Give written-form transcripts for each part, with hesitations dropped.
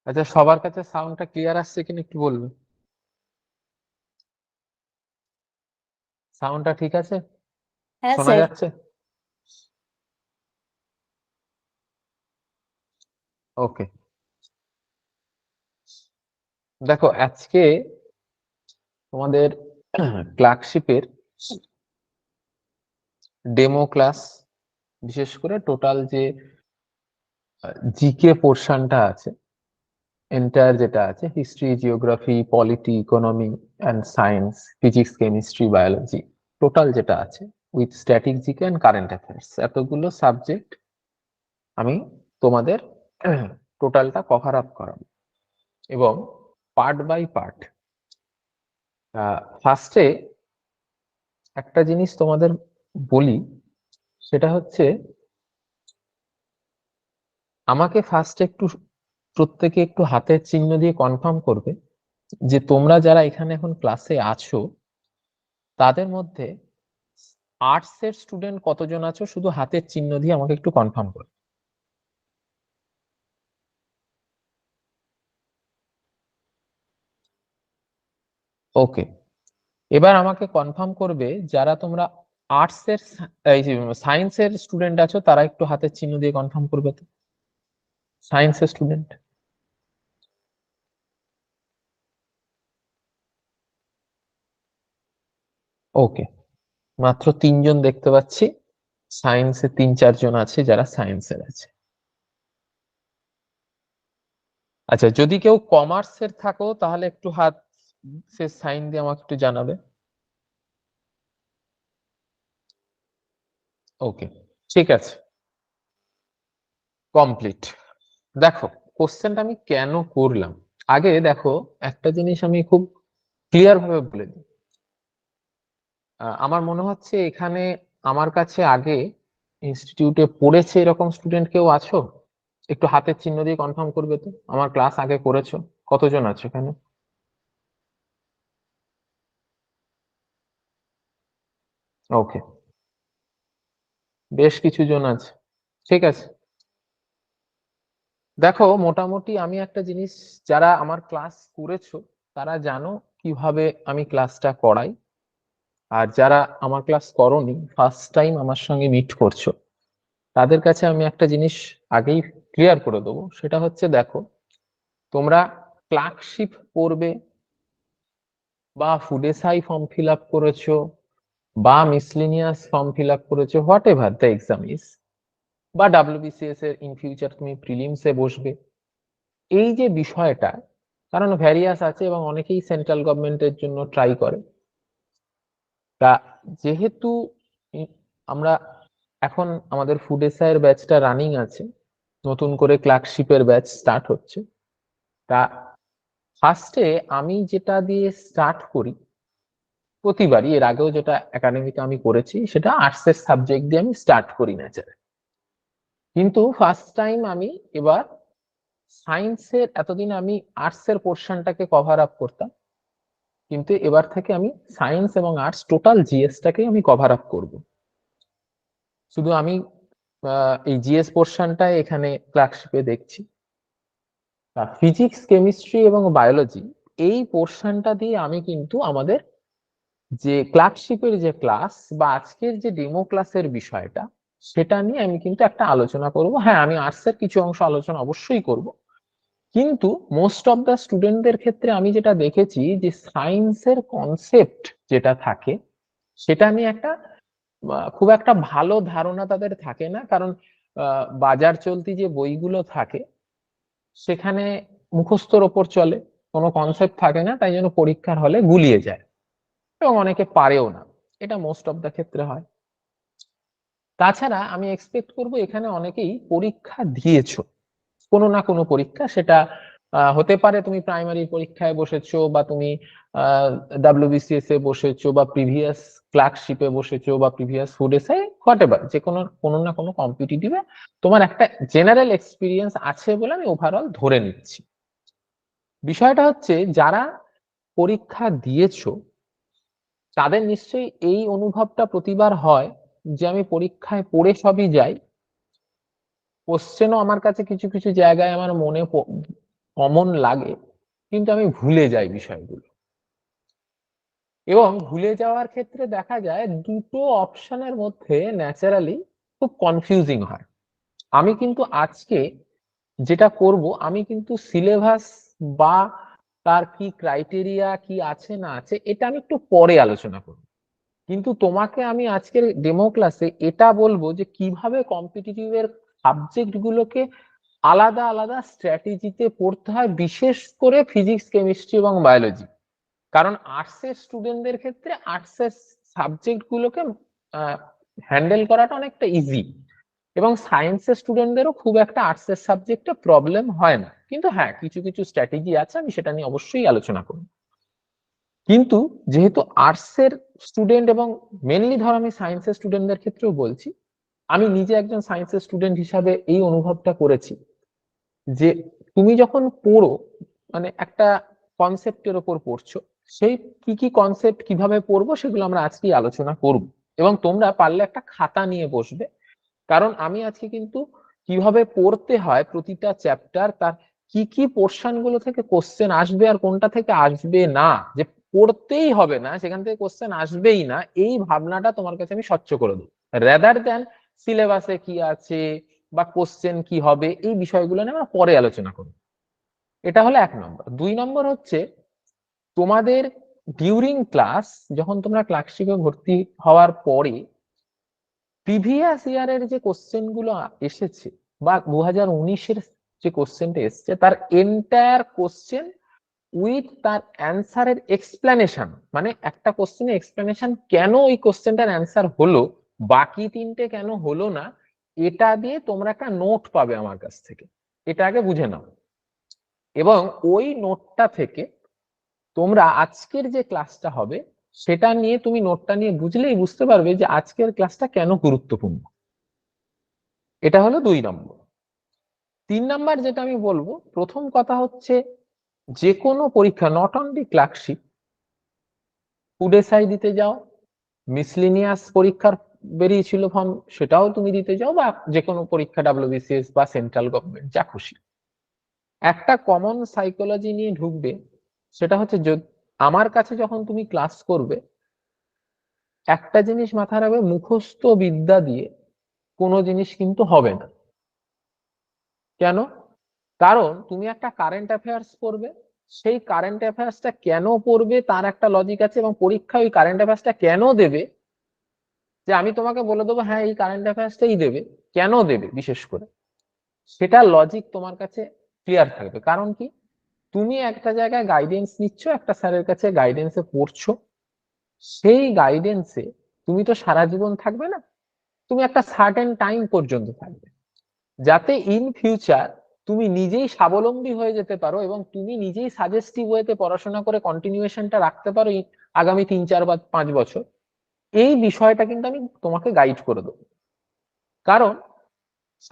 আচ্ছা, সবার কাছে সাউন্ডটা ক্লিয়ার আসছে কিনা একটু বলবেন? সাউন্ডটা ঠিক আছে? হ্যাঁ শোনা স্যার। যাচ্ছে? ওকে। দেখো, আজকে তোমাদের ক্লার্কশিপের ডেমো ক্লাস, বিশেষ করে টোটাল যে জিকে পোর্শনটা আছে, এন্টায়ার যেটা আছে, history, geography, polity, economy and science, physics, chemistry, biology, total যেটা আছে with static GK and current affairs, এতগুলো সাবজেক্ট আমি তোমাদের টোটালটা কভার আপ করাবো, এবং পার্ট বাই পার্ট। ফার্স্টে একটা জিনিস তোমাদের বলি, সেটা হচ্ছে আমাকে ফার্স্ট একটু প্রত্যেকে একটু হাতের চিহ্ন দিয়ে কনফার্ম করবে যে তোমরা যারা এখানে এখন ক্লাসে আছো তাদের মধ্যে আর্টস এর স্টুডেন্ট কতজন আছো, শুধু হাতের চিহ্ন দিয়ে আমাকে একটু কনফার্ম করো। ওকে। এবার আমাকে কনফার্ম করবে যারা তোমরা আর্টস এর এই যে সায়েন্সের স্টুডেন্ট আছো, তারা একটু হাতের চিহ্ন দিয়ে কনফার্ম করবে তো, সায়েন্সের স্টুডেন্ট। ওকে, মাত্র তিনজন দেখতে পাচ্ছি। সায়েন্সে তিন চারজন আছে যারা সায়েন্সের আছে। আচ্ছা, যদি কেউ কমার্সের থাকো তাহলে একটু হাত সে সাইন দিয়ে আমাকে একটু জানাবে। ওকে, ঠিক আছে, কমপ্লিট। দেখো, কোশ্চেনটা আমি কেন করলাম, আগে দেখো একটা জিনিস আমি খুব ক্লিয়ার ভাবে বলে দিই। আমার মনে হচ্ছে এখানে আমার কাছে আগে ইনস্টিটিউটে পড়েছে এরকম স্টুডেন্ট কেউ আছো? একটু হাতের চিহ্ন দিয়ে কনফার্ম করবে তো, আমার ক্লাস আগে করেছো, কতজন আছো এখানে? ওকে, বেশ কিছু জন আছে, ঠিক আছে। দেখো, মোটামুটি আমি একটা জিনিস, যারা আমার ক্লাস করেছো তারা জানো কিভাবে আমি ক্লাসটা করাই, আর যারা আমার ক্লাস করোনি, ফার্স্ট টাইম আমার সঙ্গে মিট করছো, তাদের কাছে আমি একটা জিনিস আগেই ক্লিয়ার করে দেবো। সেটা হচ্ছে, দেখো, তোমরা ক্লার্কশিপ পড়বে, বা food SI form fill up করেছো, বা মিসলিনিয়াস ফর্ম ফিল আপ করেছো, what ever the exam is, বা ডাব্লিউবিসিএস এর ইন ফিউচার তুমি প্রিলিমসে বসবে, এই যে বিষয়টা, কারণ ভ্যারিয়াস আছে এবং অনেকেই সেন্ট্রাল গভর্নমেন্টের জন্য ট্রাই করে। তা যেহেতু ই- আমরা এখন আমাদের ফুড এসআই এর ব্যাচটা রানিং আছে, নতুন করে ক্লার্কশিপের ব্যাচ স্টার্ট হচ্ছে, তা ফার্স্টে আমি যেটা দিয়ে স্টার্ট করি প্রতিবারই, এর আগেও যেটা একাডেমিতে আমি করেছি, সেটা আর্টস এর সাবজেক্ট দিয়ে আমি স্টার্ট করি না, কিন্তু ফার্স্ট টাইম আমি এবার সায়েন্সের, এতদিন আমি আর্টস এর পোর্শনটাকে কভার আপ করতাম, কিন্তু এবার থেকে আমি সায়েন্স এবং আর্টস টোটাল জিএসটাকে আমি কভার আপ করব। শুধু আমি এই জিএস পোর্শনটা এখানে ক্লার্কশিপে দেখছি। ফিজিক্স, কেমিস্ট্রি এবং বায়োলজি, এই পোর্শনটা দিয়ে আমি কিন্তু আমাদের যে ক্লার্কশিপের যে ক্লাস বা আজকের যে ডেমো ক্লাসের বিষয়টা, সেটা নিয়ে আমি কিন্তু একটা আলোচনা করব। হ্যাঁ, আমি আর্টস এর কিছু অংশ আলোচনা অবশ্যই করব, কিন্তু মোস্ট অফ দা স্টুডেন্টদের ক্ষেত্রে আমি যেটা দেখেছি যে সায়েন্সের কনসেপ্ট যেটা থাকে সেটা নিয়ে একটা খুব একটা ভালো ধারণা তাদের থাকে না, কারণ বাজার চলতি যে বইগুলো থাকে সেখানে মুখস্থর ওপর চলে, কোনো কনসেপ্ট থাকে না, তাই জন্য পরীক্ষার হলে গুলিয়ে যায় এবং অনেকে পারেও না। এটা মোস্ট অফ দা ক্ষেত্রে হয়। তাছাড়া আমি এক্সপেক্ট করব এখানে অনেকেই পরীক্ষা দিয়েছো, কোনো না কোনো পরীক্ষা, সেটা হতে পারে তুমি প্রাইমারি পরীক্ষায় বসেছো, বা তুমি ডাব্লিউবিসিএস এ বসেছো, বা প্রিভিয়াস ক্লার্কশিপে বসেছো, বা প্রিভিয়াস ফুড এসে, হোয়াট এভার, যে কোনো কোনো না কোনো কম্পিটিটিভে তোমার একটা জেনারেল এক্সপিরিয়েন্স আছে বলে আমি ওভারঅল ধরে নিচ্ছি। বিষয়টা হচ্ছে, যারা পরীক্ষা দিয়েছো তাদের নিশ্চয়ই এই অনুভবটা প্রতিবার হয় যে আমি পরীক্ষায় পড়ে সবই যাই, কোশ্চেনও আমার কাছে কিছু কিছু জায়গায় আমার মনে কমন লাগে, কিন্তু আমি ভুলে যাই বিষয়গুলো। এবং ভুলে যাওয়ার ক্ষেত্রে দেখা যায় দুটো অপশনের মধ্যে ন্যাচারালি খুব কনফিউজিং হয়। আমি কিন্তু আজকে যেটা করব, আমি কিন্তু সিলেবাস বা তার কি ক্রাইটেরিয়া কি আছে না আছে এটা আমি একটু পরে আলোচনা করব। কিন্তু তোমাকে আমি আজকের ডেমো ক্লাসে এটা বলবো যে কিভাবে কম্পিটিটিভ এর সাবজেক্ট গুলোকে আলাদা আলাদা স্ট্র্যাটেজিতে পড়তে হয়, বিশেষ করে ফিজিক্স, কেমিস্ট্রি এবং বায়োলজি। কারণ আর্টসের স্টুডেন্টদের ক্ষেত্রে আর্টসের সাবজেক্ট গুলোকে হ্যান্ডেল করাটা অনেকটা ইজি, এবং সায়েন্সের স্টুডেন্টদেরও খুব একটা আর্টসের সাবজেক্টে প্রবলেম হয় না। কিন্তু হ্যাঁ, কিছু কিছু স্ট্র্যাটেজি আছে, আমি সেটা নিয়ে অবশ্যই আলোচনা করব। কিন্তু যেহেতু আর্টসের স্টুডেন্ট এবং মেনলি ধর আমি সায়েন্সের স্টুডেন্টদের ক্ষেত্রেও বলছি, আমি নিজে একজন সায়েন্সের স্টুডেন্ট হিসাবে এই অনুভবটা করেছি যে তুমি যখন পড়ো, মানে একটা কনসেপ্টের ওপর পড়ছো, সেই কি কি কনসেপ্ট কিভাবে পড়বো সেগুলো আমরা আজকেই আলোচনা করব। এবং তোমরা পারলে একটা খাতা নিয়ে বসবে, কারণ আমি আজকে কিন্তু কিভাবে পড়তে হয় প্রতিটা চ্যাপ্টার, তার কি কি পোর্শন গুলো থেকে কোশ্চেন আসবে আর কোনটা থেকে আসবে না, যে পড়তেই হবে না সেখান থেকে কোশ্চেন আসবেই না, এই ভাবনাটা তোমার কাছে আমি স্বচ্ছ করে দেবো, রেদার দেন সিলেবাসে কি আছে বা কোশ্চেন কি হবে এই বিষয়গুলো নিয়ে আমরা পরে আলোচনা করব। এটা হলো 1 নম্বর। 2 নম্বর হচ্ছে, তোমাদের ডিউরিং ক্লাস, যখন তোমরা ক্লার্কশিপে ভর্তি হওয়ার পরে প্রিভিয়াস ইয়ারের যে কোশ্চেন গুলো এসেছে বা 2019-এর যে কোশ্চেনটা এসছে, তার এন্টায়ার কোশ্চেন উইথ তার অ্যান্সারের এক্সপ্লেনেশন, মানে একটা কোশ্চেনের এক্সপ্লেনেশন কেন ওই কোশ্চেনটার অ্যান্সার হলো, বাকি 3টে কেন হলো না, এটা দিয়ে তোমরা একটা নোট পাবে আমার কাছ থেকে। এটা আগে বুঝে নাও, এবং ওই নোটটা থেকে তোমরা আজকের যে ক্লাসটা হবে সেটা নিয়ে, তুমি নোটটা নিয়ে বুঝলেই বুঝতে পারবে যে আজকের ক্লাসটা কেন গুরুত্বপূর্ণ। এটা হলো 2 নম্বর। 3 নম্বর যেটা আমি বলবো, প্রথম কথা হচ্ছে, যে কোনো পরীক্ষা, not only clerkship, food SI দিতে যাও, মিসলিনিয়াস পরীক্ষার বেরিয়েছিল ফর্ম, সেটাও তুমি দিতে যাও, বা যে কোনো পরীক্ষা ডাব্লিউবিসিএস বা সেন্ট্রাল গভর্নমেন্ট যা খুশি, একটা কমন সাইকোলজি নিয়ে ঢুকবে। সেটা হচ্ছে, আমার কাছে যখন তুমি ক্লাস করবে, একটা জিনিস মাথায় রাখবে, মুখস্থ বিদ্যা দিয়ে কোনো জিনিস কিন্তু হবে না। কেন? কারণ তুমি একটা কারেন্ট অ্যাফেয়ার্স পড়বে, সেই কারেন্ট অ্যাফেয়ার্সটা কেন পড়বে তার একটা লজিক আছে, এবং পরীক্ষা ওই কারেন্ট অ্যাফেয়ার্সটা কেন দেবে, যে আমি তোমাকে বলে দেবো হ্যাঁ এই কারেন্ট অ্যাফেয়ার্সটাই দেবে, কেন দেবে বিশেষ করে, সেটা লজিক তোমার কাছে ক্লিয়ার থাকবে। কারণ কি, তুমি একটা জায়গায় গাইডেন্স নিচ্ছ, একটা স্যারের কাছে গাইডেন্সে পড়ছো, সেই গাইডেন্সে তুমি তো সারা জীবন থাকবে না, তুমি একটা সার্টেন টাইম পর্যন্ত থাকবে, যাতে ইন ফিউচার তুমি নিজেই স্বাবলম্বী হয়ে যেতে পারো এবং তুমি নিজেই সাজেস্টিভ ওয়েতে পড়াশোনা করে কন্টিনিউয়েশনটা রাখতে পারো আগামী 3, 4 বা 5 বছর। এই বিষয়টা কিন্তু আমি তোমাকে গাইড করে দেবো। কারণ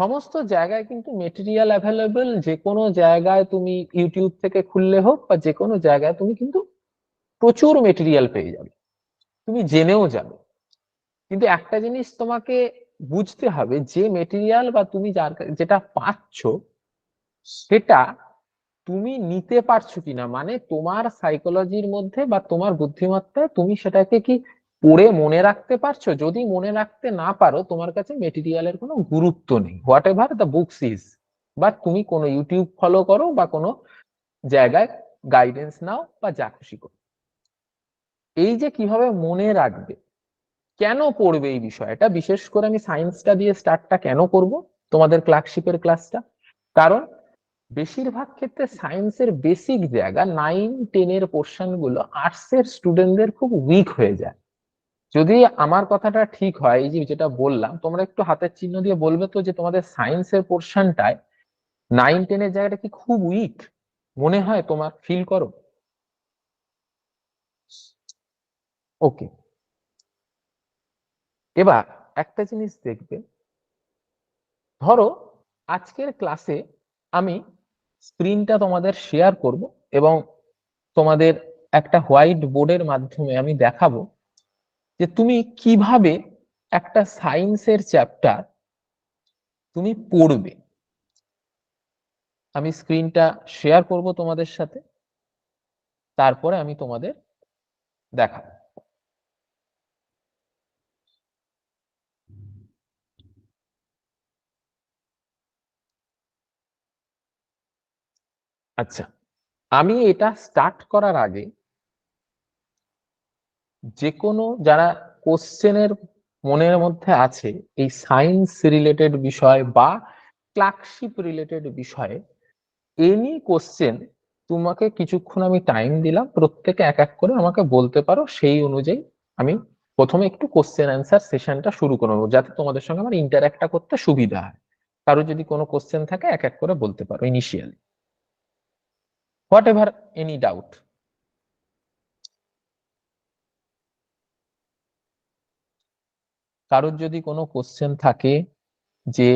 সমস্ত জায়গায় কিন্তু মেটেরিয়াল অ্যাভেলেবল, যে কোনো জায়গায় তুমি ইউটিউব থেকে খুললে হোক বা যে কোনো জায়গায় তুমি কিন্তু প্রচুর মেটেরিয়াল পেয়ে যাবে, তুমি জেনেও যাবে। কিন্তু একটা জিনিস তোমাকে বুঝতে হবে, যে মেটেরিয়াল বা তুমি যেটা পাচ্ছ, সেটা তুমি নিতে পারছো কিনা, মানে তোমার সাইকোলজির মধ্যে বা তোমার বুদ্ধিমত্তায় তুমি সেটাকে কি পড়ে মনে রাখতে পারছো। যদি মনে রাখতে না পারো, তোমার কাছে মেটেরিয়ালের কোনো গুরুত্ব নেই, what ever the books is. বা তুমি কোনো ইউটিউব ফলো করো বা কোনো জায়গায় গাইডেন্স নাও বা যা খুশি করো, এই যে কিভাবে মনে রাখবে, কেন পড়বে এই বিষয়টা, বিশেষ করে আমি সায়েন্সটা দিয়ে স্টার্টটা কেন করব তোমাদের ক্লার্কশিপের ক্লাসটা, কারণ বেশিরভাগ ক্ষেত্রে সায়েন্সের বেসিক জায়গা 9, 10-এর পোর্শন গুলো আর্টসের স্টুডেন্টদের খুব উইক হয়ে যায়। যদি আমার কথাটা ঠিক হয়, এই যে যেটা বললাম, তোমরা একটু হাতের চিহ্ন দিয়ে বলবে তো যে তোমাদের সায়েন্সের পোর্শনটায় 9, 10-এর জায়গাটা কি খুব উইক মনে হয়, তোমার ফিল করো? ওকে, এবার একটা জিনিস দেখবে, ধরো আজকের ক্লাসে আমি স্ক্রিনটা তোমাদের শেয়ার করব এবং তোমাদের একটা হোয়াইট বোর্ডের মাধ্যমে আমি দেখাবো যে তুমি কিভাবে একটা সায়েন্সের চ্যাপ্টার তুমি পড়বে। আমি স্ক্রিনটা শেয়ার করব তোমাদের সাথে, তারপরে আমি তোমাদের দেখাবো। আচ্ছা, আমি এটা স্টার্ট করার আগে যে কোনো যারা কোশ্চেনের মনের মধ্যে আছে এই সায়েন্স রিলেটেড বিষয় বা ক্লার্কশিপ রিলেটেড বিষয়ে, এনি কোশ্চেন তোমাকে কিছুক্ষণ আমি টাইম দিলাম, প্রত্যেকে এক এক করে আমাকে বলতে পারো, সেই অনুযায়ী আমি প্রথমে একটু কোশ্চেন অ্যান্সার সেশনটা শুরু করবো, যাতে তোমাদের সঙ্গে আমার ইন্টারঅ্যাক্টটা করতে সুবিধা হয়। কারো যদি কোনো কোশ্চেন থাকে এক এক করে বলতে পারো initially, what ever any doubt. কারোর যদি কোনো কোশ্চেন থাকে যে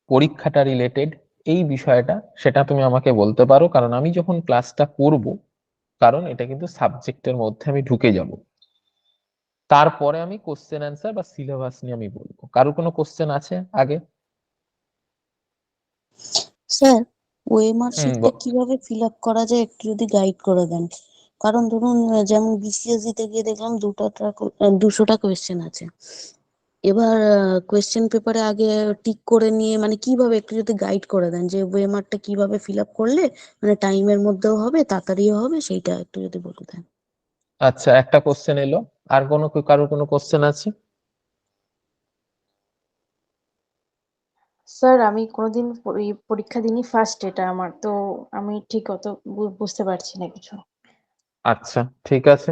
পরীক্ষাটা রিলেটেড এই বিষয়টা, সেটা তুমি আমাকে বলতে পারো, কারণ আমি যখন ক্লাসটা করব, কারণ এটা কিন্তু সাবজেক্টের মধ্যে আমি ঢুকে যাব, তারপরে আমি কোশ্চেন অ্যান্সার বা সিলেবাস নিয়ে আমি বলবো। কারোর কোনো কোশ্চেন আছে আগে? স্যার, ওএমআর শিটটা কিভাবে ফিল আপ করা যায় একটু যদি গাইড করে দেন। কারণ ধরুন যেমন বিসিএসসি তে গিয়ে দেখলাম 200টা কোয়েশ্চেন আছে। এবার কোয়েশ্চেন পেপারে আগে টিক করে নিয়ে মানে কিভাবে একটু যদি গাইড করে দেন যে ওএমআরটা কিভাবে ফিল আপ করলে মানে টাইমের মধ্যেও হবে, তাড়াতাড়িও হবে, সেইটা একটু যদি বলে দেন। আচ্ছা, একটা কোশ্চেন এলো। আর কারোর কোনো কোশ্চেন আছে? স্যার, আমি কোনোদিন পরীক্ষা দিইনি, ফার্স্ট এটা আমার, তো আমি ঠিক অত বুঝতে পারছি না কিছু। আচ্ছা, ঠিক আছে।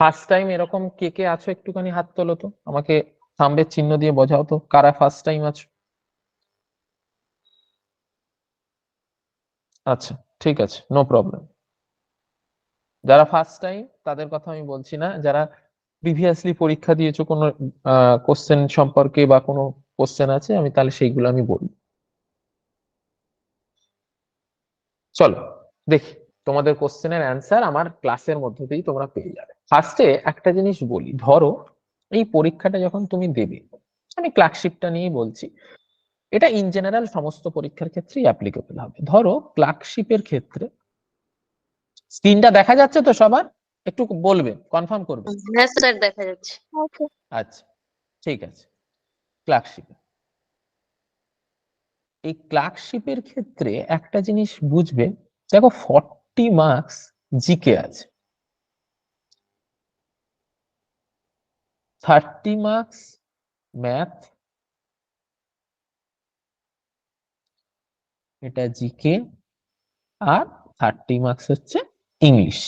ফার্স্ট টাইম এরকম কে কে আছো একটুখানি হাত তোলো তো, আমাকে থাম্বের চিহ্ন দিয়ে বোঝাও তো কারা ফার্স্ট টাইম আছো। আচ্ছা, ঠিক আছে, নো প্রবলেম। যারা ফার্স্ট টাইম তাদের কথা আমি বলছি না, যারা প্রিভিয়াসলি পরীক্ষা দিয়েছো কোনো কোশ্চেন সম্পর্কে বা কোনো কোশ্চেন আছে, আমি তাহলে সেইগুলো আমি বলবো। চলো দেখি, তোমাদের কোশ্চেনের অ্যান্সার আমার ক্লাসের মধ্যে দিয়েই তোমরা পেয়ে যাবে। ফার্স্টে একটা জিনিস বলি, ধরো এই পরীক্ষাটা যখন তুমি দেবে, আমি ক্লার্কশিপটা নিয়েই বলছি, এটা ইন জেনারেল সমস্ত পরীক্ষার ক্ষেত্রেই অ্যাপ্লিকেবল হবে। ধরো ক্লার্কশিপের ক্ষেত্রে, স্ক্রিনটা দেখা যাচ্ছে তো সবার? একটু বলবে, কনফার্ম করবে। হ্যাঁ স্যার, দেখা যাচ্ছে। আচ্ছা, ঠিক আছে। ক্লার্কশিপ, এই ক্লার্কশিপের ক্ষেত্রে একটা জিনিস বুঝবে, দেখো 40 মার্কস জিকে আছে, 30 মার্কস ম্যাথ, এটা জিকে, আর 30 মার্কস হচ্ছে ইংলিশ।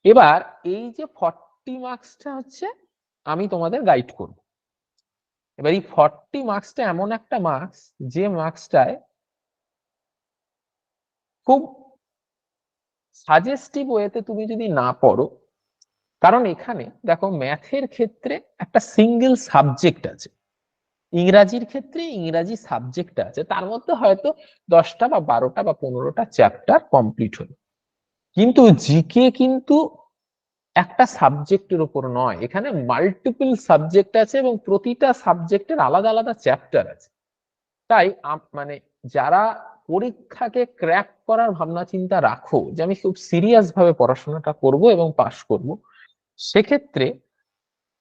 এবার এই যে 40 মার্কসটা হচ্ছে আমি তোমাদের গাইড করব। এবার এই 40 মার্কসটা এমন একটা মার্কস, যে মার্কসটায় খুব সাজেস্টিভ ওয়েতে তুমি যদি না পড়ো, কারণ এখানে দেখো ম্যাথের ক্ষেত্রে একটা সিঙ্গেল সাবজেক্ট আছে, ইংরাজির ক্ষেত্রে ইংরাজি সাবজেক্ট আছে, তার মধ্যে হয়তো 10টা বা 12টা বা 15টা চ্যাপ্টার কমপ্লিট হলো। কিন্তু জিকে কিন্তু একটা সাবজেক্টের উপর নয়, এখানে মাল্টিপল সাবজেক্ট আছে এবং প্রতিটা সাবজেক্টের আলাদা আলাদা চ্যাপ্টার আছে। তাই মানে যারা পরীক্ষাকে ক্র্যাক করার ভাবনা চিন্তা রাখো যে আমি খুব সিরিয়াস ভাবে পড়াশোনাটা করব এবং পাশ করব, সেক্ষেত্রে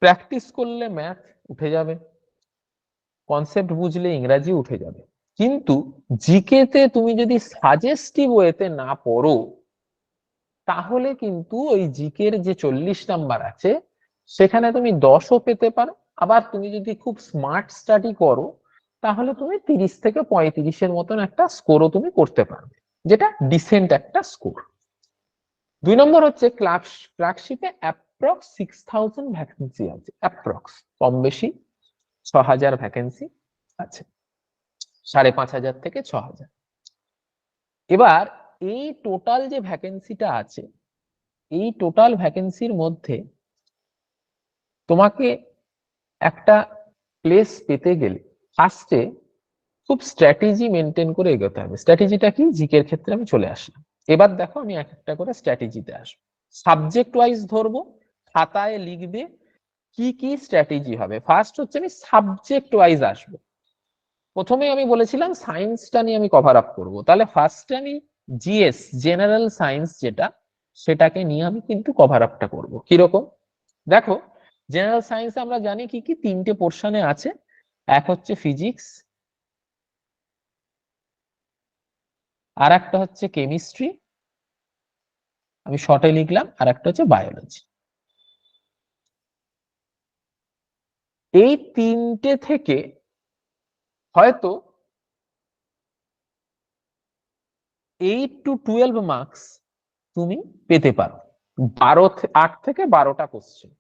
প্র্যাকটিস করলে ম্যাথ উঠে যাবে, কনসেপ্ট বুঝলে ইংরাজি উঠে যাবে। কিন্তু জিকে তে তুমি যদি সাজেস্টিভ ওয়েতে না পড়ো, তাহলে কিন্তু ওই জিকের যে 40 নাম্বার আছে সেখানে তুমি 10ও পেতে পারো, আবার তুমি যদি খুব স্মার্ট স্টাডি করো তাহলে তুমি 30 থেকে 35-এর মতন একটা স্কোরও তুমি করতে পারবে, যেটা ডিসেন্ট একটা স্কোর। 2 নম্বর হচ্ছে ক্লার্কশিপে অ্যাপ্রক্স 6000 ভ্যাকেন্সি আছে, অ্যাপ্রক্স, কম বেশি 6000 ভ্যাকেন্সি আছে, 5500 থেকে 6000। এবার এই টোটাল যে ভ্যাকেন্সিটা আছে, এই টোটাল ভ্যাকেন্সির মধ্যে তোমাকে একটা প্লেস পেতে গেলে ফার্স্টে খুব স্ট্র্যাটেজি মেনটেন করে এগোতে হবে। স্ট্র্যাটেজিটা কি? জিকের ক্ষেত্রে আমি চলে আসলাম। এবার দেখো আমি এক একটা করে স্ট্র্যাটেজিতে আসবো। সাবজেক্ট ওয়াইজ ধরবো, খাতায় লিখবে কি কি স্ট্র্যাটেজি হবে। ফার্স্ট হচ্ছে আমি সাবজেক্ট ওয়াইজ আসবো। প্রথমে আমি বলেছিলাম সায়েন্সটা নিয়ে আমি কভার আপ করবো, তাহলে ফার্স্টে আমি জিএস জেনারেল সায়েন্স যেটা, সেটাকে নিয়ে আমি কিন্তু কভার আপটা করবো। কিরকম দেখো, জেনারেল সায়েন্স আমরা জানি কি কি তিনটে পোর্শনে আছে। এক হচ্ছে ফিজিক্স, আর একটা হচ্ছে কেমিস্ট্রি, আমি শর্টে লিখলাম, আর একটা হচ্ছে বায়োলজি। এই তিনটে থেকে হয়তো 8 to 12 মার্কস তুমি পেতে পারো, 8 থেকে 12টা কোশ্চেন।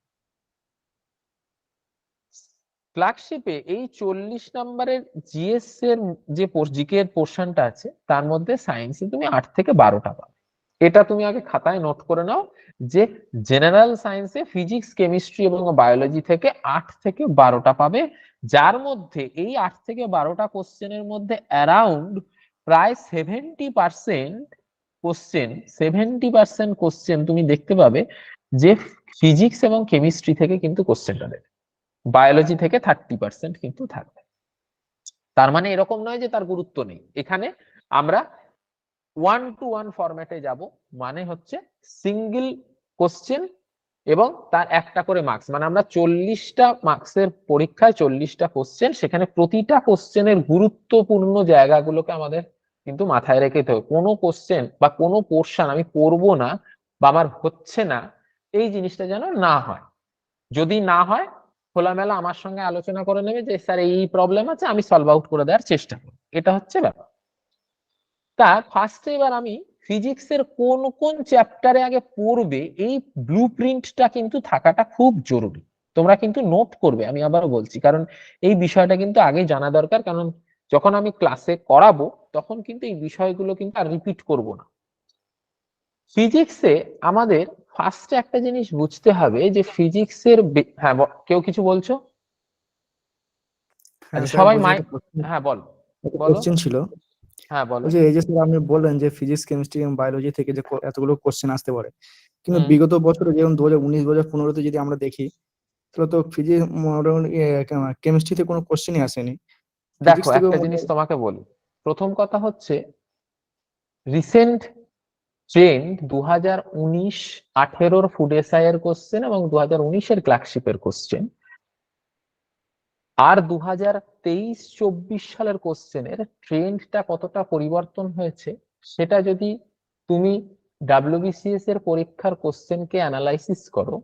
ক্লার্কশিপে এই 40 নম্বরের জিএস এর যে জিকে এর পোর্শনটা আছে, তার মধ্যে সায়েন্সে তুমি 8 থেকে 12টা পাবে। এটা তুমি আগে খাতায় নোট করে নাও যে জেনারেল সায়েন্সে ফিজিক্স, কেমিস্ট্রি এবং বায়োলজি থেকে 8 থেকে 12টা পাবে, যার মধ্যে এই 8 থেকে 12টা কোশ্চেনের মধ্যে অ্যারাউন্ড প্রায় 70% কোশ্চেন তুমি দেখতে পাবে যে ফিজিক্স এবং কেমিস্ট্রি থেকে কিন্তু কোশ্চেনটা দেবে, বায়োলজি থেকে 30% কিন্তু থাকবে। তার মানে এরকম নয় যে তার গুরুত্ব নেই। এখানে আমরা 1-to-1 ফরম্যাটে যাব, মানে হচ্ছে সিঙ্গেল কোশ্চেন এবং তার একটা করে মার্কস, মানে আমরা 40টা মার্কসের পরীক্ষায় 40টা কোশ্চেন, সেখানে প্রতিটা কোশ্চেনের গুরুত্বপূর্ণ জায়গাগুলোকে আমাদের কিন্তু মাথায় রেখে যেতে হবে। কোনো কোশ্চেন বা কোনো পোর্শন আমি পড়বো না বা আমার হচ্ছে না, এই জিনিসটা যেন না হয়। যদি না হয়, খোলামেলা আমার সঙ্গে আলোচনা করে নেবে যে স্যার এই প্রবলেম আছে, আমি সলভ আউট করে দেওয়ার চেষ্টা করব। এটা হচ্ছে ব্যাপার। তা ফার্স্টে এবার আমি ফিজিক্সের কোন কোন চ্যাপ্টারে আগে পড়বে, এই ব্লু প্রিন্টটা কিন্তু থাকাটা খুব জরুরি। তোমরা কিন্তু নোট করবে, আমি আবারও বলছি, কারণ এই বিষয়টা কিন্তু আগে জানা দরকার। কারণ যখন আমি ক্লাসে করাবো তখন কিন্তু এই বিষয়গুলো কিন্তু আর রিপিট করব না। ফিজিক্সে আমাদের ফার্স্টে একটা জিনিস বুঝতে হবে যে ফিজিক্সের, হ্যাঁ কেউ কিছু বলছো? হ্যাঁ আচ্ছা স্যার, সবাই বলছি মাইক, একটা হ্যাঁ বলো বলো। কোশ্চেন ছিল। হ্যাঁ বলো। ওই যে এই যে স্যার আপনি বললেন যে ফিজিক্স, কেমিস্ট্রি এবং বায়োলজি থেকে যে এতগুলো কোশ্চেন আসতে পারে, কিন্তু হুম। বিগত বছরে যেমন 2019, 2015-তে যদি আমরা দেখি, তাহলে তো ফিজিক্স মোটামুটি কেমিস্ট্রিতে কোনো কোশ্চেনই আসেনি, দেখো ফিজিক্স থেকেও একটা জিনিস তোমাকে বলি। প্রথম কথা হচ্ছে রিসেন্ট ট্রেন্ড 2019-18 ফুড এসআই এর কোশ্চেন এবং 2019-এর ক্লার্কশিপের কোশ্চেন, আর 2023-24 সালের কোশ্চেনের ট্রেন্ডটা কতটা পরিবর্তন হয়েছে, সেটা যদি তুমি ডাব্লিউবিসিএস এর পরীক্ষার কোশ্চেনকে অ্যানালাইসিস করো,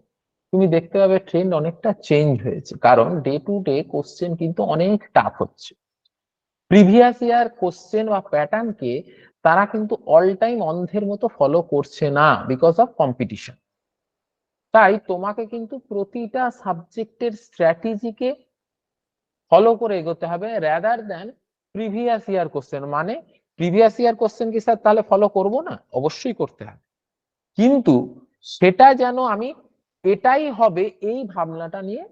তুমি দেখতে পাবে ট্রেন্ড অনেকটা চেঞ্জ হয়েছে। কারণ ডে টু ডে কোশ্চেন কিন্তু অনেক টাফ হচ্ছে। প্রিভিয়াস ইয়ার কোশ্চেন বা প্যাটার্নকে তারা কিন্তু অল টাইম অন্ধের মতো ফলো করছে না, বিকজ অফ কম্পিটিশন। তাই তোমাকে কিন্তু প্রতিটা সাবজেক্টের স্ট্র্যাটেজিকে ফলো করে এগোতে হবে, rather than previous year question. মানে প্রিভিয়াস ইয়ার কোশ্চেন কি স্যার তাহলে ফলো করব না? অবশ্যই করতে হবে, কিন্তু সেটা যেন আমি এটাই হবে এই ভাবনাটা নিয়ে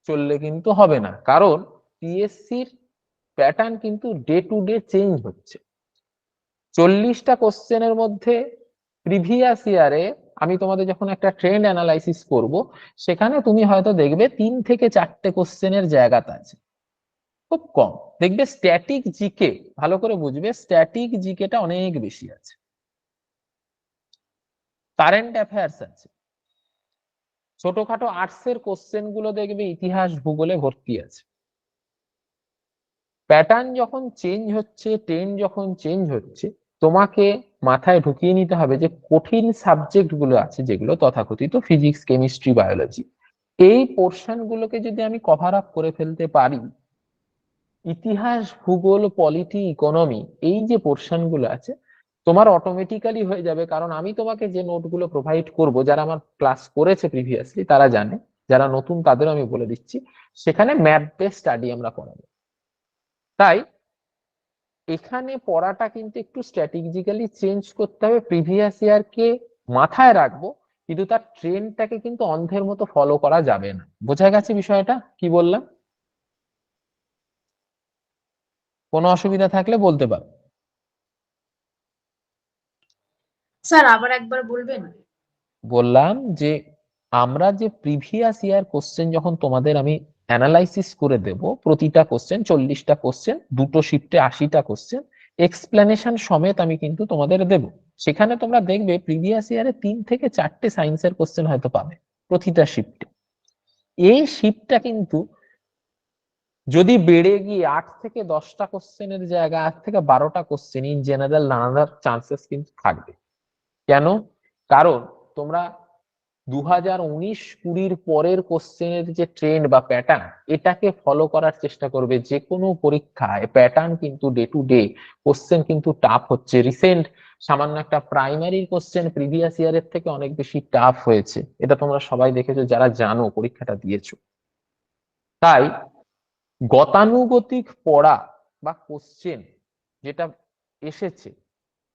চললে কিন্তু হবে না। কারণ পিএসসির প্যাটার্ন কিন্তু ডে টু ডে চেঞ্জ হচ্ছে। 40টা কোশ্চেনের মধ্যে প্রিভিয়াস ইয়ারে আমি তোমাদের যখন একটা ট্রেন্ড অ্যানালাইসিস করব, সেখানে তুমি হয়তো দেখবে 3 থেকে 4টে কোশ্চেনের জায়গাতে আছে, খুব কম দেখবে স্ট্যাটিক জিকে। ভালো করে বুঝবে, স্ট্যাটিক জিকেটা অনেক বেশি আছে, কারেন্ট অ্যাফেয়ার্স আছে, ছোটখাটো আর্টসের কোশ্চেন গুলো দেখবে ইতিহাস ভূগোলে ভর্তি আছে। প্যাটার্ন যখন চেঞ্জ হচ্ছে, ট্রেন্ড যখন চেঞ্জ হচ্ছে, তোমাকে মাথায় ঢুকিয়ে নিতে হবে যে কঠিন সাবজেক্ট গুলো আছে যেগুলো তথাকথিত ফিজিক্স, কেমিস্ট্রি, বায়োলজি, এই পোর্শন গুলোকে যদি আমি কভার আপ করে ফেলতে পারি, ইতিহাস, ভূগোল, পলিটি, ইকোনমি, এই যে পোর্শন গুলো আছে, তোমার অটোমেটিক্যালি হয়ে যাবে। কারণ আমি তোমাকে যে নোটগুলো প্রোভাইড করব, যারা আমার ক্লাস করেছে প্রিভিয়াসলি তারা জানে, যারা নতুন তাদেরও আমি বলে দিচ্ছি, সেখানে ম্যাথ বেস স্টাডি আমরা করাবো। তাই এখানে পড়াটা কিন্তু একটু স্ট্র্যাটেজিক্যালি চেঞ্জ করতে হবে, প্রিভিয়াস ইয়ারকে মাথায় রাখবো, কিন্তু তার ট্রেন্ডটাকে কিন্তু অন্ধের মতো ফলো করা যাবে না। বোঝা গেছে বিষয়টা কি বললাম? কোনো অসুবিধা থাকলে বলতে পারো। স্যার আবার একবার বলবেন? বললাম যে আমরা যে প্রিভিয়াস ইয়ার কোশ্চেন যখন তোমাদের আমি অ্যানালাইসিস করে দেব, প্রতিটা কোশ্চেন 40টা কোশ্চেন, দুটো শিফটে 80টা কোশ্চেন, এক্সপ্লেনেশন সমেত আমি কিন্তু তোমাদের দেব। সেখানে তোমরা দেখবে প্রিভিয়াস ইয়ারে 3 থেকে 4টে সায়েন্সের কোশ্চেন হয়তো পাবে প্রতিটা শিফটে। এই শিফটটা কিন্তু যদি বেড়ে গিয়ে 8 থেকে 10টা কোশ্চেনের জায়গায় 8 থেকে 12টা কোশ্চেন ইন জেনারেল নানার চান্সেস কিন্তু থাকবে। কেন? কারণ তোমরা 2019-20 পরের কোশ্চেনের যে ট্রেন্ড বা প্যাটার্ন, এটাকে ফলো করার চেষ্টা করবে। যে কোনো পরীক্ষায় প্যাটার্ন কিন্তু ডে টু ডে কোশ্চেন কিন্তু টাফ হচ্ছে। রিসেন্ট সামান্য একটা প্রাইমারি কোশ্চেন প্রিভিয়াস ইয়ারের থেকে অনেক বেশি টাফ হয়েছে, এটা তোমরা সবাই দেখেছো যারা জানো পরীক্ষাটা দিয়েছো। তাই গতানুগতিক পড়া বা কোশ্চেন যেটা এসেছে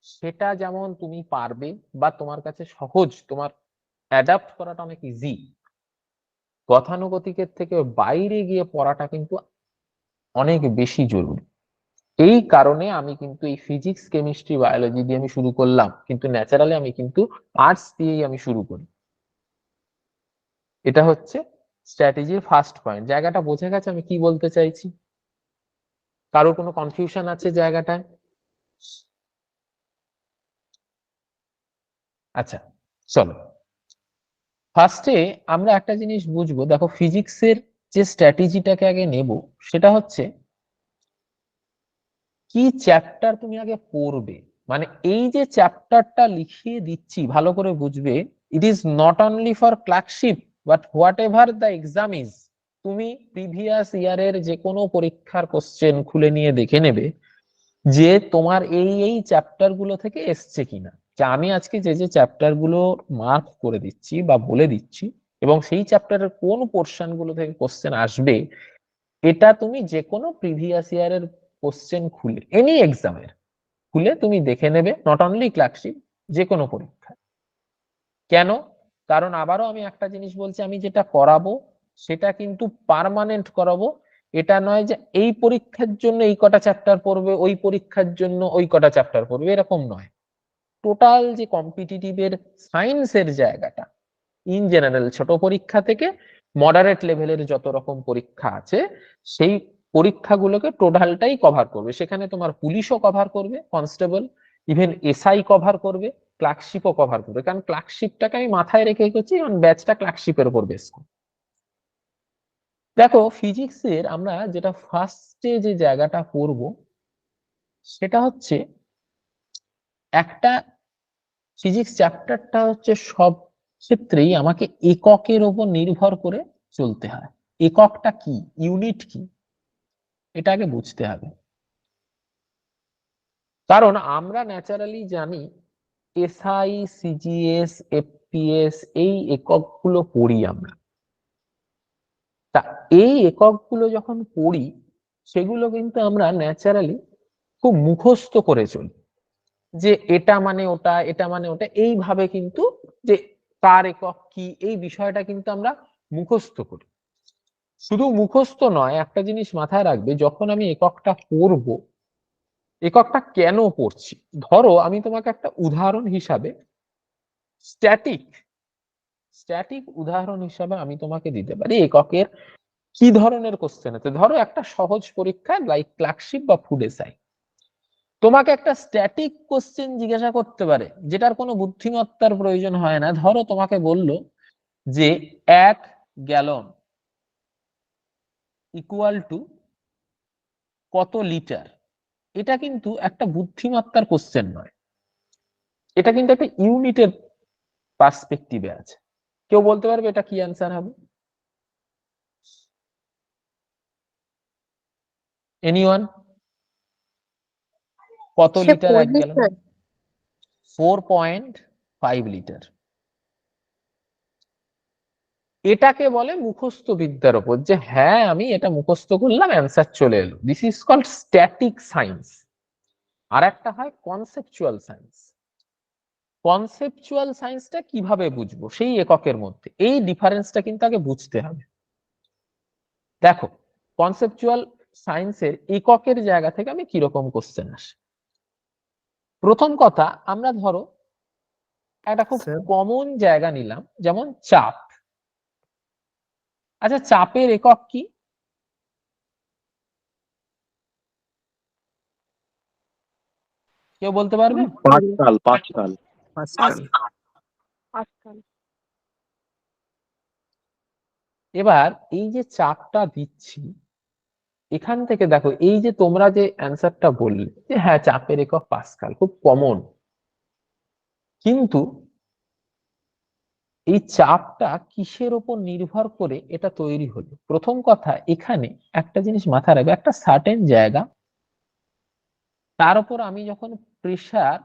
সেটা যেমন তুমি পারবে বা তোমার কাছে সহজ, তোমার অ্যাডাপ্ট করাটা অনেক ইজি, গতানুগতিকের থেকে বাইরে গিয়ে পড়াটা কিন্তু অনেক বেশি জরুরি। এই কারণে আমি কিন্তু এই ফিজিক্স, কেমিস্ট্রি, বায়োলজি দিয়ে আমি শুরু করলাম, কিন্তু ন্যাচারালি আমি কিন্তু আর্টস দিয়েই আমি শুরু করি। এটা হচ্ছে স্ট্র্যাটেজির ফার্স্ট পয়েন্ট। জায়গাটা বোঝা গেছে আমি কি বলতে চাইছি? কারোর কোনো কনফিউশন আছে জায়গাটায়? আচ্ছা, চলো ফার্স্টে আমরা একটা জিনিস বুঝবো। দেখো, ফিজিক্সের যে স্ট্র্যাটেজিটাকে আগে নেব সেটা হচ্ছে কি চ্যাপ্টার তুমি আগে পড়বে। মানে এই যে চ্যাপ্টারটা লিখিয়ে দিচ্ছি ভালো করে বুঝবে, it is not only for clerkship but what ever the exam is. তুমি প্রিভিয়াস ইয়ারের যে কোনো পরীক্ষার কোশ্চেন খুলে নিয়ে দেখে নেবে যে তোমার এই এই চ্যাপ্টার গুলো থেকে এসছে কিনা। যে আমি আজকে যে যে চ্যাপ্টার গুলো মার্ক করে দিচ্ছি বা বলে দিচ্ছি এবং সেই চ্যাপ্টারের কোন পোর্শন গুলো থেকে কোশ্চেন আসবে, এটা তুমি যে কোনো প্রিভিয়াস ইয়ারের কোশ্চেন খুলে, এনি এক্সামের খুলে তুমি দেখে নেবে, নট অনলি ক্লার্কশিপ, যে কোনো পরীক্ষা। কেন? কারণ আবারও আমি একটা জিনিস বলছি, আমি যেটা করাবো সেটা কিন্তু পার্মানেন্ট করাবো। এটা নয় যে এই পরীক্ষার জন্য এই কটা চ্যাপ্টার পড়বে, ওই পরীক্ষার জন্য ওই কটা চ্যাপ্টার পড়বে, এরকম নয়। টোটাল যে কম্পিটিটিভের সায়েন্সের জায়গাটা, ইন জেনারেল ছোট পরীক্ষা থেকে মডারেট লেভেলের যত রকম পরীক্ষা আছে, সেই পরীক্ষাগুলোকে টোটালটাই কভার করবে। সেখানে তোমার পুলিশও কভার করবে, কনস্টেবল, ইভেন এসআই কভার করবে, ক্লার্কশিপও কভার করবে। কারণ ক্লার্কশিপটাকে আমি মাথায় রেখে করছি, কারণ ব্যাচটা ক্লার্কশিপের উপর বেস করে। দেখো, ফিজিক্সের আমরা যেটা ফার্স্টে যে জায়গাটা করব সেটা হচ্ছে, একটা ফিজিক্স চ্যাপ্টারটা হচ্ছে সব ক্ষেত্রেই আমাকে এককের উপর নির্ভর করে চলতে হয়। এককটা কি, ইউনিট কি, এটা আগে বুঝতে হবে। কারণ আমরা ন্যাচারালি জানি এসআই, সিজিএস, এফপিএস, এই এককগুলো পড়ি আমরা। তা এই এককগুলো যখন পড়ি সেগুলো কিন্তু আমরা ন্যাচারালি খুব মুখস্থ করে চলি, যে এটা মানে ওটা, এটা মানে ওটা, এইভাবে কিন্তু যে কার একক কি এই বিষয়টা কিন্তু আমরা মুখস্থ করি। শুধু মুখস্থ নয়, একটা জিনিস মাথায় রাখবে, যখন আমি এককটা পড়ব, এককটা কেন পড়ছি। ধরো আমি তোমাকে একটা উদাহরণ হিসাবে স্ট্যাটিক স্ট্যাটিক উদাহরণ হিসাবে আমি তোমাকে দিতে পারি এককের কি ধরনের কোশ্চেন আছে। ধরো একটা সহজ পরীক্ষা লাইক ক্লার্কশিপ বা ফুড এসআই, তোমাকে একটা স্ট্যাটিক কোশ্চেন জিজ্ঞাসা করতে পারে যেটার কোনো বুদ্ধিমত্তার প্রয়োজন হয় না। ধরো তোমাকে বললো যে 1 গ্যালন ইকুয়াল টু কত লিটার। এটা কিন্তু একটা বুদ্ধিমত্তার কোশ্চেন নয়, এটা কিন্তু একটা ইউনিটের পার্সপেক্টিভে আছে। কেউ বলতে পারবে এটা কি অ্যান্সার হবে? এনিওয়ান? কত সে লিটার 1 পড়লে গ্যালন? Sir 4.5 litre. এটাকে বলে মুখস্থ বিদ্যার উপর, যে হ্যাঁ আমি এটা মুখস্থ করলাম, অ্যান্সার চলে এলো। This is called static science. আর একটা হয় কনসেপচুয়াল সায়েন্স। কনসেপচুয়াল সায়েন্সটা কিভাবে বুঝবো সেই এককের মধ্যে, এই ডিফারেন্সটা কিন্তু আগে বুঝতে হবে। দেখো, কনসেপচুয়াল সায়েন্সের এককের জায়গা থেকে আমি কিরকম কোশ্চেন আসে। প্রথম কথা, আমরা ধরো একটা খুব স্যার কমন জায়গা নিলাম, যেমন চাপ। আচ্ছা, চাপের একক কি? কেউ বলতে পারবে? Pascal Pascal Pascal. পাস্কাল। এবার এই যে চাপটা দিচ্ছি, এখান থেকে দেখো, এই যে তোমরা যে অ্যান্সারটা বললে যে হ্যাঁ চাপের একক পাস্কাল, খুব কমন, কিন্তু এই চাপটা কিসের উপর নির্ভর করে এটা তৈরি হলো? প্রথম কথা, এখানে একটা জিনিস মাথায় রাখবে, একটা সার্টেন জায়গা, তার উপর আমি যখন প্রেসার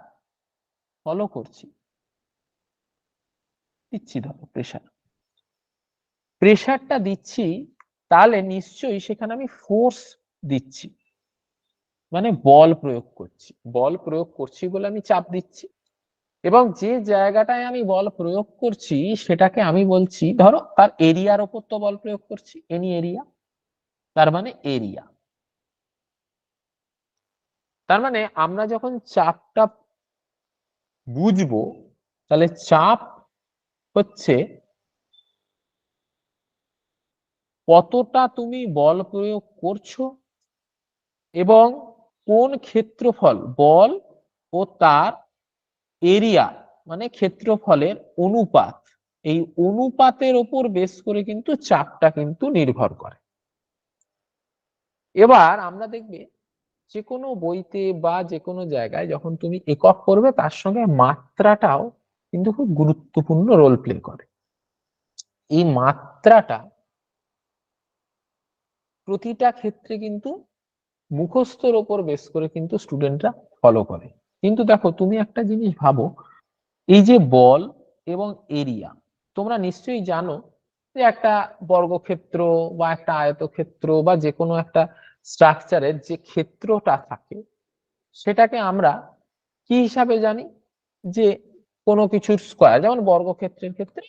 ফলো করছি, দিচ্ছি, ধরো প্রেসারটা দিচ্ছি, তাহলে নিশ্চয়ই সেখানে আমি ফোর্স দিচ্ছি, মানে বল প্রয়োগ করছি। বল প্রয়োগ করছি বলে আমি চাপ দিচ্ছি, এবং যে জায়গাটায় আমি বল প্রয়োগ করছি সেটাকে আমি বলছি, ধরো তার এরিয়ার ওপর তো বল প্রয়োগ করছি, এনি এরিয়া, তার মানে এরিয়া। তার মানে আমরা যখন চাপটা বুঝবো, তাহলে চাপ হচ্ছে কতটা তুমি বল প্রয়োগ করছো এবং কোন ক্ষেত্রফল বল ও তার এরিয়া মানে ক্ষেত্রফলের অনুপাত, এই অনুপাতের উপর বেস করে কিন্তু চাপটা কিন্তু নির্ভর করে। এবার আমরা দেখবে যে কোনো বইতে বা যে কোনো জায়গায় যখন তুমি একক করবে, তার সঙ্গে মাত্রাটাও কিন্তু খুব গুরুত্বপূর্ণ রোল প্লে করে। এই মাত্রাটা প্রতিটা ক্ষেত্রে কিন্তু মুখস্থর ওপর বেস করে কিন্তু স্টুডেন্টরা ফলো করে। কিন্তু দেখো, তুমি একটা জিনিস ভাবো, এই যে বল এবং এরিয়া, তোমরা নিশ্চয়ই জানো যে একটা বর্গক্ষেত্র বা একটা আয়তক্ষেত্র বা যে কোনো একটা স্ট্রাকচারের যে ক্ষেত্রটা থাকে, সেটাকে আমরা কি হিসাবে জানি? যে কোনো কিছুর স্কয়ার, যেমন বর্গক্ষেত্রের ক্ষেত্রে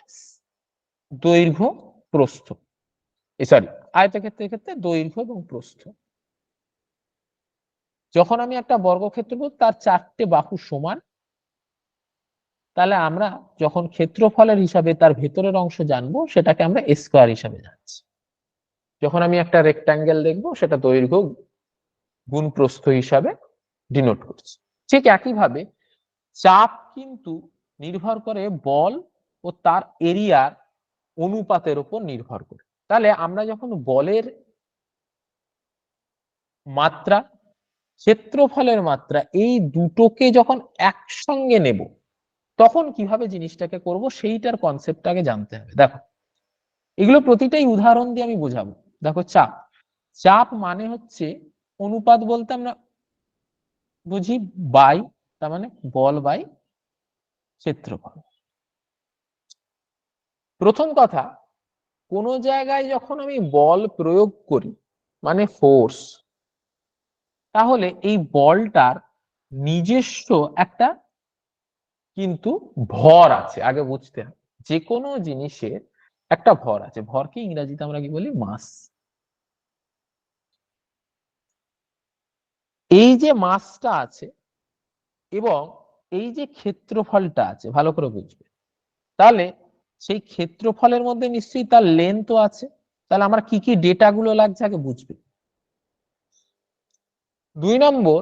দৈর্ঘ্য প্রস্থ, সরি, আয়তক্ষেত্রের ক্ষেত্রে দৈর্ঘ্য এবং প্রস্থ। যখন আমি একটা বর্গক্ষেত্র বলবো তার 4টে বাহু সমান, তাহলে আমরা যখন ক্ষেত্রফলের হিসাবে তার ভেতরের অংশ জানবো, সেটাকে আমরা স্কয়ার হিসাবে জানছি। যখন আমি একটা রেক্ট্যাঙ্গেল দেখবো, সেটা দৈর্ঘ্য গুণ প্রস্থ হিসাবে ডিনোট করছি। ঠিক একইভাবে চাপ কিন্তু নির্ভর করে বল ও তার এরিয়ার অনুপাতের উপর নির্ভর করে। তাহলে আমরা যখন বলের মাত্রা, ক্ষেত্রফলের মাত্রা, এই দুটোকে যখন একসঙ্গে নেব, তখন কিভাবে জিনিসটাকে করব সেইটার কনসেপ্টটাকে জানতে হবে। দেখো, এগুলো প্রতিটাই উদাহরণ দিয়ে আমি বোঝাবো। দেখো, চাপ, চাপ মানে হচ্ছে অনুপাত বলতে আমরা বুঝি বাই, তার মানে বল বাই ক্ষেত্রফল। প্রথম কথা, কোন জায়গায় যখন আমি বল প্রয়োগ করি মানে ফোর্স, তাহলে এই বলটার নিজস্ব একটা কিন্তু ভর আছে, আগে বুঝতে হবে। যে কোনো জিনিসের একটা ভর আছে, ভরকে ইংরেজিতে আমরা কি বলি? মাস। এই যে মাসটা আছে এবং এই যে ক্ষেত্রফলটা আছে, ভালো করে বুঝবে, তাহলে সেই ক্ষেত্রফলের মধ্যে নিশ্চয়ই তার লেন্থও আছে। তাহলে আমার কি কি ডেটা গুলো লাগছে আগে বুঝবে। 2 নম্বর,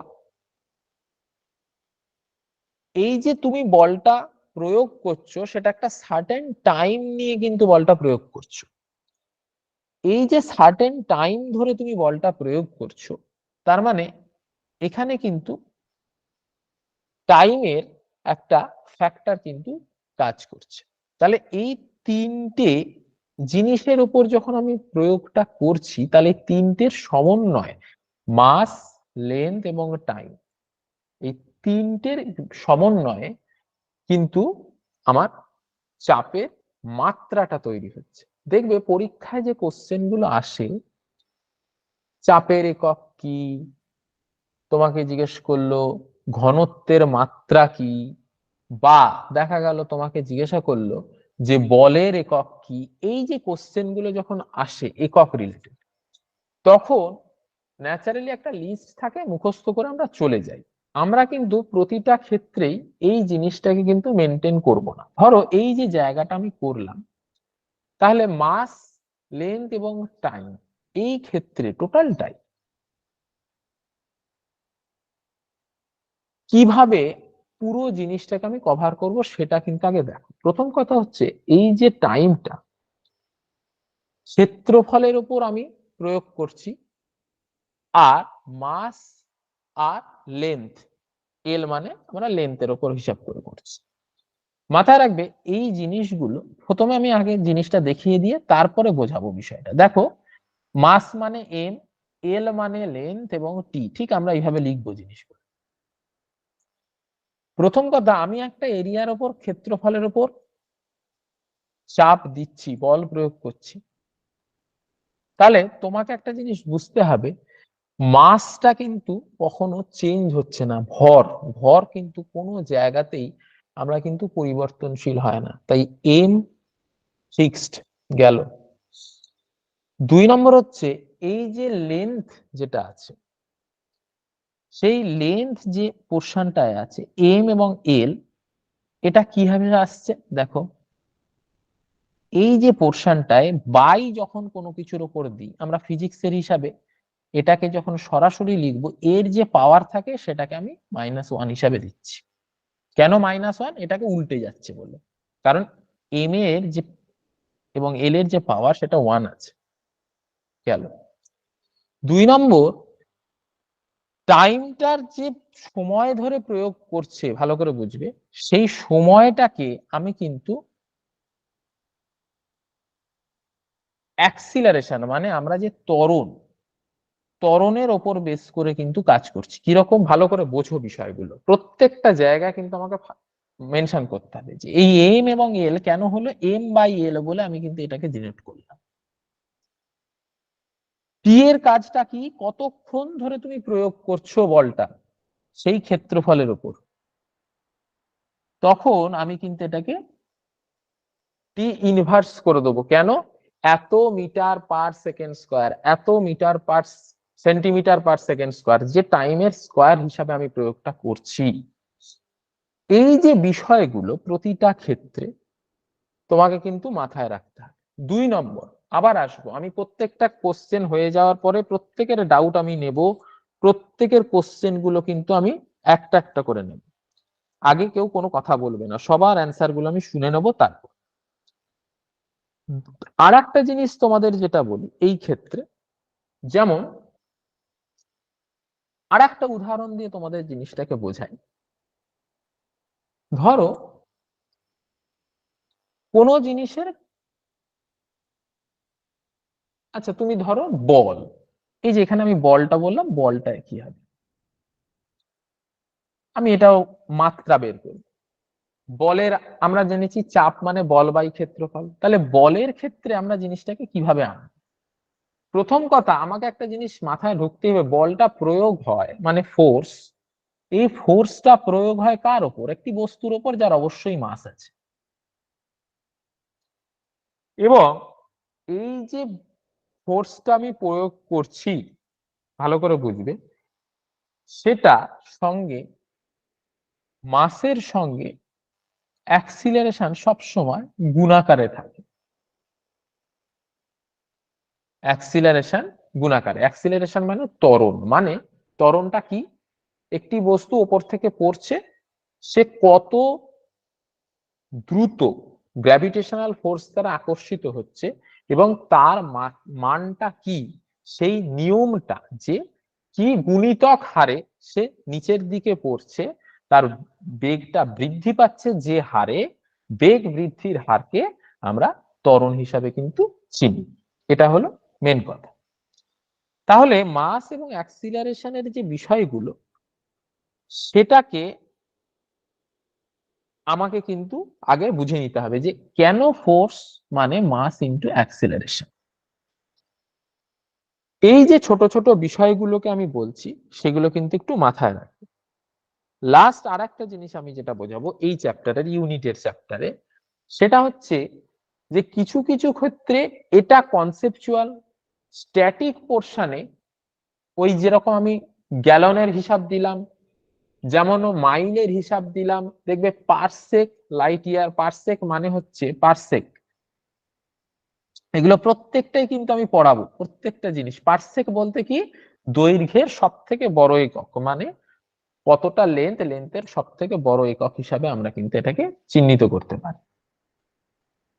এই যে তুমি বলটা প্রয়োগ করছো, সেটা একটা সার্টেন টাইম নিয়ে কিন্তু বলটা প্রয়োগ করছো। এই যে সার্টেন টাইম ধরে তুমি বলটা প্রয়োগ করছো, তার মানে এখানে কিন্তু টাইমের একটা ফ্যাক্টর কিন্তু কাজ করছে। তাহলে এই তিনটে জিনিসের উপর যখন আমি প্রয়োগটা করছি, তাহলে তিনটের সমন্বয়, মাস, লেন্থ এবং টাইম, এই তিনটের সমন্বয়ে কিন্তু আমার চাপের মাত্রাটা তৈরি হচ্ছে। দেখবে পরীক্ষায় যে কোশ্চেন গুলো আসে, চাপের একক কি, তোমাকে জিজ্ঞেস করলো ঘনত্বের মাত্রা কি, বা দেখা গেল তোমাকে জিজ্ঞাসা করলো যে বলের একক কি, এই যে কোশ্চেন গুলো যখন আসে একক রিলেটেড, তখন ন্যাচারালি একটা লিস্ট থাকে, মুখস্থ করে আমরা চলে যাই। আমরা কিন্তু প্রতিটা ক্ষেত্রেই এই জিনিসটাকে কিন্তু মেনটেন করব না। ধরো এই যে জায়গাটা আমি করলাম, তাহলে মাস লেন্থ এবং টাইম, এই ক্ষেত্রে টোটালটাই কিভাবে পুরো জিনিসটাকে আমি কভার করব সেটা কিন্তু আগে দেখো। প্রথম কথা হচ্ছে এই যে টাইমটা ক্ষেত্রফলের উপর আমি প্রয়োগ করছি, আর মাস আর লেন্থ, এল মানে আমরা লেন্থের উপর হিসাব করে করছি। মাথায় রাখবে এই জিনিসগুলো, প্রথমে আমি আগে জিনিসটা দেখিয়ে দিয়ে তারপরে বোঝাবো বিষয়টা। দেখো, মাস মানে এম, এল মানে লেন্থ এবং টি, ঠিক আমরা এইভাবে লিখবো জিনিসগুলো। প্রথম কথা, আমি একটা এরিয়ার উপর ক্ষেত্রফলের উপর চাপ দিচ্ছি, বল প্রয়োগ করছি, তাহলে তোমাকে একটা জিনিস বুঝতে হবে, মাসটা কিন্তু কখনো চেঞ্জ হচ্ছে না, ভর ভর কিন্তু কোনো জায়গাতেই আমরা কিন্তু পরিবর্তনশীল হয় না, তাই এম ফিক্সড গেল। 2 নম্বর হচ্ছে এই যে লেন্থ যেটা আছে, সেই লেন্থ যে পোর্শনটায় আছে এম এবং এল, এটা কিভাবে আসছে দেখো, এই যে পোর্শনটায় বাই যখন কোনো কিছুর উপর দিই আমরা ফিজিক্সের হিসাবে, এটাকে যখন সরাসরি লিখবো, এর যে পাওয়ার থাকে সেটাকে আমি -1 হিসাবে দিচ্ছি। কেন -1? এটাকে উল্টে যাচ্ছে বলে, কারণ এম এর যে এবং এল এর যে পাওয়ার সেটা 1 আছে, গেল। 2 নম্বর, টাইমটার যে সময় ধরে প্রয়োগ করছে, ভালো করে বুঝবে, সেই সময়টাকে আমি কিন্তু অ্যাক্সিলারেশন মানে আমরা যে ত্বরণের ওপর বেস করে কিন্তু কাজ করছি। কিরকম, ভালো করে বোঝো বিষয়গুলো, প্রত্যেকটা জায়গায় কিন্তু আমাকে মেনশন করতে হবে যে এই এম এবং এল কেন হলো এম বাই এল বলে আমি কিন্তু এটাকে ডিনোট করলাম। টি এর কাজটা কি, কতক্ষণ ধরে তুমি প্রয়োগ করছো বলটা সেই ক্ষেত্রফলের উপর, তখন আমি কিন্তু এটাকে টি ইনভার্স করে দেবো। কেন, এত মিটার পার সেকেন্ড স্কোয়ার, এত meter per centimeter per second square, যে টাইমের স্কোয়ার হিসাবে আমি প্রয়োগটা করছি। এই যে বিষয়গুলো প্রতিটা ক্ষেত্রে তোমাকে কিন্তু মাথায় রাখতে হবে। 2 নম্বর, আবার আসবো আমি, প্রত্যেকটা কোশ্চেন হয়ে যাওয়ার পরে প্রত্যেকের ডাউট আমি নেব, প্রত্যেকের কোশ্চেন গুলো কিন্তু আমি একটা একটা করে নেব, আগে কেউ কোনো কথা বলবে না, সবার অ্যান্সার গুলো আমি শুনে নেবো। তারপর আর একটা জিনিস তোমাদের যেটা বলি এই ক্ষেত্রে, যেমন আর একটা উদাহরণ দিয়ে তোমাদের জিনিসটাকে বোঝাই। ধরো কোনো জিনিসের, আচ্ছা তুমি ধরো বল, এই যে এখানে আমি বলটা বললাম, বলটা কি হবে, আমি এটাও মাত্রা বের করি। বলের আমরা জেনেছি চাপ মানে বল বাই ক্ষেত্রফল, তাহলে বলের ক্ষেত্রে আমরা জিনিসটাকে কিভাবে আনবো? প্রথম কথা, আমাকে একটা জিনিস মাথায় ঢুকতে হবে, বলটা প্রয়োগ হয় মানে ফোর্স, এই ফোর্সটা প্রয়োগ হয় কার ওপর, একটি বস্তুর ওপর যার অবশ্যই মাস আছে। এবং এই যে ফোর্সটা আমি প্রয়োগ করছি, ভালো করে বুঝবে, সেটা সঙ্গে মাসের সঙ্গে অ্যাক্সিলারেশন সবসময় গুণাকারে থাকে। অ্যাক্সিলারেশন গুণাকারে, অ্যাক্সিলারেশন মানে ত্বরণ, মানে ত্বরণটা কি, একটি বস্তু উপর থেকে পড়ছে, সে কত দ্রুত গ্র্যাভিটেশনাল ফোর্স দ্বারা আকর্ষিত হচ্ছে এবং তার মানটা কি, সেই নিয়মটা, যে কি গুণিতক হারে সে নিচের দিকে পড়ছে, তার বেগটা বৃদ্ধি পাচ্ছে যে হারে, বেগ বৃদ্ধির হারকে আমরা ত্বরণ হিসাবে কিন্তু চিনি। এটা হলো মেন কথা। তাহলে মাস এবং অ্যাক্সিলারেশনের যে বিষয়গুলো, সেটাকে আমাকে কিন্তু আগে বুঝে নিতে হবে যে কেন ফোর্স মানে মাস ইনটু অ্যাক্সিলারেশন। এই যে ছোট ছোট বিষয়গুলোকে আমি বলছি, সেগুলো কিন্তু একটু মাথায় রাখবে। লাস্ট আর একটা জিনিস আমি যেটা বোঝাবো এই চ্যাপ্টারের, ইউনিটের চ্যাপ্টারে, সেটা হচ্ছে যে কিছু কিছু ক্ষেত্রে এটা কনসেপচুয়াল, স্ট্যাটিক পোর্শনে ওই যেরকম আমি গ্যালনের হিসাব দিলাম, যেমন মাইলের হিসাব দিলাম, দেখবে পারসেক লাইট ইয়ার, পারসেক মানে হচ্ছে পারসেক, এগুলো প্রত্যেকটাই কিন্তু আমি পড়াবো, প্রত্যেকটা জিনিস। পারসেক বলতে কি, দৈর্ঘ্যের সব থেকে বড় একক, মানে কতটা লেন্থের সব থেকে বড় একক হিসাবে আমরা কিন্তু এটাকে চিহ্নিত করতে পারি।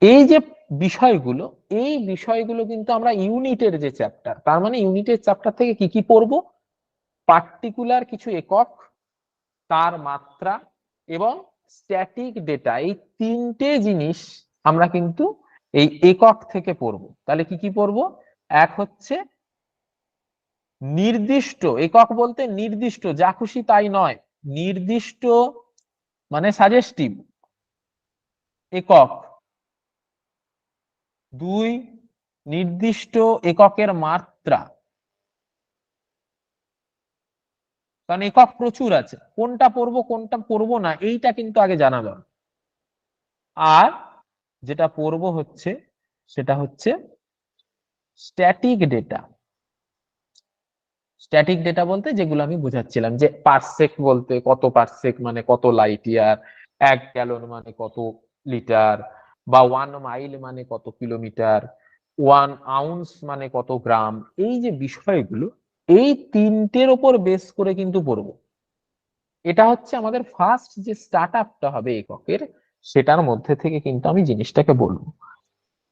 এই যে বিষয়গুলো, এই বিষয়গুলো কিন্তু আমরা ইউনিটের যে চ্যাপ্টার, তার মানে ইউনিটের চ্যাপ্টার থেকে কি কি পড়বো, পার্টিকুলার কিছু একক, তার মাত্রা এবং স্ট্যাটিক ডেটা, এই তিনটে জিনিস আমরা কিন্তু এই একক থেকে পড়বো। তাহলে কি কি পড়বো? এক হচ্ছে নির্দিষ্ট একক, বলতে নির্দিষ্ট, যা খুশি তাই নয়, নির্দিষ্ট মানে সাজেস্টিভ একক। দুই, নির্দিষ্ট এককের মাত্রা, কারণ একক প্রচুর আছে, কোনটা পড়বো কোনটা পড়বো না এইটা কিন্তু আগে জানা দরকার। আর যেটা পড়বো হচ্ছে, সেটা হচ্ছে স্ট্যাটিক ডেটা। স্ট্যাটিক ডেটা বলতে যেগুলো আমি বোঝাচ্ছিলাম, যে পারসেক বলতে কত পারসেক মানে কত লাইট ইয়ার, 1 গ্যালন মানে কত লিটার, বা 1 মাইল মানে কত কিলোমিটার, 1 আউন্স মানে কত গ্রাম। এই যে বিষয়গুলো, এই তিনটের ওপর বেস করে কিন্তু পড়বো। এটা হচ্ছে আমাদের ফার্স্ট যে স্টার্ট আপটা হবে এককের, সেটার মধ্যে থেকে কিন্তু আমি জিনিসটাকে বলবো।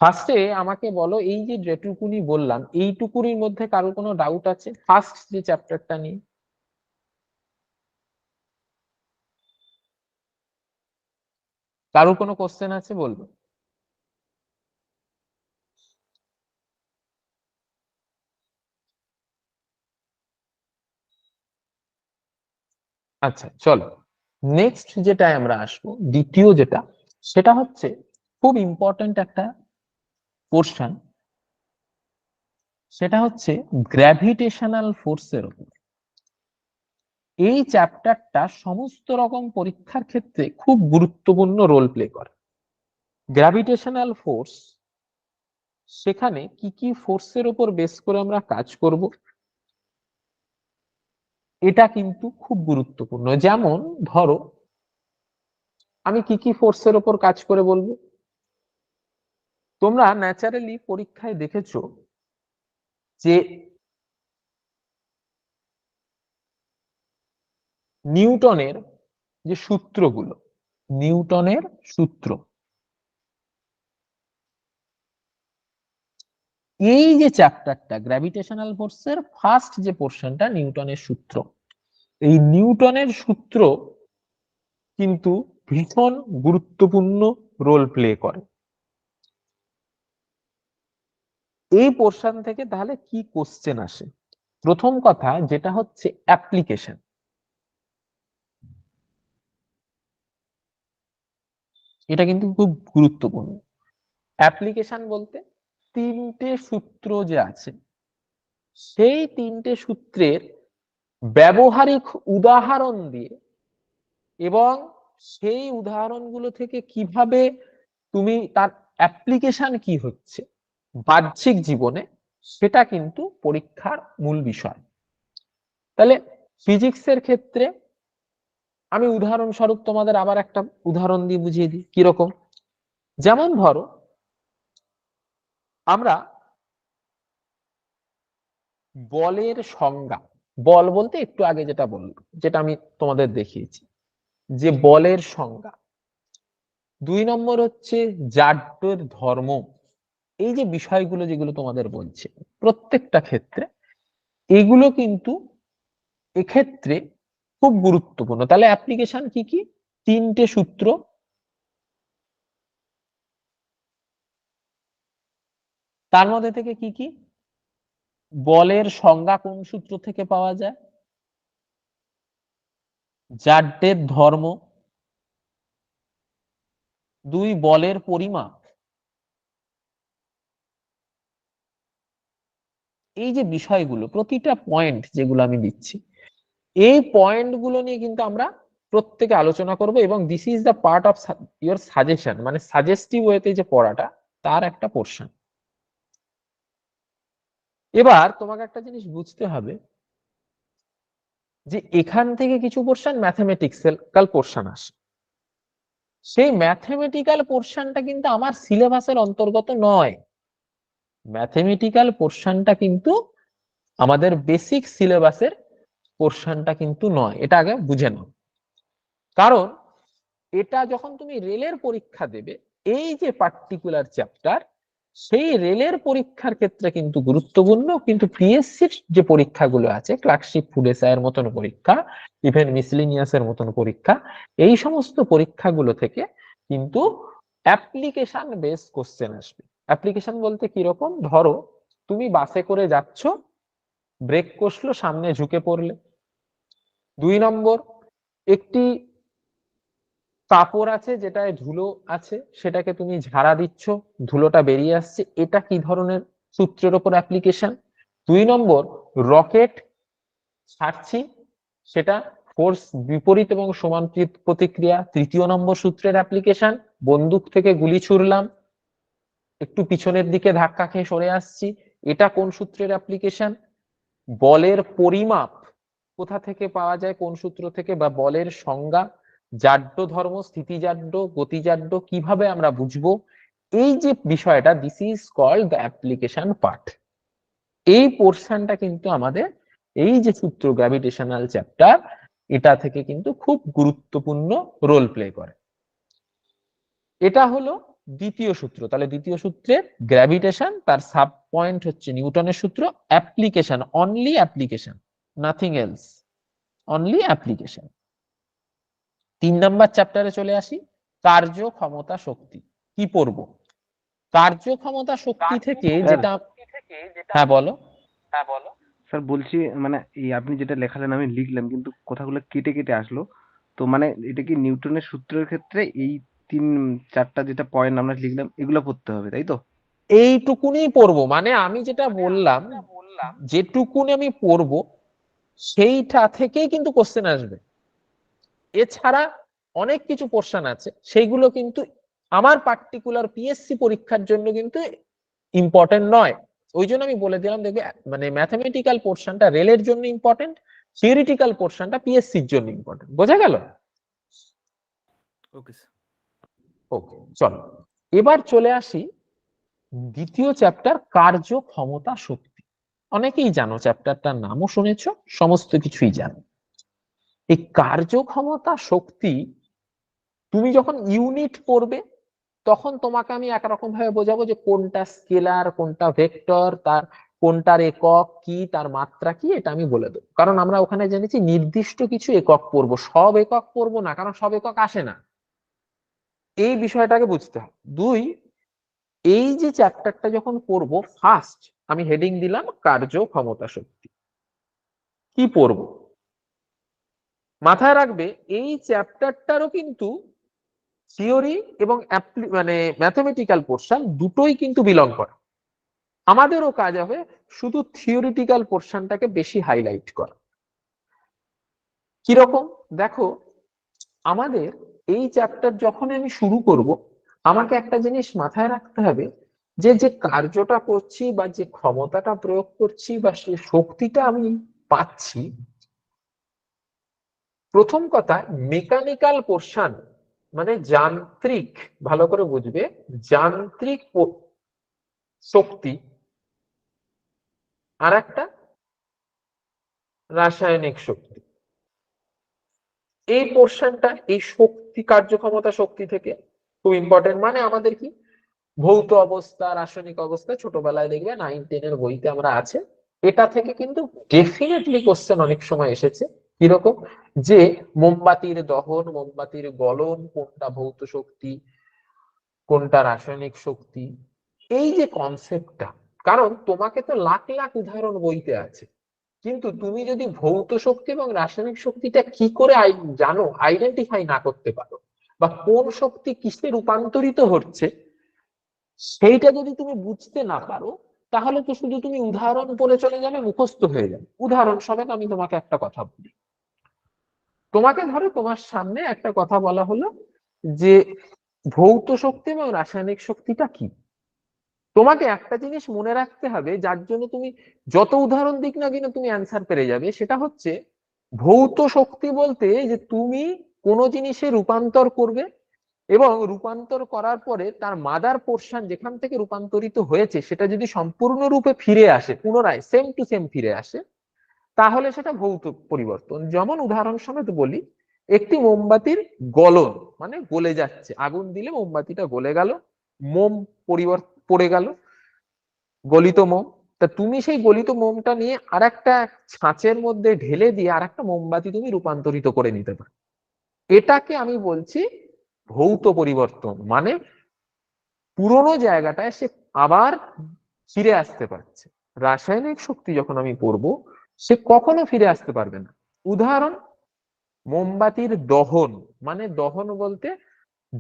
ফার্স্টে আমাকে বলো, এই যে যেটুকুনি বললাম, এইটুকুনির মধ্যে কারো কোনো ডাউট আছে ফার্স্ট যে চ্যাপ্টারটা নিয়ে? কারো কোনো কোশ্চেন আছে বলবো? আচ্ছা চলো, নেক্সট যেটা আমরা আসবো, দ্বিতীয় যেটা, সেটা হচ্ছে খুব ইম্পর্ট্যান্ট একটা পোর্শন, সেটা হচ্ছে গ্র্যাভিটেশনাল ফোর্সের উপর। এই চ্যাপ্টারটা সমস্ত রকম পরীক্ষার ক্ষেত্রে খুব গুরুত্বপূর্ণ রোল প্লে করে। গ্র্যাভিটেশনাল ফোর্স, সেখানে কি কি ফোর্সের উপর বেস করে আমরা কাজ করব, এটা কিন্তু খুব গুরুত্বপূর্ণ। যেমন ধরো, আমি কি কি ফোর্সের উপর কাজ করে বলবো। তোমরা ন্যাচারালি পরীক্ষায় দেখেছো যে নিউটনের যে সূত্রগুলো, নিউটনের সূত্র, এই যে চ্যাপ্টারটা গ্র্যাভিটেশনাল ফোর্সের ফার্স্ট যে পোর্শনটা, নিউটনের সূত্র, এই নিউটনের সূত্র কিন্তু ভীষণ গুরুত্বপূর্ণ রোল প্লে করে। এই পোর্শন থেকে তাহলে কি কোশ্চেন আসে? প্রথম কথা যেটা হচ্ছে অ্যাপ্লিকেশন। এটা কিন্তু খুব গুরুত্বপূর্ণ। অ্যাপ্লিকেশন বলতে তিনটে সূত্র যে আছে, সেই তিনটে সূত্রের ব্যবহারিক উদাহরণ দিয়ে, এবং সেই উদাহরণগুলো থেকে কিভাবে তুমি তার অ্যাপ্লিকেশন কি হচ্ছে বাহ্যিক জীবনে, সেটা কিন্তু পরীক্ষার মূল বিষয়। তাহলে ফিজিক্সের ক্ষেত্রে আমি উদাহরণস্বরূপ তোমাদের আবার একটা উদাহরণ দিয়ে বুঝিয়ে দিই কিরকম। যেমন ধরো, আমরা বলের সংজ্ঞা, বল বলতে একটু আগে যেটা বললাম, যেটা আমি তোমাদের দেখিয়েছি, যে বলের সংজ্ঞা। 2 নম্বর হচ্ছে জাড্যের ধর্ম। এই যে বিষয়গুলো যেগুলো তোমাদের বলছে, প্রত্যেকটা ক্ষেত্রে এগুলো কিন্তু এক্ষেত্রে খুব গুরুত্বপূর্ণ। তাহলে অ্যাপ্লিকেশন কি কি? তিনটে সূত্র, তার মধ্যে থেকে কি কি? বলের সংজ্ঞা কোন সূত্র থেকে পাওয়া যায়, জাড্যের ধর্ম, 2 বলের পরিমাপ। এই যে বিষয়গুলো, প্রতিটা পয়েন্ট যেগুলো আমি দিচ্ছি, এই পয়েন্ট গুলো নিয়ে কিন্তু আমরা প্রত্যেকে আলোচনা করব, এবং this is the part of your suggestion, মানে সাজেস্টিভ ওয়েতে যে পড়াটা, তার একটা পোর্শন। এবার তোমাকে একটা জিনিস বুঝতে হবে, যে এখান থেকে কিছু পোর্শন ম্যাথমেটিক্যাল পোর্শন আসে। সেই ম্যাথমেটিক্যাল পোর্শনটা কিন্তু আমার সিলেবাসের অন্তর্গত নয়। ম্যাথমেটিক্যাল পোর্শনটা কিন্তু আমাদের বেসিক সিলেবাসের পোর্শনটা কিন্তু নয়, এটা আগে বুঝে নাও। কারণ এটা যখন তুমি রেলের পরীক্ষা দেবে, এই যে পার্টিকুলার চ্যাপ্টার, সেই রেলের পরীক্ষার ক্ষেত্রে কিন্তু গুরুত্বপূর্ণ, কিন্তু পিএসসির যে পরীক্ষাগুলো আছে, ক্লার্কশিপ, ফুড এসআইয়ের মতন পরীক্ষা, ইভেন মিসলিনিয়াস এর মতন পরীক্ষা, এই সমস্ত পরীক্ষাগুলো থেকে কিন্তু অ্যাপ্লিকেশন বেস কোশ্চেন আসবে। অ্যাপ্লিকেশন বলতে কিরকম, ধরো তুমি বাসে করে যাচ্ছ, ব্রেক কষলো, সামনে ঝুঁকে পড়লে। 2 নম্বর, একটি কাপড় আছে যেটায় ধুলো আছে, সেটাকে তুমি ঝাড়া দিচ্ছ, ধুলোটা বেরিয়ে আসছে, এটা কি ধরনের সূত্রের উপর অ্যাপ্লিকেশন। 2 নম্বর, রকেট ছাড়ছি, সেটা ফোর্স বিপরীত এবং সমান প্রতিক্রিয়া, 3য় নম্বর সূত্রের অ্যাপ্লিকেশন। বন্দুক থেকে গুলি ছুড়লাম, একটু পিছনের দিকে ধাক্কা খেয়ে সরে আসছি, এটা কোন সূত্রের অ্যাপ্লিকেশন। বলের পরিমাপ কোথা থেকে পাওয়া যায়, কোন সূত্র থেকে, বা বলের সংজ্ঞা, জাড্য ধর্ম, স্থিতিজাড্য, গতিজাড্য, কিভাবে আমরা বুঝবো, এই যে বিষয়টা, this is called the application part. এই পোর্শনটা কিন্তু আমাদের এই যে সূত্র গ্র্যাভিটেশনাল চ্যাপ্টার, এটা থেকে কিন্তু খুব গুরুত্বপূর্ণ রোল প্লে করে। এটা হলো দ্বিতীয় সূত্র। তাহলে দ্বিতীয় সূত্রের গ্র্যাভিটেশন, তার সাব পয়েন্ট হচ্ছে নিউটনের সূত্র, application, only application, nothing else, only application. 3 number চ্যাপ্টারে চলে আসি, কার্য ক্ষমতা শক্তি। কি পড়বো? কার্য ক্ষমতা শক্তি থেকে যেটা, হ্যাঁ বলো। স্যার বলছি, মানে এই আপনি যেটা লেখালেন আমি লিখলাম, কিন্তু কথাগুলো কেটে কেটে আসলো। তো মানে এটা কি নিউটনের সূত্রের ক্ষেত্রে এই 3-4টা যেটা পয়েন্ট আমরা লিখলাম এগুলো পড়তে হবে, তাই তো? এইটুকুনি পড়বো, মানে আমি যেটা বললাম, যেটুকুনি আমি পড়বো সেইটা থেকেই কিন্তু কোশ্চেন আসবে। এছাড়া অনেক কিছু পোর্শন আছে, সেইগুলো কিন্তু আমার পার্টিকুলার পিএসসি পরীক্ষার জন্য কিন্তু ইম্পর্টেন্ট নয়। ওই জন্য আমি বলে দিলাম, দেখবে মানে ম্যাথমেটিক্যাল পোর্শনটা রেলের জন্য ইম্পর্টেন্ট, থিওরিটিক্যাল পোর্শনটা পিএসসির জন্য ইম্পর্টেন্ট। বোঝা গেল? Okay sir. ওকে, চলো এবার চলে আসি দ্বিতীয় চ্যাপ্টার, কার্য ক্ষমতা শক্তি। অনেকেই জানো, চ্যাপ্টারটার নামও শুনেছো, সমস্ত কিছুই জানো। এই কার্য ক্ষমতা শক্তি তুমি যখন ইউনিট পড়বে, তখন তোমাকে আমি একরকম ভাবে বোঝাবো যে কোনটা স্কেলার, কোনটা ভেক্টর, তার কোনটার একক কি, তার মাত্রা কি, এটা আমি বলে দেবো। কারণ আমরা ওখানে জেনেছি নির্দিষ্ট কিছু একক পড়বো, সব একক পড়বো না, কারণ সব একক আসে না। এই বিষয়টাকে বুঝতে হবে। 2, এই যে চ্যাপ্টারটা যখন পড়বো, ফার্স্ট আমি হেডিং দিলাম কার্য ক্ষমতা শক্তি। কি পড়বো? মাথায় রাখবে এই চ্যাপ্টারটারও কিন্তু থিওরি এবং মানে ম্যাথমেটিক্যাল পোর্শন দুটোই কিন্তু বিলং করে। আমাদেরও কাজ হবে শুধু থিওরিটিক্যাল পোর্শনটাকে বেশি হাইলাইট করা। কিরকম দেখো, আমাদের এই চ্যাপ্টার যখন আমি শুরু করব, আমাকে একটা জিনিস মাথায় রাখতে হবে, যে যে কার্যটা করছি বা যে ক্ষমতাটা প্রয়োগ করছি বা সে শক্তিটা আমি পাচ্ছি, প্রথম কথা মেকানিক্যাল পোর্শন, মানে যান্ত্রিক, ভালো করে বুঝবে, যান্ত্রিক শক্তি, আর একটা রাসায়নিক শক্তি। এই পোর্শনটা এই শক্তি, কার্যক্ষমতা শক্তি থেকে খুব ইম্পর্টেন্ট। মানে আমাদের কি ভৌত অবস্থা, রাসায়নিক অবস্থা ছোটবেলায় দেখবে 9-10 এর বইতে আমরা আছে। এটা থেকে কিন্তু ডেফিনেটলি কোশ্চেন অনেক সময় এসেছে। কিরকম, যে মোমবাতির দহন, মোমবাতির গলন, কোনটা ভৌত শক্তি, কোনটা রাসায়নিক শক্তি, এই যে কনসেপ্টটা। কারণ তোমাকে তো লাখ লাখ উদাহরণ বইতে আছে, কিন্তু তুমি যদি ভৌত শক্তি এবং রাসায়নিক শক্তিটা কি করে জানো, আইডেন্টিফাই না করতে পারো, বা কোন শক্তি কিসে রূপান্তরিত হচ্ছে সেইটা যদি তুমি বুঝতে না পারো, তাহলে তো শুধু তুমি উদাহরণ পড়ে চলে যাবে, মুখস্থ হয়ে যাবে। উদাহরণ সমেত আমি তোমাকে একটা কথা বলি। তোমাকে ধরো তোমার সামনে একটা কথা বলা হলো যে ভৌত শক্তি এবং রাসায়নিক শক্তিটা কি। তোমাকে একটা জিনিস মনে রাখতে হবে, যার জন্য তুমি যত উদাহরণ দিক না কিনা তুমি অ্যান্সার পেরে যাবে, সেটা হচ্ছে ভৌত শক্তি বলতে যে তুমি কোনো জিনিসে রূপান্তর করবে, এবং রূপান্তর করার পরে তার মাদার পোর্শন যেখান থেকে রূপান্তরিত হয়েছে সেটা যদি সম্পূর্ণরূপে ফিরে আসে, পুনরায় সেম টু সেম ফিরে আসে, তাহলে সেটা ভৌত পরিবর্তন। যেমন উদাহরণ সমেত বলি, একটি মোমবাতির গলন মানে গলে যাচ্ছে, আগুন দিলে মোমবাতিটা গলে গেল, মোম পড়ে গেল, গলিত মোম। তা তুমি সেই গলিত মোমটা নিয়ে আরেকটা ছাঁচের মধ্যে ঢেলে দিয়ে আরেকটা মোমবাতি তুমি রূপান্তরিত করে নিতে পারো। এটাকে আমি বলছি ভৌত পরিবর্তন, মানে পুরোনো জায়গাটায় সে আবার ফিরে আসতে পারছে। রাসায়নিক শক্তি যখন আমি পড়বো সে কখনো ফিরে আসতে পারবে না। উদাহরণ, মোমবাতির দহন, মানে দহন বলতে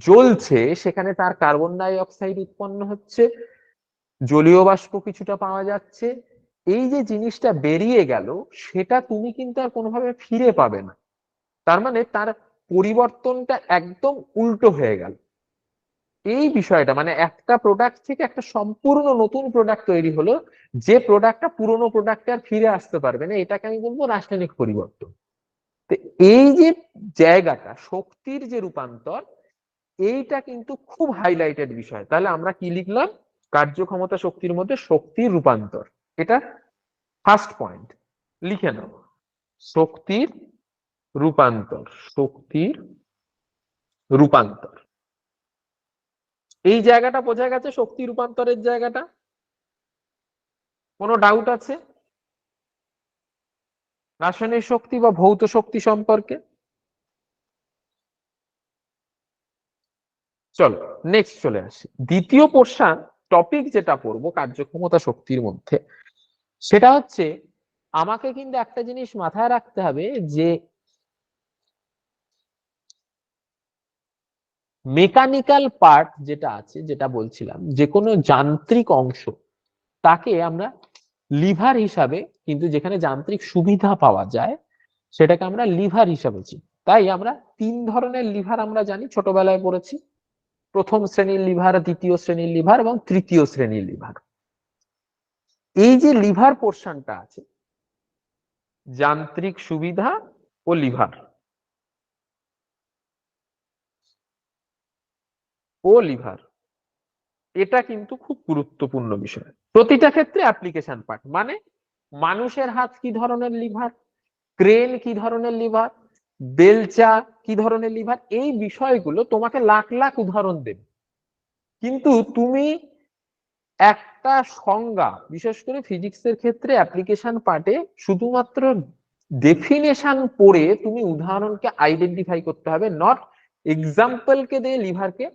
জ্বলছে, সেখানে তার কার্বন ডাই অক্সাইড উৎপন্ন হচ্ছে, জলীয় বাষ্প কিছুটা পাওয়া যাচ্ছে, এই যে জিনিসটা বেরিয়ে গেল সেটা তুমি কিন্তু আর কোনোভাবে ফিরে পাবে না। তার মানে তার পরিবর্তনটা একদম উল্টো হয়ে গেল। এই বিষয়টা মানে একটা প্রোডাক্ট থেকে একটা সম্পূর্ণ নতুন প্রোডাক্ট তৈরি হলো, যে প্রোডাক্টটা পুরোনো প্রোডাক্টে আর ফিরে আসতে পারবে না, এটাকে আমি বলবো রাসায়নিক পরিবর্তন। তো এই যে জায়গাটা শক্তির যে রূপান্তর, এইটা কিন্তু খুব হাইলাইটেড বিষয়। তাহলে আমরা কি লিখলাম? কার্যক্ষমতা শক্তির মধ্যে শক্তির রূপান্তর, এটা ফার্স্ট পয়েন্ট লিখে নাও। শক্তির রূপান্তর, শক্তির রূপান্তর, এই জায়গাটা বোঝা গেছে, শক্তি রূপান্তরের জায়গাটা। কোনো ডাউট আছে রাসায়নিক শক্তি বা ভৌত শক্তি সম্পর্কে? চলো নেক্সট চলে আসি। দ্বিতীয় পোর্শন টপিক যেটা পড়বো কার্যক্ষমতা শক্তির মধ্যে, সেটা হচ্ছে আমাকে কিন্তু একটা জিনিস মাথায় রাখতে হবে যে মেকানিক্যাল পার্ট যেটা আছে, যেটা বলছিলাম যে কোনো যান্ত্রিক অংশ, তাকে আমরা লিভার হিসাবে, কিন্তু যেখানে যান্ত্রিক সুবিধা পাওয়া যায় সেটাকে আমরা লিভার হিসাবে চিনি। তাই আমরা 3 ধরনের লিভার আমরা জানি, ছোটবেলায় পড়েছি। প্রথম শ্রেণীর লিভার, দ্বিতীয় শ্রেণীর লিভার এবং তৃতীয় শ্রেণীর লিভার। এই যে লিভার পোর্শনটা আছে, যান্ত্রিক সুবিধা ও লিভার এটা কিন্তু খুব গুরুত্বপূর্ণ বিষয়। প্রতিটা ক্ষেত্রে অ্যাপ্লিকেশন পার্ট, মানে মানুষের হাত কি ধরনের লিভার, ক্রেন কি ধরনের লিভার, বেলচা কি ধরনের লিভার, এই বিষয়গুলো তোমাকে লাখ লাখ উদাহরণ দেবে। কিন্তু তুমি একটা সংজ্ঞা, বিশেষ করে ফিজিক্সের ক্ষেত্রে অ্যাপ্লিকেশন পার্টে শুধুমাত্র ডেফিনেশন পড়ে তুমি উদাহরণকে আইডেন্টিফাই করতে হবে, নট এক্সাম্পলকে দিয়ে লিভারকে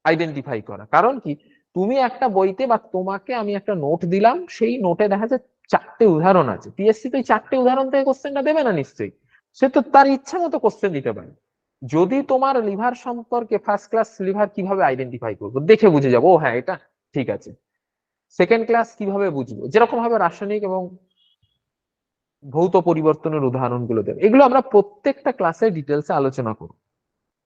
আইডেন্টিফাই করা। কারণ কি, তুমি একটা বইতে বা তোমাকে আমি একটা নোট দিলাম, সেই নোটে দেখা যায় 4টে উদাহরণ আছে, পিএসসি তো 4টে উদাহরণ থেকে কোশ্চেনটা দেবে না নিশ্চয়ই, সে তো তার ইচ্ছা মতো কোশ্চেন দিতে পারে। যদি তোমার লিভার সম্পর্কে ফার্স্ট ক্লাস লিভার কিভাবে আইডেন্টিফাই করবো, দেখে বুঝে যাবো ও হ্যাঁ এটা ঠিক আছে। সেকেন্ড ক্লাস কিভাবে বুঝবো, যেরকম ভাবে রাসায়নিক এবং ভৌত পরিবর্তনের উদাহরণগুলো দেবে, এগুলো আমরা প্রত্যেকটা ক্লাসে ডিটেলসে আলোচনা করব।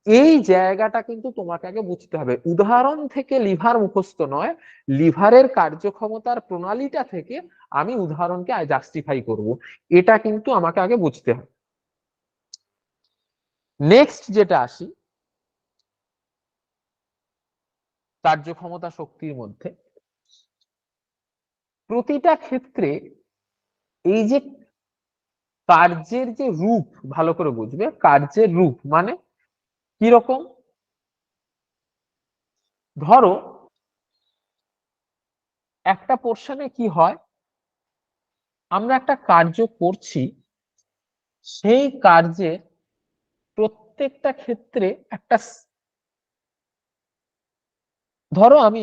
এই জায়গাটা কিন্তু তোমাকে আগে বুঝতে হবে। উদাহরণ থেকে লিভার মুখস্থ নয়, লিভারের কার্যক্ষমতার প্রণালীটা থেকে আমি উদাহরণকে জাস্টিফাই করব, এটা কিন্তু আমাকে আগে বুঝতে হবে। নেক্সট যেটা আসি, কার্যক্ষমতা শক্তির মধ্যে প্রতিটা ক্ষেত্রে এই যে কার্যের যে রূপ, ভালো করে বুঝবে, কার্যের রূপ মানে কিরকম। ধরো একটা পোর্শনে কি হয়, আমরা একটা কার্য করছি, সেই কার্যের প্রত্যেকটা ক্ষেত্রে একটা ধরো আমি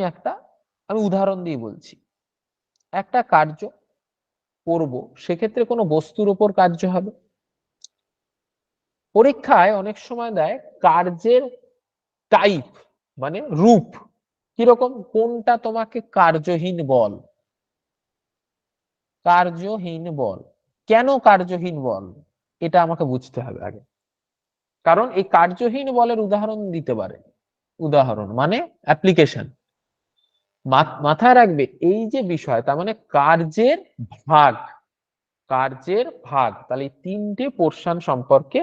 উদাহরণ দিয়ে বলছি, একটা কার্য করব, সেক্ষেত্রে কোনো বস্তুর উপর কার্য হবে। পরীক্ষায় অনেক সময় দেয় কার্যের টাইপ, মানে রূপ কিরকম, কোনটা তোমাকে কার্যহীন বল, কার্যহীন বল, কেন কার্যহীন বল, এটা আমাকে বুঝতে হবে আগে। কারণ এই কার্যহীন বলের উদাহরণ দিতে পারে, উদাহরণ মানে অ্যাপ্লিকেশন। মাথায় রাখবে এই যে বিষয়, তার মানে কার্যের ভাগ, কার্যের ভাগ। তাহলে 3টে পোর্শন সম্পর্কে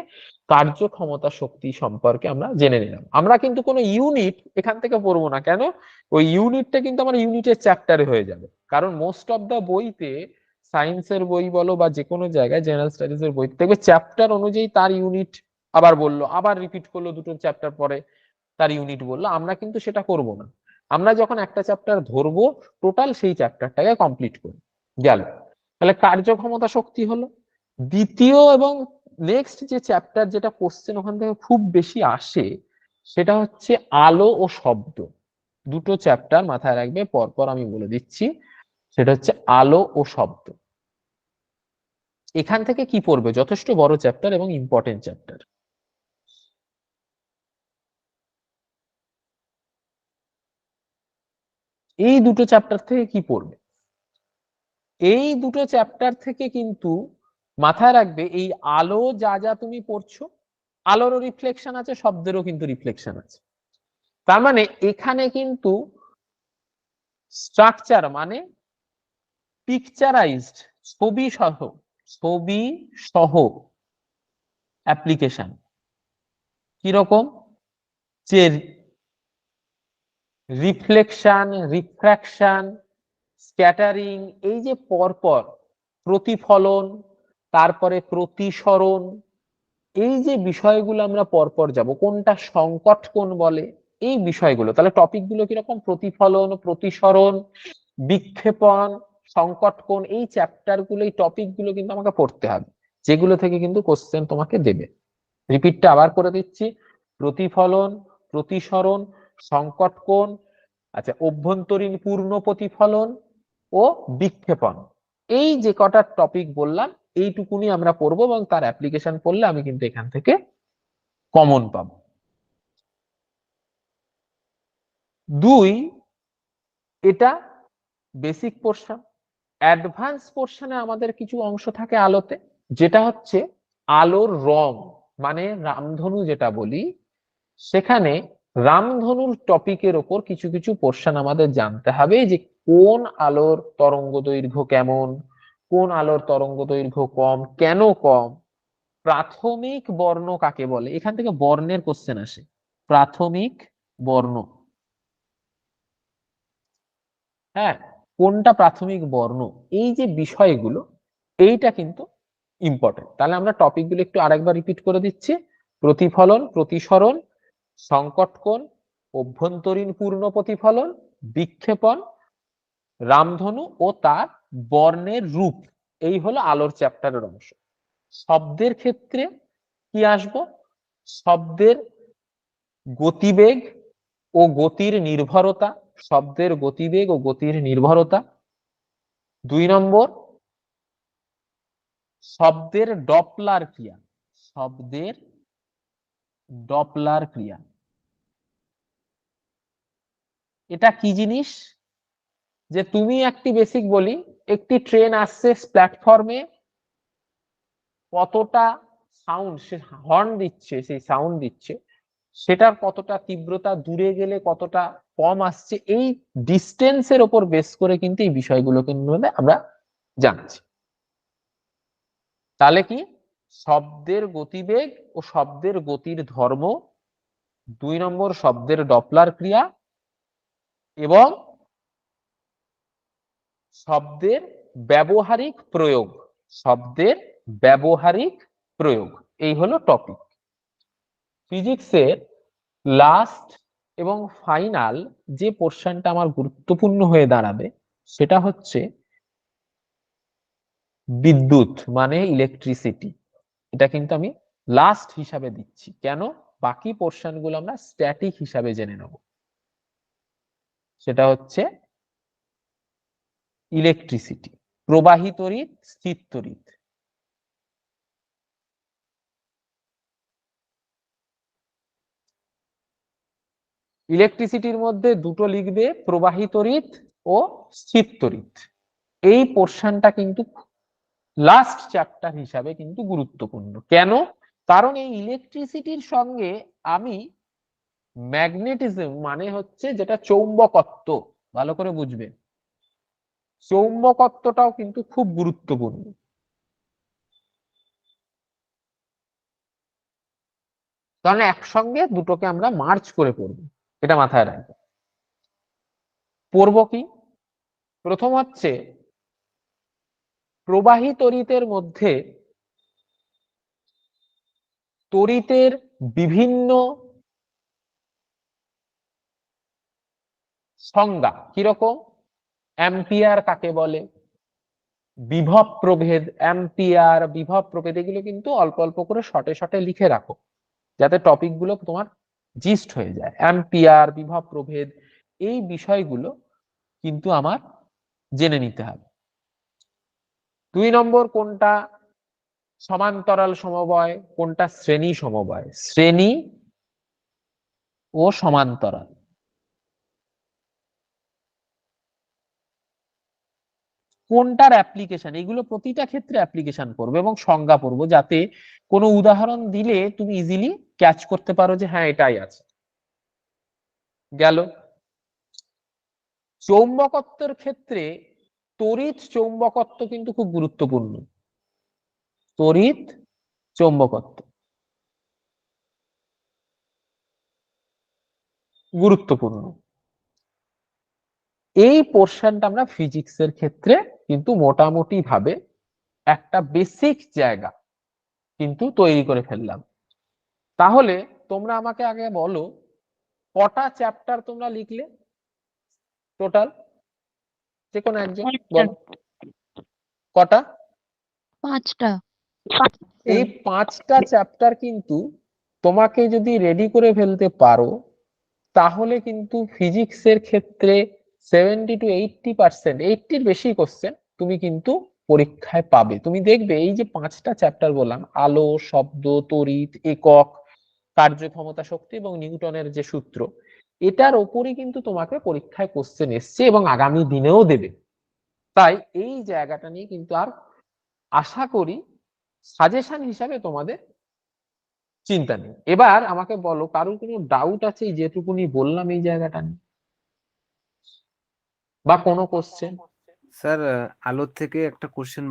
কার্যক্ষমতা শক্তি সম্পর্কে আমরা জেনে নিলাম। আমরা কিন্তু কোনো ইউনিট এখান থেকে পড়বো না, কেন? ওই ইউনিটটা কিন্তু আমার ইউনিটের চ্যাপ্টারে হয়ে যাবে, কারণ মোস্ট অফ দা বইতে, সায়েন্সের বই বলো বা যে কোনো জায়গায় জেনারেল স্টাডিজ এর বই দেখবে চ্যাপ্টার অনুযায়ী তার ইউনিট আবার বললো, আবার রিপিট করলো, দুটো চ্যাপ্টার পরে তার ইউনিট বললো। আমরা কিন্তু সেটা করব না। আমরা যখন একটা চ্যাপ্টার ধরবো, টোটাল সেই চ্যাপ্টারটাকে কমপ্লিট করব। গেল। তাহলে কার্যক্ষমতা শক্তি হলো দ্বিতীয়। এবং নেক্সট যে চ্যাপ্টার, যেটা কোশ্চেন ওখান থেকে খুব বেশি আসে, সেটা হচ্ছে আলো ও শব্দ। দুটো চ্যাপ্টার মাথায় রাখবে, পরপর আমি বলে দিচ্ছি। সেটা হচ্ছে আলো ও শব্দ। এখান থেকে কি পড়বে? যথেষ্ট বড় চ্যাপ্টার এবং ইম্পর্টেন্ট চ্যাপ্টার। এই দুটো চ্যাপ্টার থেকে কি পড়বে? এই দুটো চ্যাপ্টার থেকে কিন্তু মাথায় রাখবে, এই আলো যা যা তুমি পড়ছো, আলোরও রিফ্লেকশন আছে, শব্দেরও কিন্তু রিফ্লেকশন আছে। তার মানে এখানে কিন্তু স্ট্রাকচার মানে পিকচারাইজড, ছবি সহ অ্যাপ্লিকেশন। কিরকম? যে রিফ্লেকশন, রিফ্র্যাকশন, স্ক্যাটারিং, এই যে পরপর প্রতিফলন, তারপরে প্রতিসরণ, এই যে বিষয়গুলো আমরা পরপর যাব, কোনটা সংকট কোণ বলে, এই বিষয়গুলো। তাহলে টপিকগুলো কিরকম? প্রতিফলন, প্রতিসরণ, বিক্ষেপণ, সংকট কোণ, এই চ্যাপ্টার গুলো, এই টপিক গুলো কিন্তু আমাকে পড়তে হবে, যেগুলো থেকে কিন্তু কোশ্চেন তোমাকে দেবে। রিপিটটা আবার করে দিচ্ছি। প্রতিফলন, প্রতিসরণ, সংকট কোণ, আচ্ছা, অভ্যন্তরীণ পূর্ণ প্রতিফলন ও বিক্ষেপণ, এই যে কটা টপিক বললাম, এইটুকুনি আমরা পড়বো এবং তার অ্যাপ্লিকেশন পড়লে আমি কিন্তু এখান থেকে কমন পাবো। 2, এটা বেসিক পোর্শন। অ্যাডভান্স পোর্শনে আমাদের কিছু অংশ থাকে আলোতে, যেটা হচ্ছে আলোর রং, মানে রামধনু যেটা বলি, সেখানে রামধনুর টপিকের ওপর কিছু কিছু পোর্শন আমাদের জানতে হবে, যে কোন আলোর তরঙ্গ দৈর্ঘ্য কেমন, কোন আলোর তরঙ্গ দৈর্ঘ্য কম, কেন কম, প্রাথমিক বর্ণ কাকে বলে। এখান থেকে বর্ণের কোশ্চেন আসে, প্রাথমিক বর্ণ। হ্যাঁ, কোনটা প্রাথমিক বর্ণ, এই যে বিষয়গুলো, এইটা কিন্তু ইম্পর্টেন্ট। তাহলে আমরা টপিকগুলো একটু আরেকবার রিপিট করে দিচ্ছি। প্রতিফলন, প্রতিসরণ, সংকট কোণ, অভ্যন্তরীণ পূর্ণ প্রতিফলন, বিক্ষেপণ, রামধনু ও তার বর্ণের রূপ, এই হলো আলোর চ্যাপ্টারের অংশ। শব্দের ক্ষেত্রে কি আসবো? শব্দের গতিবেগ ও গতির নির্ভরতা, শব্দের গতিবেগ ও গতির নির্ভরতা। 2 নম্বর, শব্দের ডপলার ক্রিয়া, শব্দের ডপলার ক্রিয়া। এটা কি জিনিস? যে তুমি একটি বেসিক বলি, একটি ট্রেন আসছে প্ল্যাটফর্মে, কতটা সাউন্ড সে হর্ন দিচ্ছে, সেই সাউন্ড দিচ্ছে, সেটার কতটা তীব্রতা, দূরে গেলে কতটা কম আসছে, এই ডিস্টেন্সের ওপর বেস করে কিন্তু এই বিষয়গুলোকে আমরা জানছি। তাহলে কি? শব্দের গতিবেগ ও শব্দের গতির ধর্ম, 2 নম্বর শব্দের ডপলার ক্রিয়া, এবং শব্দের ব্যবহারিক প্রয়োগ, শব্দের ব্যবহারিক প্রয়োগ, এই হলো টপিক। ফিজিক্সের লাস্ট এবং ফাইনাল যে পোর্শনটা আমার গুরুত্বপূর্ণ হয়ে দাঁড়াবে, সেটা হচ্ছে বিদ্যুৎ, মানে ইলেকট্রিসিটি। এটা কিন্তু আমি লাস্ট হিসাবে দিচ্ছি, কেন? বাকি পোর্শন গুলো আমরা স্ট্যাটিক হিসাবে জেনে নেব। সেটা হচ্ছে ইলেকট্রিসিটি, প্রবাহী তড়িৎ, স্থির তড়িৎ। ইলেকট্রিসিটির মধ্যে দুটো লিখবে, প্রবাহী তড়িৎ ও স্থির তড়িৎ। এই পোর্শনটা কিন্তু লাস্ট চ্যাপ্টার হিসাবে কিন্তু গুরুত্বপূর্ণ। কেন? কারণ এই ইলেকট্রিসিটির সঙ্গে আমি ম্যাগনেটিজম, মানে হচ্ছে যেটা চৌম্বকত্ব, ভালো করে বুঝবে, চৌম্বকত্বটাও কিন্তু খুব গুরুত্বপূর্ণ। কারণ একসঙ্গে দুটোকে আমরা মার্চ করে পড়বো, এটা মাথায় রাখবো। পড়বো কি? প্রথম হচ্ছে প্রবাহী তড়িতের মধ্যে তড়িতের বিভিন্ন সংজ্ঞা কিরকম, অ্যাম্পিয়ার কাকে বলে, বিভব প্রভেদ, অ্যাম্পিয়ার, বিভব প্রভেদ, এগুলো কিন্তু অল্প অল্প করে শর্টে শর্টে লিখে রাখো, যাতে টপিক গুলো তোমার জিস্ট হয়ে যায়। অ্যাম্পিয়ার, বিভব প্রভেদ, এই বিষয়গুলো কিন্তু আমার জেনে নিতে হবে। 2 নম্বর, কোনটা সমান্তরাল সমবায়, কোনটা শ্রেণী সমবায়, শ্রেণী ও সমান্তরাল। কোনটার অ্যাপ্লিকেশন, এগুলো প্রতিটা ক্ষেত্রে অ্যাপ্লিকেশন করবো এবং সংজ্ঞা পড়বো, যাতে কোনো উদাহরণ দিলে তুমি ইজিলি ক্যাচ করতে পারো যে হ্যাঁ এটাই আছে। গেল। চৌম্বকত্বের ক্ষেত্রে তড়িৎ চৌম্বকত্ব কিন্তু খুব গুরুত্বপূর্ণ। তড়িৎ চৌম্বকত্ব গুরুত্বপূর্ণ। এই পোর্শনটা আমরা ফিজিক্সের ক্ষেত্রে কিন্তু মোটামুটি ভাবে একটা বেসিক জায়গা কিন্তু তৈরি করে ফেললাম। তাহলে তোমরা আমাকে আগে বলো, কটা চ্যাপ্টার তোমরা লিখলে টোটাল? যে কোনো একজন বলো কটা? 5টা। এই 5টা চ্যাপ্টার কিন্তু তোমাকে যদি রেডি করে ফেলতে পারো, তাহলে কিন্তু ফিজিক্সের ক্ষেত্রে 70 to 80%, 80-র বেশি কোশ্চেন তুমি কিন্তু পরীক্ষায় পাবে। তুমি দেখবে এই যে 5টা চ্যাপ্টার বললাম, আলো, শব্দ, তড়িৎ, একক, কার্যক্ষমতা, শক্তি এবং নিউটনের যে সূত্র, এটার ওপরই কিন্তু তোমাকে পরীক্ষায় কোশ্চেন এসছে এবং আগামী দিনেও দেবে। তাই এই জায়গাটা নিয়ে কিন্তু আর আশা করি সাজেশন হিসাবে তোমাদের চিন্তা নেই। এবার আমাকে বলো, কারোর কোনো ডাউট আছে এই যেটুকুনি বললাম এই জায়গাটা নিয়ে, বা কোনো কোশ্চেন? স্যার আলোর থেকে একটা কোশ্চেন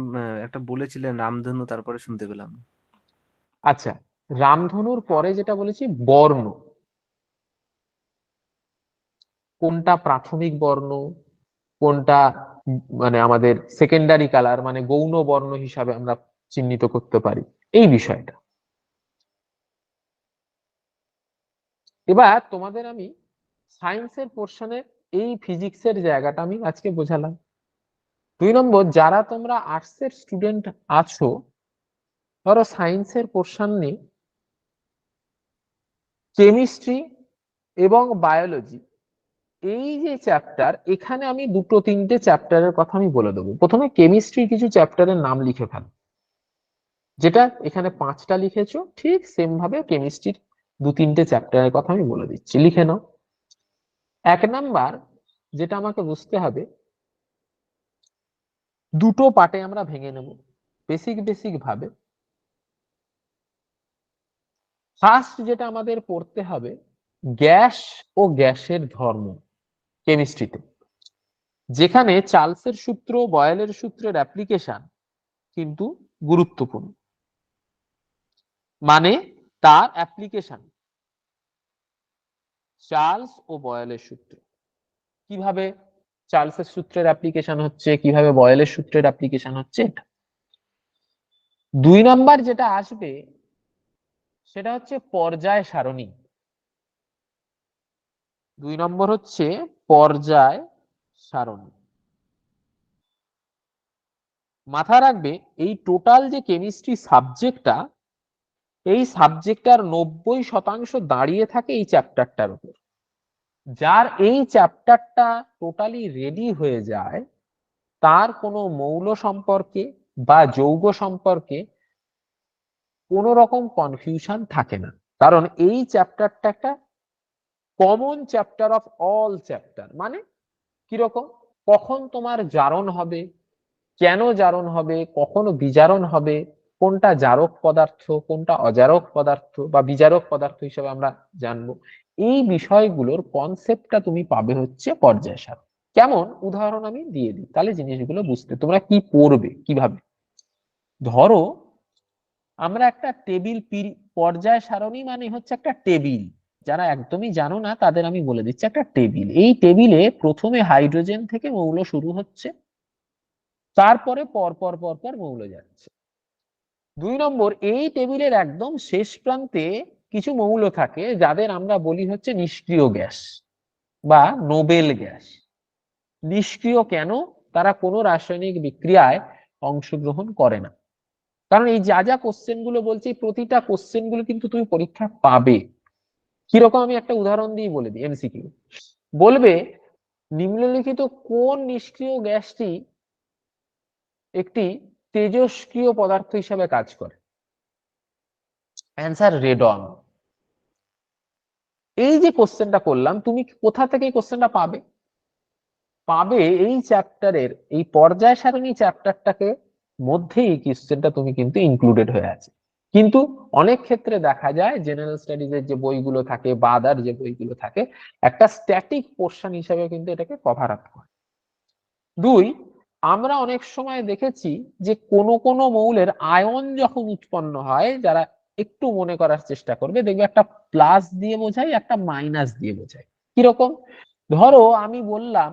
একটা বলেছিলেন রামধনু, তারপরে শুনতে পেলাম। আচ্ছা, রামধনুর পরে যেটা বলেছি বর্ণ, কোনটা প্রাথমিক বর্ণ, কোনটা মানে আমাদের সেকেন্ডারি কালার, মানে গৌণ বর্ণ হিসাবে আমরা চিহ্নিত করতে পারি, এই বিষয়টা। এবার তোমাদের আমি সায়েন্সের পোর্শনের এই ফিজিক্সের জায়গাটা আমি আজকে বোঝালাম। 2 নম্বর, যারা তোমরা আর্টসের স্টুডেন্ট আছো, ধরো সায়েন্সের পোর্শন নেই, কেমিস্ট্রি এবং বায়োলজি, এই যে চ্যাপ্টার, এখানে আমি 2-3টে চ্যাপ্টারের কথা আমি বলে দেবো। প্রথমে কেমিস্ট্রির কিছু চ্যাপ্টারের নাম লিখে ফেলো, যেটা এখানে 5টা লিখেছো, ঠিক সেম ভাবে কেমিস্ট্রির 2-3টে চ্যাপ্টারের কথা আমি বলে দিচ্ছি, লিখে নাও। 1 নাম্বার যেটা আমাকে বুঝতে হবে, 2টো পার্টে আমরা ভেঙে নেব বেসিক বেসিক ভাবে। ফার্স্ট যেটা আমাদের পড়তে হবে, গ্যাস ও গ্যাসের ধর্ম কেমিস্ট্রিতে, যেখানে চার্লসের সূত্র, বয়েলের সূত্রের অ্যাপ্লিকেশন কিন্তু গুরুত্বপূর্ণ। মানে তার অ্যাপ্লিকেশন, চার্লস ও বয়েলের সূত্র, কিভাবে চার্লসের সূত্রের অ্যাপ্লিকেশন হচ্ছে, কিভাবে বয়েলের সূত্রের অ্যাপ্লিকেশন হচ্ছে, এটা। 2 নাম্বার যেটা আসবে সেটা হচ্ছে পর্যায় সারণী। 2 নম্বর হচ্ছে পর্যায় সারণী। মাথায় রাখবে, এই টোটাল যে কেমিস্ট্রি সাবজেক্টটা, এই সাবজেক্টটার 90% দাঁড়িয়ে থাকে এই চ্যাপ্টারটার উপর। যার এই চ্যাপ্টারটা টোটালি রেডি হয়ে যায়, তার কোনো মৌল সম্পর্কে বা যৌগ সম্পর্কে কোনো রকম কনফিউশন থাকে না। কারণ এই চ্যাপ্টারটা একটা common chapter of all chapter. মানে কিরকম, কখন তোমার জারণ হবে, কেন জারণ হবে, কখনো বিজারণ হবে, কোনটা জারক পদার্থ, কোনটা অজারক পদার্থ বা বিজারক পদার্থ হিসেবে আমরা জানবো, এই বিষয়গুলোর কনসেপ্টটা তুমি পাবে হচ্ছে পর্যায় সারণী। কেমন, উদাহরণ আমি দিয়ে দিই, তাহলে জিনিসগুলো বুঝতে তোমরা কি পড়বে কিভাবে। ধরো আমরা একটা টেবিল, পর্যায় সারণী মানে হচ্ছে একটা টেবিল। যারা একদমই জানো না তাদের আমি বলে দিচ্ছি, একটা টেবিল। এই টেবিলে প্রথমে হাইড্রোজেন থেকে মৌল শুরু হচ্ছে, তারপরে পরপর পরপর মৌল যাচ্ছে। 2 নম্বর, এই টেবিলের একদম শেষ প্রান্তে কিছু মৌল থাকে যাদের আমরা বলি হচ্ছে নিষ্ক্রিয় গ্যাস বা নোবেল গ্যাস। নিষ্ক্রিয় কেন? তারা কোনো রাসায়নিক বিক্রিয়ায় অংশগ্রহণ করে না। কারণ এই যা যা কোশ্চেন গুলো বলছি, প্রতিটা কোশ্চেন গুলো কিন্তু তুমি পরীক্ষা পাবে। কিরকম, আমি একটা উদাহরণ দিয়ে বলে দিই। এমসিকিউ বলবে নিম্নলিখিত কোন নিষ্ক্রিয় গ্যাসটি একটি তেজস্ক্রিয় পদার্থ হিসেবে কাজ করে? Answer radon. এই যে কোশ্চেনটা করলাম, তুমি কোথা থেকে এই কোশ্চেনটা পাবে? পাবে এই চ্যাপ্টারের, এই পর্যায় সারণী চ্যাপ্টারটাকে মধ্যে এই কোশ্চেনটা তুমি কিন্তু ইনক্লুডেড হয়ে আছে। কিন্তু অনেক ক্ষেত্রে দেখা যায় জেনারেল স্টাডিজের যে বইগুলো থাকে বা আদার যে বইগুলো থাকে, একটা স্ট্যাটিক পোর্শন হিসেবে কিন্তু এটাকে কভার আপ করে। 2, আমরা অনেক সময় দেখেছি যে কোন মৌলের আয়ন যখন উৎপন্ন হয়, যারা একটু মনে করার চেষ্টা করবে দেখবে একটা প্লাস দিয়ে বোঝায়, একটা মাইনাস দিয়ে বোঝায়। কিরকম? ধরো আমি বললাম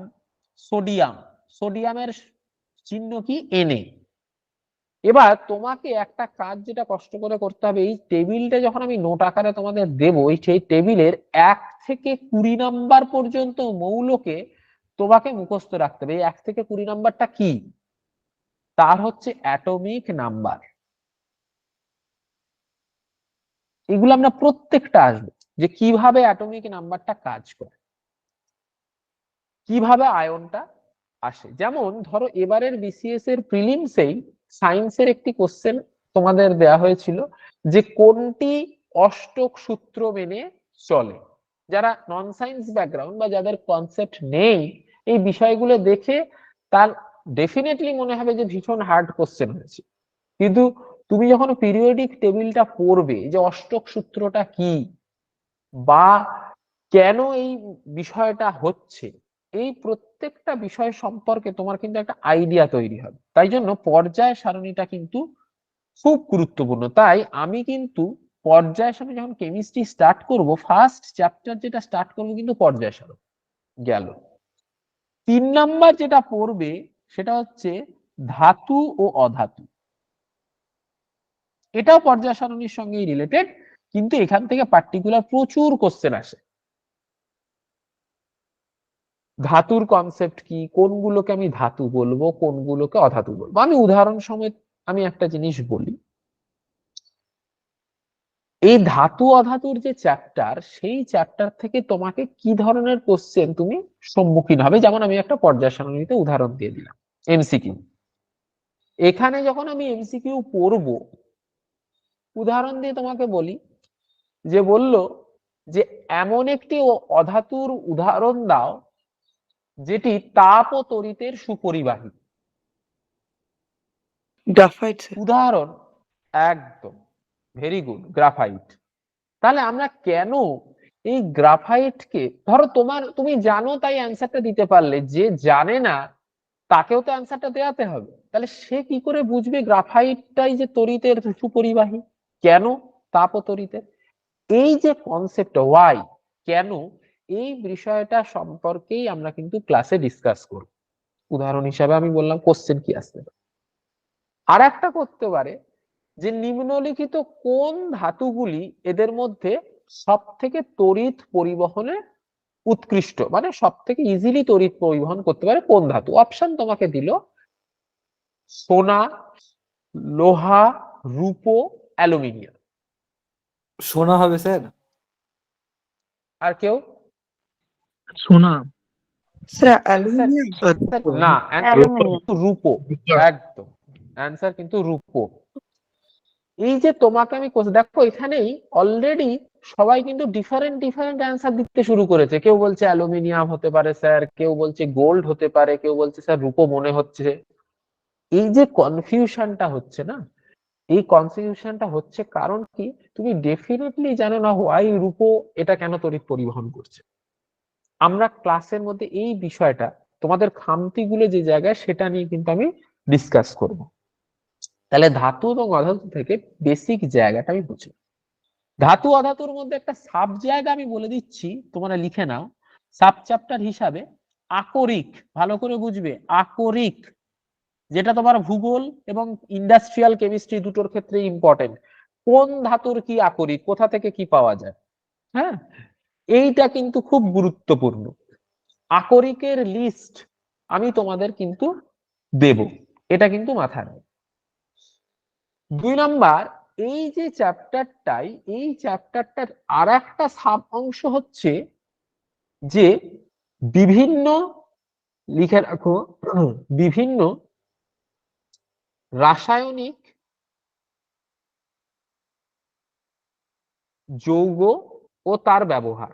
সোডিয়াম, সোডিয়ামের চিহ্ন কি? Na। এবার তোমাকে একটা কাজ যেটা কষ্ট করে করতে হবে, এই টেবিলটা যখন আমি নোট আকারে তোমাদের দেবো, সেই টেবিলের 1 থেকে 20 নাম্বার পর্যন্ত মৌলকে তোমাকে মুখস্থ রাখতে হবে। এই 1 থেকে 20 নাম্বারটা কি? তার হচ্ছে অ্যাটমিক নাম্বার। এগুলো আমরা প্রত্যেকটা আসবো যে কিভাবে অ্যাটমিক নাম্বারটা কাজ করে, কিভাবে আয়নটা আসে। যেমন ধরো এবারের বিসিএস এর প্রিলিমসেই সায়েন্সের একটি কোশ্চেন তোমাদের দেয়া হয়েছিল যে কোনটি অষ্টক সূত্র মেনে চলে। যারা নন সায়েন্স ব্যাকগ্রাউন্ড বা যাদের কনসেপ্ট নেই এই বিষয়গুলো দেখে, তার ডেফিনেটলি মনে হবে যে ভীষণ হার্ড কোশ্চেন হয়েছে। কিন্তু তুমি যখন পিরিয়ডিক টেবিলটা পড়বে, যে অষ্টক সূত্রটা কি বা কেন এই বিষয়টা হচ্ছে, এই প্রত্যেকটা বিষয় সম্পর্কে তোমার কিন্তু একটা আইডিয়া তৈরি হবে। তাই জন্য পর্যায় সারণীটা কিন্তু খুব গুরুত্বপূর্ণ। তাই আমি কিন্তু পর্যায় সারণী যখন কেমিস্ট্রি স্টার্ট করব, ফার্স্ট চ্যাপ্টার যেটা স্টার্ট করবো কিন্তু পর্যায় সারণী গেল। 3 নাম্বার যেটা পড়বে সেটা হচ্ছে ধাতু ও অধাতু। এটাও পর্যায় সারণীর সঙ্গেই রিলেটেড, কিন্তু এখান থেকে পার্টিকুলার প্রচুর কোশ্চেন আসে। ধাতুর কনসেপ্ট কি, কোনগুলোকে আমি ধাতু বলবো, কোনগুলোকে অধাতু বলবো। আমি উদাহরণ সমেত আমি একটা জিনিস বলি, এই ধাতু অধাতুর যে চ্যাপ্টার, সেই চ্যাপ্টার থেকে তোমাকে কি ধরনের কোশ্চেন তুমি সম্মুখীন হবে। যেমন আমি একটা পর্যায় সারণীতে উদাহরণ দিয়ে দিলাম, এমসিকিউ। এখানে যখন আমি এমসিকিউ পড়বো, উদাহরণ দিয়ে তোমাকে বলি, যে বলল যে এমন একটি অধাতুর উদাহরণ দাও যেটি তাপ ও তড়িতের সুপরিবাহী। Graphite sir. উদাহরণ, একদম ভেরি গুড, গ্রাফাইট। তাহলে আমরা কেন এই গ্রাফাইটকে, ধরো তুমি জানো তাই অ্যান্সারটা দিতে পারলে, যে জানে না তাকেও তো অ্যান্সারটা দেওয়াতে হবে। তাহলে সে কি করে বুঝবে গ্রাফাইটটাই যে তড়িতের সুপরিবাহী? কেন তাপ ও তড়িতের? এই যে কনসেপ্ট ওয়াই, কেন, এই বিষয়টা সম্পর্কেই আমরা কিন্তু ক্লাসে ডিসকাস করব। উদাহরণ হিসাবে আমি বললাম কোশ্চেন কি আসতে পারে। আর একটা করতে পারে যে নিম্নলিখিত কোন ধাতুগুলি এদের মধ্যে সব থেকে তড়িৎ পরিবহনে উৎকৃষ্ট, মানে সব থেকে ইজিলি তড়িৎ পরিবহন করতে পারে কোন ধাতু। অপশন তোমাকে দিল সোনা, লোহা, রূপো, অ্যালুমিনিয়াম। সোনা হবে স্যার। আর কেউ? সোনা। Sir aluminium. না, অ্যালুমিনিয়াম। রূপো। একদম অ্যান্সার কিন্তু রূপো। এই যে তোমাকে আমি দেখো এখানেই অলরেডি সবাই কিন্তু ডিফারেন্ট ডিফারেন্ট অ্যান্সার দিতে শুরু করেছে। কেউ বলছে অ্যালুমিনিয়াম হতে পারে স্যার, কেউ বলছে গোল্ড হতে পারে, কেউ বলছে স্যার রূপো মনে হচ্ছে। এই যে কনফিউশনটা হচ্ছে না, এই কনফিউশনটা হচ্ছে কারণ কি, তুমি ডেফিনেটলি জানো না হোয়াই রূপো এটা কেন তড়িৎ পরিবহন করছে। আমরা ক্লাসের মধ্যে এই বিষয়টা, তোমাদের খামতিগুলো যে জায়গায়, সেটা নিয়ে কিন্তু আমি ডিসকাস করব। তাহলে ধাতু এবং অধাতু থেকে বেসিক জায়গাটা আমি বুঝলাম। ধাতু অধাতুর মধ্যে একটা সাব জায়গা আমি বলে দিচ্ছি, তোমরা লিখে নাও সাব চ্যাপ্টার হিসাবে। আকরিক, ভালো করে বুঝবে, আকরিক, যেটা তোমার ভূগোল এবং ইন্ডাস্ট্রিয়াল কেমিস্ট্রি দুটোর ক্ষেত্রে ইম্পর্টেন্ট। কোন ধাতুর কি আকরিক, কোথা থেকে কি পাওয়া যায়, হ্যাঁ, এইটা কিন্তু খুব গুরুত্বপূর্ণ। আকরিকের লিস্ট আমি তোমাদের কিন্তু দেব, এটা কিন্তু মাথায় রাখবে। 2 নাম্বার, এই যে চ্যাপ্টারটাই, এই চ্যাপ্টারটার আর একটা সাব অংশ হচ্ছে যে বিভিন্ন, লিখে রাখো, বিভিন্ন রাসায়নিক যৌগ ও তার ব্যবহার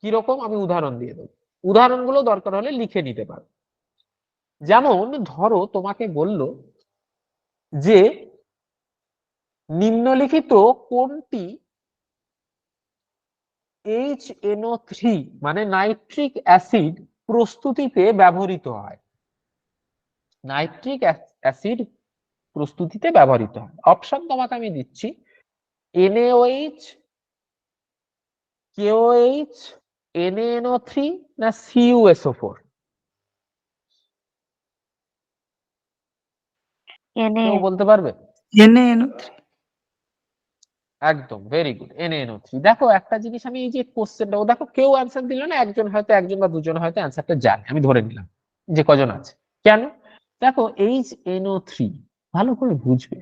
কিরকম, আমি উদাহরণ দিয়ে দেবো। উদাহরণগুলো দরকার হলে লিখে নিতে পারো। যেমন ধরো তোমাকে বলল যে নিম্নলিখিত কোনটি HNO3 মানে নাইট্রিক অ্যাসিড প্রস্তুতিতে ব্যবহৃত হয়। নাইট্রিক অ্যাসিড প্রস্তুতিতে ব্যবহৃত হয়। অপশন তোমাকে আমি দিচ্ছি, NaOH, KOH, NaNO3 না CuSO4। কেউ বলতে পারবে? NaNO3। একদম, ভেরি গুড, NaNO3। দেখো একটা জিনিস, আমি এই যে কোশ্চেনটা, ও দেখো কেউ অ্যান্সার দিল না, একজন হয়তো, একজন বা দুজন হয়তো অ্যান্সারটা জানে, আমি ধরে নিলাম যে কজন আছে। কেন? দেখো HNO3 ভালো করে বুঝবে।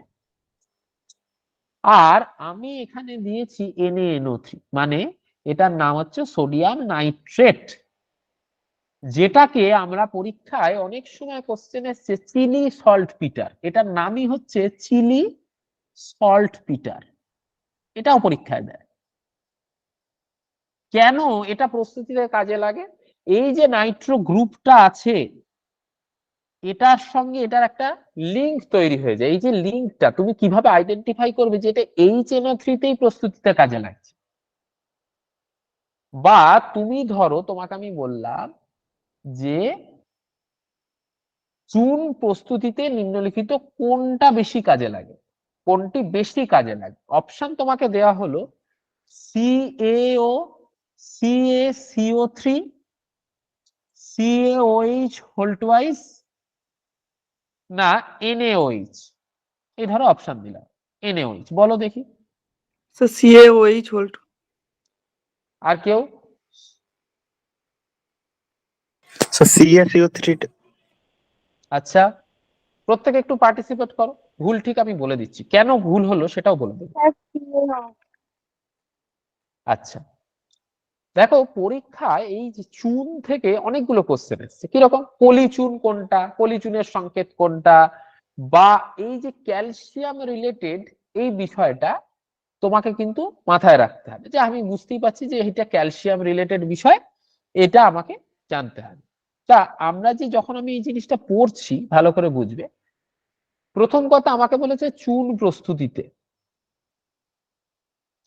আর আমি এখানে দিয়েছি NaNO3, মানে এটার নাম হচ্ছে সোডিয়াম নাইট্রেট, যেটাকে আমরা পরীক্ষায় অনেক সময় কোশ্চেন এসছে চিলি সল্ট পিটার, এটার নামই হচ্ছে চিলি সল্ট পিটার, এটাও পরীক্ষায় দেয়। কেন এটা প্রস্তুতিতে কাজে লাগে? এই যে নাইট্রো গ্রুপটা আছে, এটার সঙ্গে এটার একটা লিঙ্ক তৈরি হয়ে যায়। এই যে লিঙ্কটা তুমি কিভাবে আইডেন্টিফাই করবে যে এটা HNO3 তেই প্রস্তুতিতে কাজে লাগছে? বা তুমি ধরো, তোমাকে আমি বললাম যে চুন প্রস্তুতিতে নিম্নলিখিত কোনটা বেশি কাজে লাগে, কোনটি বেশি কাজে লাগে? অপশন তোমাকে দেওয়া হলো CaO, CaCO3, CaOH whole twice না NaOH। এই ধরো অপশন দিলাম, NaOH, বলো দেখি। Sir CaOH hold. আর কেউ? Sir CaCO3। আচ্ছা, প্রত্যেকে একটু পার্টিসিপেট করো। ভুল ঠিক আমি বলে দিচ্ছি, কেন ভুল হলো সেটাও বলে দেবো। আচ্ছা, দেখো পরীক্ষায় এই যে চুন থেকে অনেকগুলো কোশ্চেন এসছে, কিরকম পলিচুন কোনটা, পলিচুনের সংকেত কোনটা, বা এই যে ক্যালসিয়াম রিলেটেড এই বিষয়টা তোমাকে কিন্তু মাথায় রাখতে হবে, যে আমি বুঝতেই পারছি যে এটা ক্যালসিয়াম রিলেটেড বিষয়, এটা আমাকে জানতে হবে। তা আমরা যে যখন আমি এই জিনিসটা পড়ছি, ভালো করে বুঝবে। প্রথম কথা আমাকে বলেছে চুন প্রস্তুতিতে,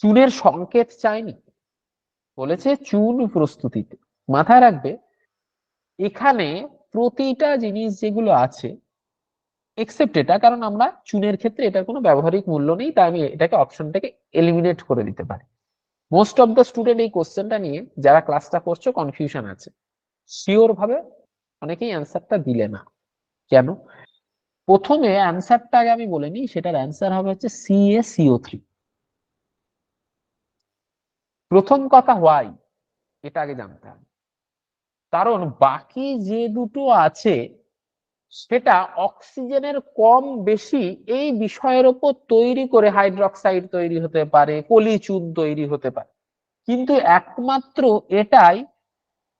চুনের সংকেত চাইনি, বলেছে চুন প্রস্তুতিতে। মাথায় রাখবে এখানে প্রতিটা জিনিস যেগুলো আছে, এক্সেপ্ট এটা, কারণ আমরা চুনের ক্ষেত্রে এটার কোনো ব্যবহারিক মূল্য নেই, তাই আমি এটাকে অপশনটাকে এলিমিনেট করে দিতে পারি। মোস্ট অফ দ্য স্টুডেন্ট এই কোশ্চেনটা নিয়ে যারা ক্লাসটা করছো কনফিউশন আছে, শিওর ভাবে অনেকেই অ্যান্সারটা দিলে না। কেন? প্রথমে অ্যান্সারটা আগে আমি বলে নিই, সেটার অ্যান্সার হবে হচ্ছে CaCO3। প্রথম কথা হোয়াই, এটা আগে জানতে হবে। কারণ বাকি যে দুটো আছে সেটা অক্সিজেনের কম বেশি এই বিষয়ের উপর তৈরি করে হাইড্রোক্সাইড তৈরি হতে পারে, পলিচুন তৈরি হতে পারে, কিন্তু একমাত্র এটাই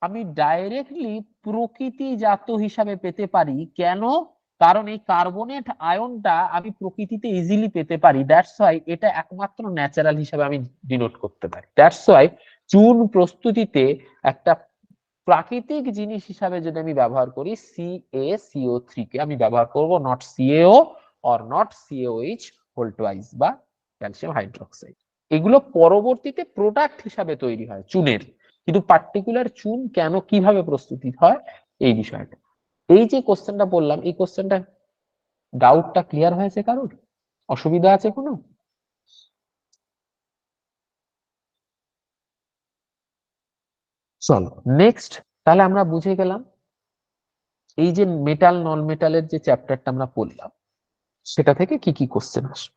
আমি ডাইরেক্টলি প্রকৃতিজাত হিসাবে পেতে পারি। কেন? কারণ এই কার্বনেট আয়নটা আমি প্রকৃতিতে ইজিলি পেতে পারি, দ্যাটস ওয়াই এটা একমাত্র ন্যাচারাল হিসাবে আমি ডিনোট করতে পারি। দ্যাটস ওয়াই চুন প্রস্তুতিতে একটা প্রাকৃতিক জিনিস হিসাবে যদি আমি ব্যবহার করি CaCO3 কে আমি ব্যবহার করব, not CaO or not CaOH whole twice বা ক্যালসিয়াম হাইড্রোক্সাইড। এগুলো পরবর্তীতে প্রোডাক্ট হিসাবে তৈরি হয় চুনের, কিন্তু পার্টিকুলার চুন কেন কিভাবে প্রস্তুতি হয় এই বিষয়টা। এই যে কোশ্চেনটা বললাম, এই কোশ্চেনটা ডাউটটা ক্লিয়ার হয়েছে কারোর? অসুবিধা আছে কোনো? চলো নেক্সট, তাহলে আমরা বুঝে গেলাম এই যে মেটাল নন মেটালের যে চ্যাপ্টারটা আমরা পড়লাম সেটা থেকে কি কি কোশ্চেন আসবে।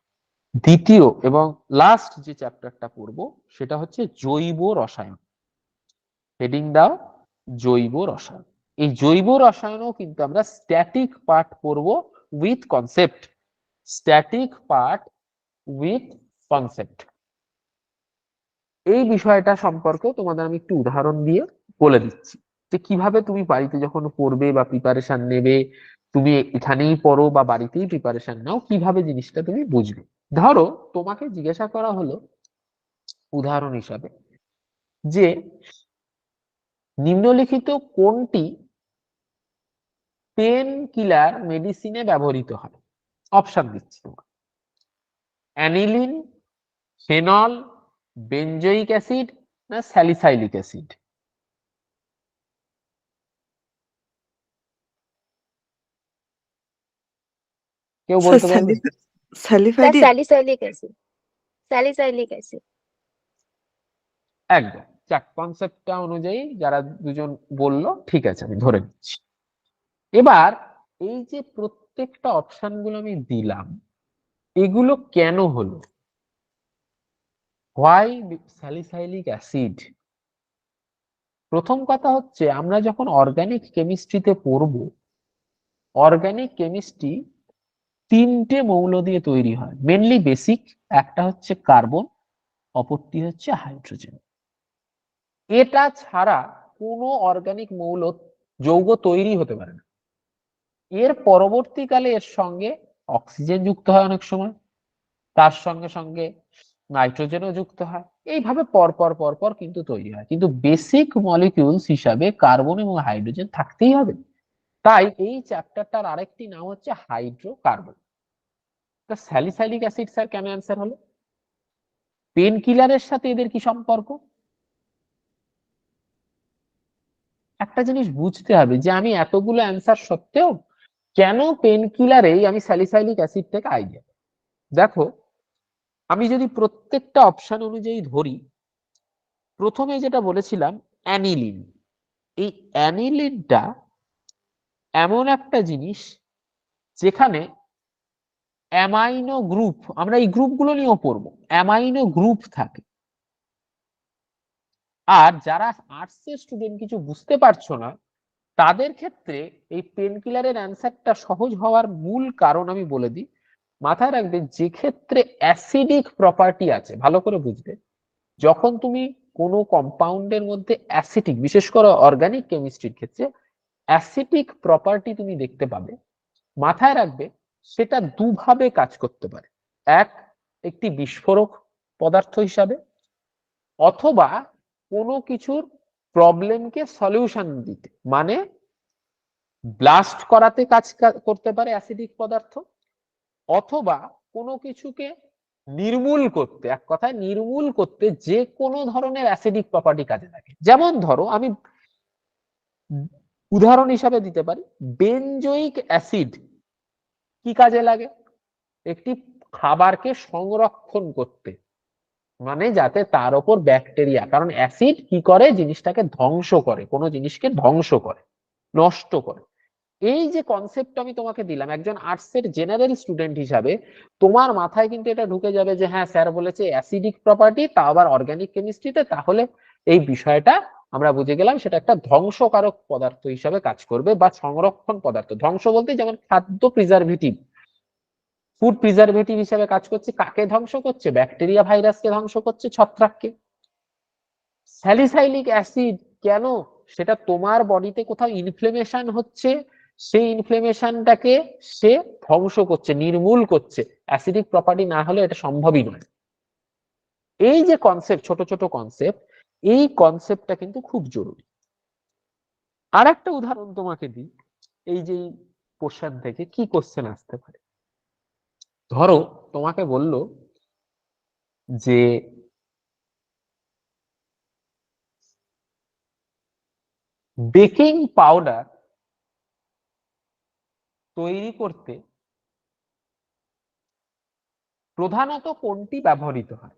দ্বিতীয় এবং লাস্ট যে চ্যাপ্টারটা পড়বো সেটা হচ্ছে জৈব রসায়ন। হেডিং দাও জৈব রসায়ন। এই জৈব রসায়নও কিন্তু আমরা স্ট্যাটিক পার্ট পড়বো with concept. Static part with concept. এই বিষয়টা সম্পর্কে তোমাদের আমি একটু উদাহরণ দিয়ে বলে দিচ্ছি যে কিভাবে তুমি বাড়িতে যখন পড়বে বা প্রিপারেশন নেবে, তুমি এখানেই পড়ো বা বাড়িতেই প্রিপারেশন নাও, কিভাবে জিনিসটা তুমি বুঝবে। ধরো তোমাকে জিজ্ঞাসা করা হলো উদাহরণ হিসাবে যে নিম্নলিখিত কোনটি পেন কিলার মেডিসিনে ব্যবহৃত হয়। অপশন দিচ্ছি তোমাকে, অ্যানিলিন, ফেনল, বেনজোইক অ্যাসিড না স্যালিসাইলিক অ্যাসিড। কেউ স্যার বলতে পারবে? স্যালিফাইড স্যালিসাইলিক অ্যাসিড। Salicylic acid. একদম, যাক কনসেপ্টটা অনুযায়ী যারা দুজন বললো ঠিক আছে আমি ধরে নিচ্ছি। এবার এই যে প্রত্যেকটা অপশন গুলো আমি দিলাম এগুলো কেন হলো? Why salicylic acid? প্রথম কথা হচ্ছে আমরা যখন অর্গানিক কেমিস্ট্রিতে পড়বো, অর্গানিক কেমিস্ট্রি তিনটে মৌল দিয়ে তৈরি হয়, মেনলি বেসিক। একটা হচ্ছে কার্বন, অপরটি হচ্ছে হাইড্রোজেন। এটা ছাড়া কোনো অর্গানিক মৌল যৌগ তৈরি হতে পারে না। এর পরবর্তীকালে এর সঙ্গে অক্সিজেন যুক্ত হয় অনেক সময়, তার সঙ্গে সঙ্গে নাইট্রোজেনও যুক্ত হয়, এইভাবে পরপর পরপর কিন্তু তৈরি হয়, কিন্তু বেসিক মলিকিউলস হিসাবে কার্বন এবং হাইড্রোজেন থাকতেই হবে। তাই এই চ্যাপ্টারটার আরেকটি নাম হচ্ছে হাইড্রোকার্বন। তা স্যালিসাইলিক অ্যাসিড স্যার কেন অ্যান্সার হলো? পেন কিলারের সাথে এদের কি সম্পর্ক? একটা জিনিস বুঝতে হবে যে আমি এতগুলো অ্যান্সার সত্ত্বেও কেন পেন কিলারেই আমি স্যালিসাইলিক অ্যাসিড থেকে আইডিয়া। দেখো আমি যদি প্রত্যেকটা অপশন অনুযায়ী ধরি, প্রথমে যেটা বলেছিলাম অ্যানিলিন, এই অ্যানিলিনটা এমন একটা জিনিস যেখানে অ্যামাইনো গ্রুপ, আমরা এই গ্রুপগুলো নিয়েও পড়বো, অ্যামাইনো গ্রুপ থাকে। আর যারা আর্টসের স্টুডেন্ট কিছু বুঝতে পারছো না তাদের ক্ষেত্রে এই পেনকিলারের অ্যান্সারটা সহজ হওয়ার মূল কারণ আমি বলে দিই। মাথায় রাখবে যে ক্ষেত্রে অ্যাসিডিক প্রপার্টি আছে, ভালো করে বুঝবে, যখন তুমি কোনো কম্পাউন্ডের মধ্যে অ্যাসিডিক, বিশেষ করে অর্গানিক কেমিস্ট্রির ক্ষেত্রে অ্যাসিডিক প্রপার্টি তুমি দেখতে পাবে, মাথায় রাখবে সেটা দুভাবে কাজ করতে পারে। এক, একটি বিস্ফোরক পদার্থ হিসাবে, অথবা কোনো কিছুর প্রবলেমকে সলিউশন দিতে, মানে ব্লাস্ট করাতে কাজ করতে পারে অ্যাসিডিক পদার্থ, অথবা কোনো কিছুকে নির্মূল করতে, এক কথায় নির্মূল করতে যে কোনো ধরনের অ্যাসিডিক প্রপার্টি কাজে লাগে। যেমন ধরো আমি উদাহরণ হিসাবে দিতে পারি, বেনজোইক অ্যাসিড কি কাজে লাগে? একটি খাবারকে সংরক্ষণ করতে, মানে যাতে তার উপর ব্যাকটেরিয়া, কারণ অ্যাসিড কি করে জিনিসটাকে ধ্বংস করে, কোনো জিনিসকে ধ্বংস করে, নষ্ট করে। এই যে কনসেপ্ট আমি তোমাকে দিলাম একজন আর্টসের জেনারেল স্টুডেন্ট হিসাবে, তোমার মাথায় কিন্তু এটা ঢুকে যাবে যে হ্যাঁ স্যার বলেছে অ্যাসিডিক প্রপার্টি, তা আবার অর্গানিক কেমিস্ট্রিতে, তাহলে এই বিষয়টা আমরা বুঝে গেলাম সেটা একটা ধ্বংসকারক পদার্থ হিসাবে কাজ করবে বা সংরক্ষণ পদার্থ। ধ্বংস বলতে যেমন খাদ্য প্রিজারভেটিভ, ফুড প্রিজারভেটিভ হিসাবে কাজ করছে, কাকে ধ্বংস করছে? ব্যাকটেরিয়া ভাইরাসকে ধ্বংস করছে, ছত্রাককে। স্যালিসাইলিক অ্যাসিড কেন? সেটা তোমার বডিতে কোথাও ইনফ্লেমেশন হচ্ছে, সেই ইনফ্লেমেশনটাকে সে ধ্বংস করছে, নির্মূল করছে। অ্যাসিডিক প্রপার্টি না হলে এটা সম্ভবই নয়। এই যে কনসেপ্ট, ছোট ছোট কনসেপ্ট, এই কনসেপ্টটা কিন্তু খুব জরুরি। আর একটা উদাহরণ তোমাকে দিই, এই যে কোশ্চেন থেকে কি কোশ্চেন আসতে পারে। ধরো তোমাকে বললো যে বেকিং পাউডার তৈরি করতে প্রধানত কোনটি ব্যবহৃত হয়?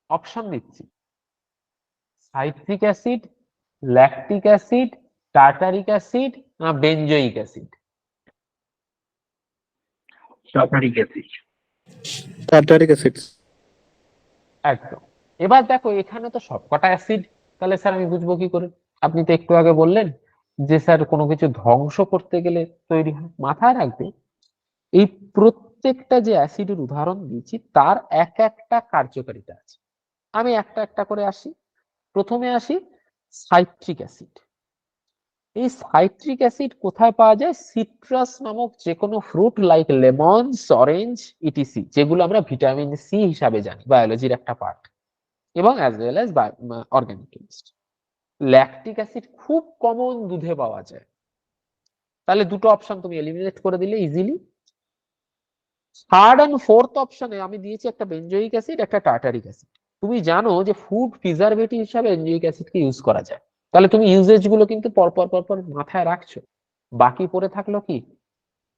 অপশন দিচ্ছি: citric acid, lactic acid, tartaric acid না benzoic acid? Tartaric acid. Tartaric acid. একদম। এবার দেখো এখানে তো সবকটা অ্যাসিড, তাহলে স্যার আমি বুঝবো কি করে? আপনি তো একটু আগে বললেন যে স্যার কোনো কিছু ধ্বংস করতে গেলে তৈরি হয়। মাথায় রাখবে এই প্রত্যেকটা যে অ্যাসিডের উদাহরণ দিয়েছি তার এক একটা কার্যকারিতা আছে। আমি একটা একটা করে আসি। প্রথমে আসি সাইট্রিক অ্যাসিড। এই সাইট্রিক অ্যাসিড কোথায় পাওয়া যায়? সিট্রাস নামক যে কোনো fruit like lemons, orange etc, যেগুলো আমরা ভিটামিন সি হিসাবে জানি, বায়োলজির একটা পার্ট, এবং as well as organic chemistry. Lactic acid খুব কমন দুধে পাওয়া যায়। তাহলে দুটো অপশন তুমি এলিমিনেট করে দিলে ইজিলি। থার্ড এন্ড ফোর্থ অপশনে আমি দিয়েছি একটা বেনজোইক অ্যাসিড, একটা টার্টারিক অ্যাসিড। তুমি জানো যে ফুড প্রিজারভেটিভ হিসাবে বেনজোইক অ্যাসিডকে ইউজ করা যায়। তাহলে তুমি ইউজেজ গুলো কিন্তু পরপর পরপর মাথায় রাখছো। বাকি পড়ে থাকলো কি?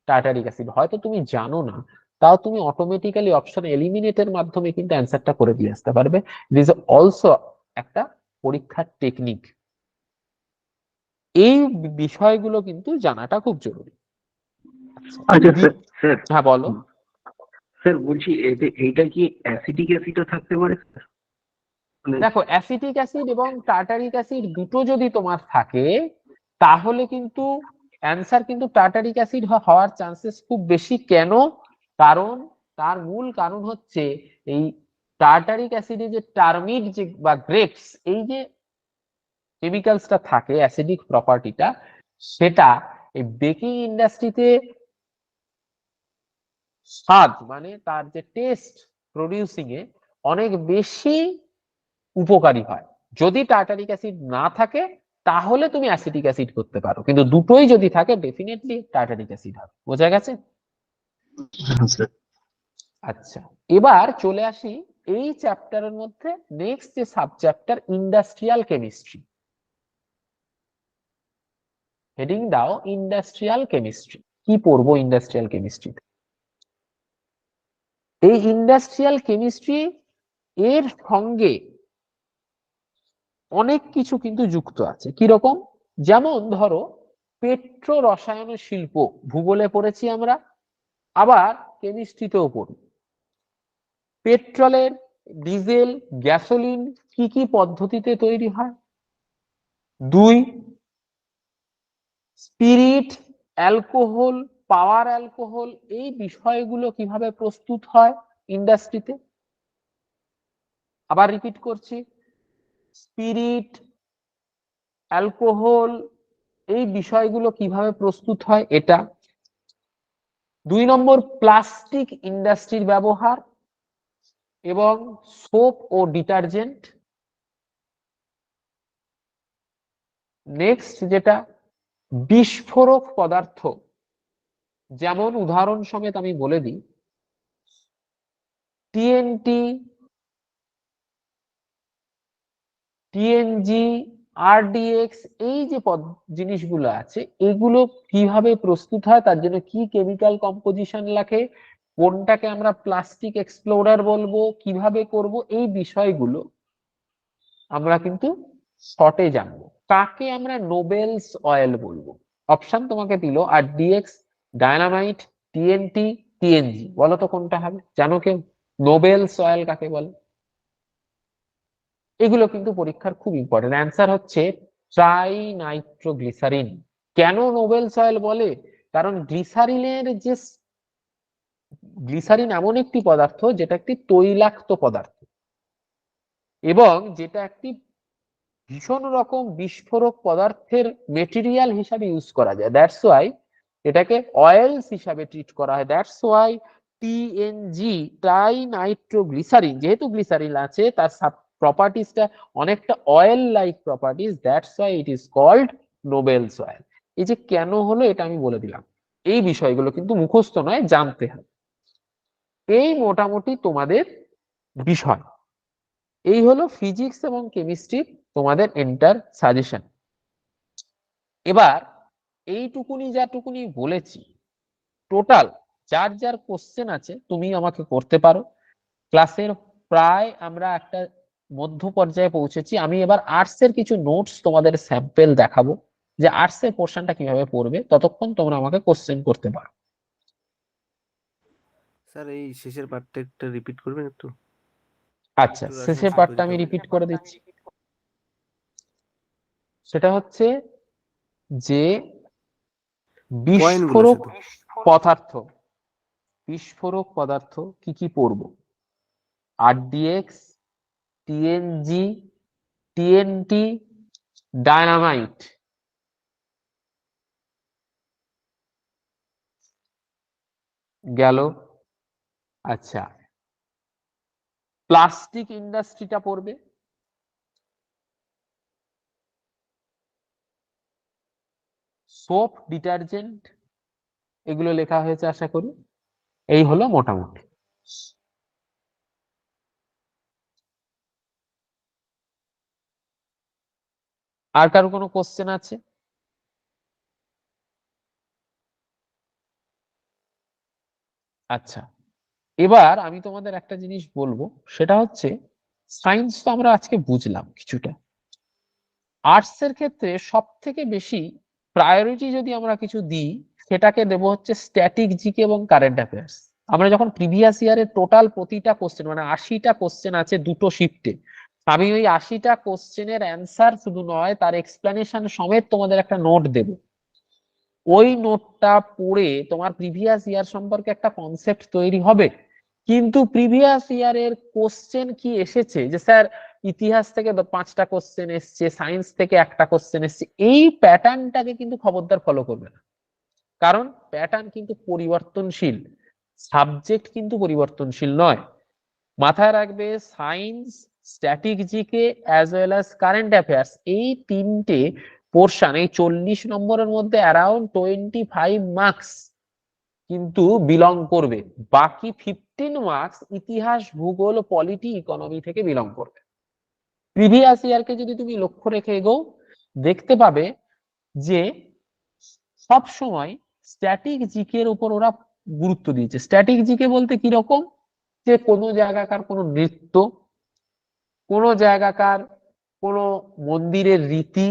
Tartaric acid. হয়তো তুমি জানো না, তাও তুমি অটোমেটিক্যালি অপশন এলিমিনেটের মাধ্যমে কিন্তু অ্যান্সারটা করে দিয়ে আসতে পারবে। ইট ইজ অলসো একটা পরীক্ষার টেকনিক। এই বিষয়গুলো কিন্তু জানাটা খুব জরুরি। আচ্ছা স্যার, স্যার হ্যাঁ বলো। স্যার বলছি এইটা কি অ্যাসিটিক অ্যাসিডও থাকতে পারে স্যার? দেখো অ্যাসিটিক অ্যাসিড এবং টার্টারিক অ্যাসিড দুটো যদি তোমার থাকে তাহলে কিন্তু অ্যান্সার কিন্তু টার্টারিক অ্যাসিড হওয়ার চান্সেস খুব বেশি। কেন? কারণ তার মূল কারণ হচ্ছে এই টার্টারিক অ্যাসিডে যে টার্মিড যে বা গ্রেপস, এই যে কেমিক্যালসটা থাকে অ্যাসিডিক প্রপার্টিটা, সেটা এই বেকিং ইন্ডাস্ট্রিতে স্বাদ মানে তার যে টেস্ট প্রডিউসিং এ অনেক বেশি উপকারী হয়। যদি টার্টারিক অ্যাসিড না থাকে তাহলে তুমি অ্যাসিটিক অ্যাসিড করতে পারো, কিন্তু দুটোই যদি থাকে ডেফিনেটলি টার্টারিক অ্যাসিড হবে। বোঝা গেছে? হ্যাঁ স্যার। আচ্ছা, এবার চলে আসি এই চ্যাপ্টারের মধ্যে নেক্সট যে সাবচ্যাপ্টার ইন্ডাস্ট্রিয়াল কেমিস্ট্রি। হেডিং দাও ইন্ডাস্ট্রিয়াল কেমিস্ট্রি। কি পড়বো ইন্ডাস্ট্রিয়াল কেমিস্ট্রিতে? এই ইন্ডাস্ট্রিয়াল কেমিস্ট্রি এর সঙ্গে অনেক কিছু কিন্তু যুক্ত আছে। কিরকম? যেমন ধরো পেট্রো রসায়ন শিল্প ভূগোলে পড়েছি আমরা, আবার কেমিস্ট্রিতেও পড়ি। পেট্রোলের, ডিজেল, গ্যাসোলিন কি কি পদ্ধতিতে তৈরি হয়? 2, স্পিরিট, অ্যালকোহল, পাওয়ার অ্যালকোহল, এই বিষয়গুলো কিভাবে প্রস্তুত হয় ইন্ডাস্ট্রিতে। আবার রিপিট করছি, স্পিরিট, অ্যালকোহল, এই বিষয়গুলো কিভাবে প্রস্তুত হয় এটা। 2 নম্বর প্লাস্টিক ইন্ডাস্ট্রির ব্যবহার এবং সোপ ও ডিটারজেন্ট। নেক্সট যেটা বিস্ফোরক পদার্থ, যেমন উদাহরণ সমেত আমি বলে দিই টিএনটি, টিএনজি, আরডিএক্স, এই যে জিনিসগুলো আছে এগুলো কিভাবে প্রস্তুত হয়, তার জন্য কি কেমিক্যাল কম্পোজিশন লাগে, কোনটাকে আমরা প্লাস্টিক এক্সপ্লোরার বলবো, কিভাবে করব, এই বিষয়গুলো আমরা কিন্তু শর্টে জানবো। কাকে আমরা নোবেলস অয়েল বলবো? অপশন তোমাকে দিল আরডিএক্স, ডায়নামাইট, টিএনটি, টিএনজি। বলো তো কোনটা হবে? জানো কেউ নোবেলস অয়েল কাকে বলে? এগুলো কিন্তু পরীক্ষার খুব ইম্পর্টেন্ট। অ্যান্সার হচ্ছে ট্রাইনাইট্রোগ্লিসারিন। কেন নোবেলস অয়েল বলে? কারণ গ্লিসারিন এমন একটি পদার্থ যেটা একটি তৈলাক্ত পদার্থ এবং যেটা একটি ভীষণ রকম বিস্ফোরক পদার্থের মেটেরিয়াল হিসাবে ইউজ করা যায়। দ্যাটস ওয়াই এটাকে অয়েলস হিসাবে ট্রিট করা হয়। দ্যাটস ওয়াই টিএনজি, ট্রাইনাইট্রোগ্লিসারিন, যেহেতু গ্লিসারিন আছে তার প্রপার্টিসটা অনেকটা oil like properties, that's why it is called Nobel's oil. এই যে কেন হলো এটা আমি বলে দিলাম। এই বিষয়গুলো কিন্তু মুখস্থ নয়, জানতে হবে। এই মোটামুটি তোমাদের বিষয়। এই হলো ফিজিক্স এবং কেমিস্ট্রি তোমাদের এন্টার সাজেশন। এবার এইটুকুনি যাটুকুনি বলেছি টোটাল যার যার কোশ্চেন আছে তুমি আমাকে করতে পারো। ক্লাসের প্রায় আমরা একটা মধ্য পর্যায়ে পৌঁছেছি। আমি এবার আর্টস এর কিছু নোটস তোমাদের স্যাম্পল দেখাবো যে আর্টস এর পোর্শনটা কিভাবে পড়বে, ততক্ষণ তোমরা আমাকে কোশ্চেন করতে পারো। স্যার এই শেষের পার্টটা একটু রিপিট করবেন একটু? আচ্ছা, একটু শেষের শুনতে পার্টটা আমি দিতে হবে। রিপিট করে দিচ্ছি। সেটা হচ্ছে যে পয়েন্টগুলো বিস্ফোরক শুধু। পদার্থ, বিস্ফোরক পদার্থ কি কি পড়বো? RDX, TNG, TNT, dynamite. গেল। আচ্ছা, প্লাস্টিক ইন্ডাস্ট্রিটা পড়বে, সোপ, ডিটারজেন্ট, এগুলো লেখা হয়েছে আশা করি। এই হলো মোটামুটি। আর কারো কোনো কোশ্চেন আছে? আচ্ছা, এবার আমি তোমাদের একটা জিনিস বলবো, সেটা হচ্ছে সায়েন্স তো আমরা আজকে বুঝলাম কিছুটা। আর্টস এর ক্ষেত্রে সব থেকে বেশি প্রায়োরিটি যদি আমরা কিছু দিই, সেটাকে দেবো হচ্ছে স্ট্যাটিক জিকে এবং কারেন্ট অ্যাফেয়ার্স। আমরা যখন প্রিভিয়াস ইয়ারের টোটাল প্রতিটা কোশ্চেন, মানে 80টা কোশ্চেন আছে দুটো শিফটে, আমি ওই 80টা কোশ্চেনের অ্যান্সার শুধু নয়, তার এক্সপ্লেনেশন সমেত তোমাদের একটা নোট দেব। ওই নোটটা পড়ে তোমার প্রিভিয়াস ইয়ার সম্পর্কে একটা কনসেপ্ট তৈরি হবে। কিন্তু প্রিভিয়াস ইয়ারের কোশ্চেন কি এসেছে, যে স্যার ইতিহাস থেকে 5টা কোশ্চেন এসছে, সায়েন্স থেকে একটা কোশ্চেন এসছে, এই প্যাটার্নটাকে কিন্তু খবরদার ফলো করবে না। কারণ প্যাটার্ন কিন্তু পরিবর্তনশীল, সাবজেক্ট কিন্তু পরিবর্তনশীল নয়। মাথায় রাখবে, science, static GK as well as current affairs, এই তিনটে পোর্শন, এই 40 নম্বরের মধ্যে অ্যারাউন্ড 25 মার্কস কিন্তু বিলং করবে। বাকি 15 মার্কস ইতিহাস, ভূগোল, পলিটি, ইকোনমি থেকে বিলং করবে। প্রিভিয়াস ইয়ারকে যদি তুমি লক্ষ্য রেখে এগো, দেখতে পাবে যে সব সময় স্ট্যাটিক জিকে এর উপর ওরা গুরুত্ব দিয়েছে। স্ট্যাটিক জিকে বলতে কি রকম, যে কোনো জায়গাকার কোনো নৃত্য, কোনো জায়গাকার কোনো মন্দিরের রীতি,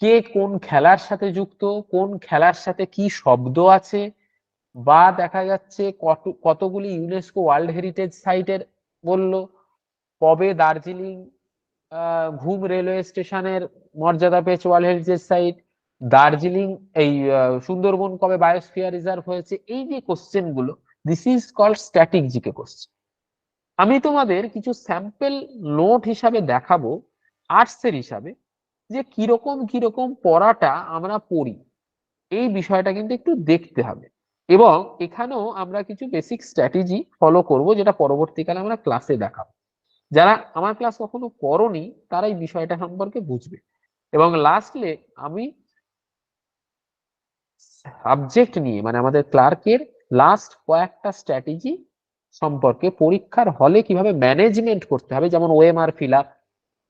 কে কোন খেলার সাথে যুক্ত, কোন খেলার সাথে কি শব্দ আছে, বা দেখা যাচ্ছে কতগুলি ইউনেস্কো ওয়ার্ল্ড হেরিটেজ সাইটের বললো, কবে দার্জিলিং ঘুম রেলওয়ে স্টেশনের মর্যাদা পেয়েছে ওয়ার্ল্ড হেরিটেজ সাইট, দার্জিলিং এই সুন্দরবন কবে বায়োস্ফিয়ার রিজার্ভ হয়েছে, এই যে কোশ্চেন গুলো, this is called static GK question. আমি তোমাদের কিছু স্যাম্পল নোট হিসাবে দেখাবো আর্টস এর হিসাবে, যে কিরকম কিরকম পড়াটা আমরা পড়ি, এই বিষয়টা কিন্তু একটু দেখতে হবে। এবং এখানেও আমরা কিছু বেসিক স্ট্র্যাটেজি ফলো করব, যেটা পরবর্তীকালে আমরা ক্লাসে দেখাবো। যারা আমার ক্লাস কখনো করনি তারা এই বিষয়টা সম্পর্কে বুঝবে। এবং লাস্টে আমি সাবজেক্ট নিয়ে, মানে আমাদের ক্লার্কের লাস্ট কয়েকটা স্ট্র্যাটেজি সম্পর্কে, পরীক্ষার হলে কিভাবে ম্যানেজমেন্ট করতে হবে, যেমন ওএমআর ফিল আপ,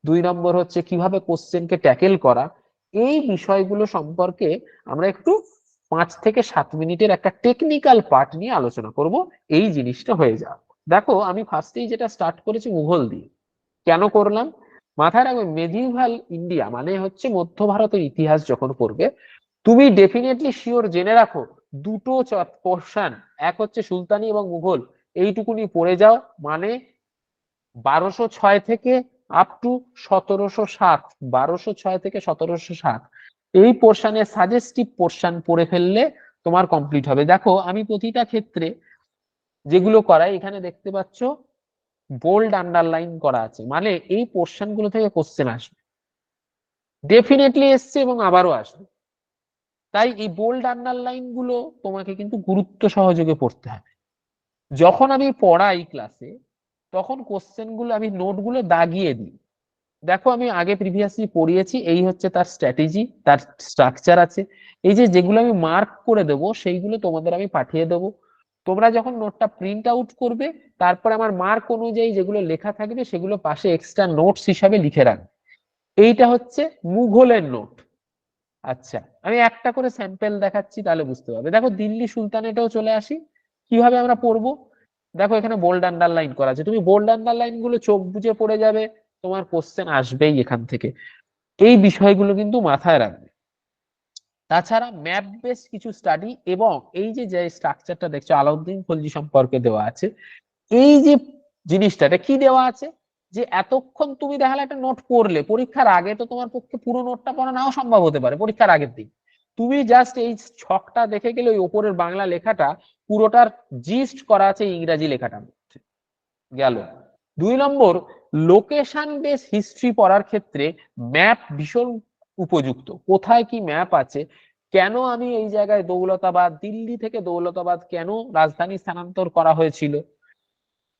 2 নম্বর হচ্ছে কিভাবে কোশ্চেনকে ট্যাকেল করা, এই বিষয়গুলো সম্পর্কে আমরা একটু 5 থেকে 7 মিনিটের একটা টেকনিক্যাল পার্ট নিয়ে আলোচনা করব। এই জিনিসটা হয়ে যাবে। দেখো, আমি ফার্স্টেই যেটা স্টার্ট করেছি মুঘল দিয়ে। কেন করলাম? মাথায় রাখবে, মেডিভাল ইন্ডিয়া মানে হচ্ছে মধ্য ভারতের ইতিহাস যখন পড়বে, তুমি ডেফিনেটলি শিওর জেনে রাখো দুটো পোর্শন, এক হচ্ছে সুলতানি এবং মুঘল, এইটুকুনি পড়ে যাও। মানে 1206 থেকে আপ টু 1707, 1206 থেকে 1707, এই পোর্শনে সাজেস্টিভ পোর্শন পড়ে ফেললে তোমার কমপ্লিট হবে। দেখো, আমি প্রতিটা ক্ষেত্রে যেগুলো করাই, এখানে দেখতে পাচ্ছ বোল্ড আন্ডারলাইন করা আছে, মানে এই পোর্শন গুলো থেকে কোশ্চেন আসবে, ডেফিনেটলি এসছে এবং আবারও আসবে। তাই এই বোল্ড আন্ডারলাইন গুলো তোমাকে কিন্তু গুরুত্ব সহযোগে পড়তে হবে। যখন আমি পড়াই ক্লাসে, তখন কোশ্চেন গুলো আমি নোট গুলো দাগিয়ে দিই। দেখো, আমি আগে প্রিভিয়াসলি পড়িয়েছি, এই হচ্ছে তার স্ট্র্যাটেজি, তার স্ট্রাকচার আছে। এই যে যেগুলো আমি মার্ক করে দেব, সেইগুলো তোমাদের আমি পাঠিয়ে দেব। তোমরা যখন নোটটা প্রিন্ট আউট করবে, তারপর আমার মার্ক অনুযায়ী যেগুলো লেখা থাকবে সেগুলো পাশে এক্সট্রা নোটস হিসাবে লিখে রাখবে। এইটা হচ্ছে মুঘলের নোট। আচ্ছা, আমি একটা করে স্যাম্পল দেখাচ্ছি, তাহলে বুঝতে পারবে। দেখো, দিল্লি সুলতানেটাও চলে আসি। কিভাবে আমরা পড়বো? দেখো এখানে বোল্ড আন্ডারলাইন করা আছে, তুমি বোল্ড আন্ডারলাইন গুলো চোখ বুজে পড়ে যাবে, তোমার কোশ্চেন আসবেই এখান থেকে। এই বিষয়গুলো কিন্তু মাথায় রাখবে। তাছাড়া ম্যাপ বেস কিছু স্টাডি এবং এই যে স্ট্রাকচারটা দেখছো আলাউদ্দিন খলজি সম্পর্কে দেওয়া আছে, এই যে জিনিসটা এটা কি দেওয়া আছে, যে এতক্ষণ তুমি দেখালে একটা নোট পড়লে, পরীক্ষার আগে তো তোমার পক্ষে পুরো নোটটা পড়া নাও সম্ভব হতে পারে পরীক্ষার আগের দিন, তুমি জাস্ট এই ছকটা দেখে গেলে ওই ওপরের বাংলা লেখাটা পুরোটার জিস্ট করা আছে ইংরাজি লেখাটার মধ্যে গেল। 2 নম্বর, লোকেশন বেস হিস্ট্রি পড়ার ক্ষেত্রে ম্যাপ ভীষণ উপযুক্ত। কোথায় কি ম্যাপ আছে, কেন আমি এই জায়গায় দৌলতাবাদ, দিল্লি থেকে দৌলতাবাদ কেন রাজধানী স্থানান্তর করা হয়েছিল,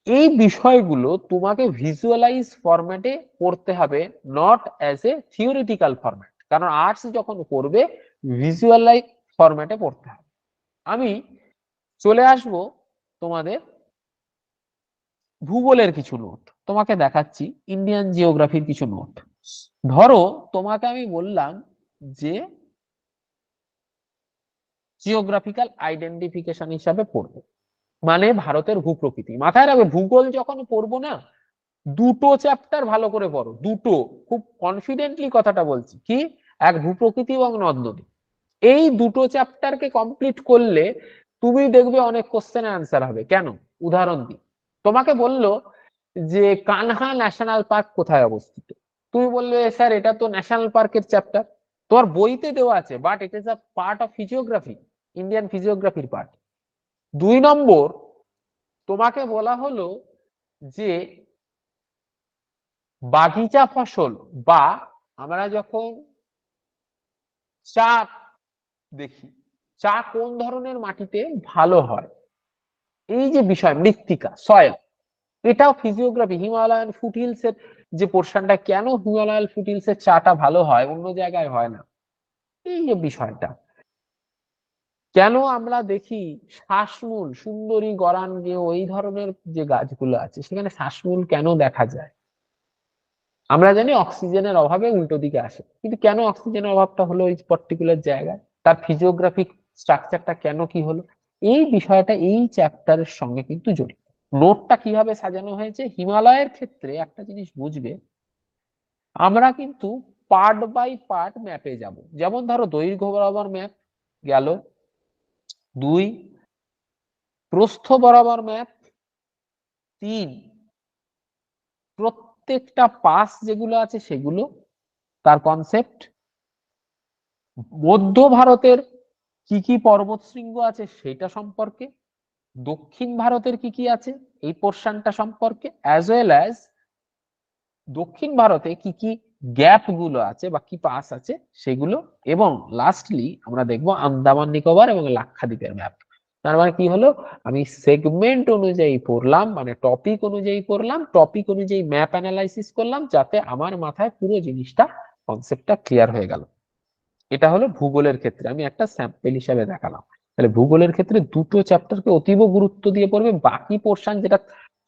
এই বিষয়গুলো তোমাকে ভিজুয়ালাইজ ফরম্যাটে পড়তে হবে, not as a theoretical format. কারণ আর্টস যখন পড়বে ভিজুয়ালাইজ ফরম্যাটে পড়তে হবে। আমি চলে আসব তোমাদের ভূগোলের কিছু নোট, তোমাকে দেখাচ্ছি ইন্ডিয়ান জিওগ্রাফির কিছু নোট। ধরো তোমাকে আমি বললাম যে জিওগ্রাফিক্যাল আইডেন্টিফিকেশন হিসাবে পড়বে, মানে ভারতের ভূপ্রকৃতি। মাথায় রাখবে ভূগোল যখন পড়বো না, দুটো চ্যাপ্টার ভালো করে পড়ো, দুটো, খুব কনফিডেন্টলি কথাটা বলছি, কি, এক ভূপ্রকৃতি এবং নদ নদী। এই দুটো চ্যাপ্টারকে কমপ্লিট করলে তুমি দেখবে অনেক কোশ্চেনের আনসার হবে। কেন? উদাহরণ দিই, তোমাকে বললো যে কানহা ন্যাশনাল পার্ক কোথায় অবস্থিত, তুমি বললে স্যার এটা তো ন্যাশনাল পার্কের চ্যাপ্টার, তোমার বইতে দেওয়া আছে, but it is a part of physiography, Indian ফিজিওগ্রাফির পার্ট। 2 নম্বর, তোমাকে বলা হলো যে বাগিচা ফসল বা আমরা যখন চা দেখি, চা কোন ধরনের মাটিতে ভালো হয়, এই যে বিষয় মৃত্তিকা, সয়েল, এটাও ফিজিওগ্রাফি। হিমালয়ান ফুটহিলস এর যে পোর্শনটা, কেন হিমালয়ান ফুটহিলস এর চাটা ভালো হয় অন্য জায়গায় হয় না, এই যে বিষয়টা, কেন আমরা দেখি শ্বাসমূল, সুন্দরী গরান যে ওই ধরনের যে গাছগুলো আছে সেখানে শ্বাসমূল কেন দেখা যায়, আমরা জানি অক্সিজেনের অভাবে উল্টো দিকে আসে, কিন্তু কেন অক্সিজেনের অভাবটা হলো ওই পার্টিকুলার জায়গায়, তার ফিজিওগ্রাফিক স্ট্রাকচারটা কেন কি হলো, এই বিষয়টা এই চ্যাপ্টারের সঙ্গে কিন্তু জড়িত। নোটটা কিভাবে সাজানো হয়েছে, হিমালয়ের ক্ষেত্রে একটা জিনিস বুঝবে, আমরা কিন্তু পার্ট বাই পার্ট ম্যাপে যাব। যেমন ধরো দৈর্ঘ্য বরাবর ম্যাপ গেল, 2 প্রস্থ বরাবর ম্যাপ, 3 প্রত্যেকটা পাস যেগুলো আছে সেগুলো, তার কনসেপ্ট, মধ্য ভারতের কি কি পর্বত শৃঙ্গ আছে সেটা সম্পর্কে, দক্ষিণ ভারতের কি কি আছে এই পোর্শনটা সম্পর্কে, অ্যাজ ওয়েল অ্যাজ দক্ষিণ ভারতে কি কি গ্যাপ গুলো আছে বা কি পাস আছে সেগুলো, এবং লাস্টলি আমরা দেখবো আন্দামান নিকোবর এবং লাক্ষাদ্বীপের ম্যাপ। তার মানে কি হলো, আমি সেগমেন্ট অনুযায়ী পড়লাম, মানে টপিক অনুযায়ী পড়লাম, টপিক অনুযায়ী ম্যাপ অ্যানালাইসিস করলাম, যাতে আমার মাথায় পুরো জিনিসটা, কনসেপ্টটা ক্লিয়ার হয়ে গেল। এটা হলো ভূগোলের ক্ষেত্রে আমি একটা স্যাম্পল হিসাবে দেখালাম। তাহলে ভূগোলের ক্ষেত্রে দুটো চ্যাপ্টারকে অতীব গুরুত্ব দিয়ে পড়বে, বাকি পোর্শন যেটা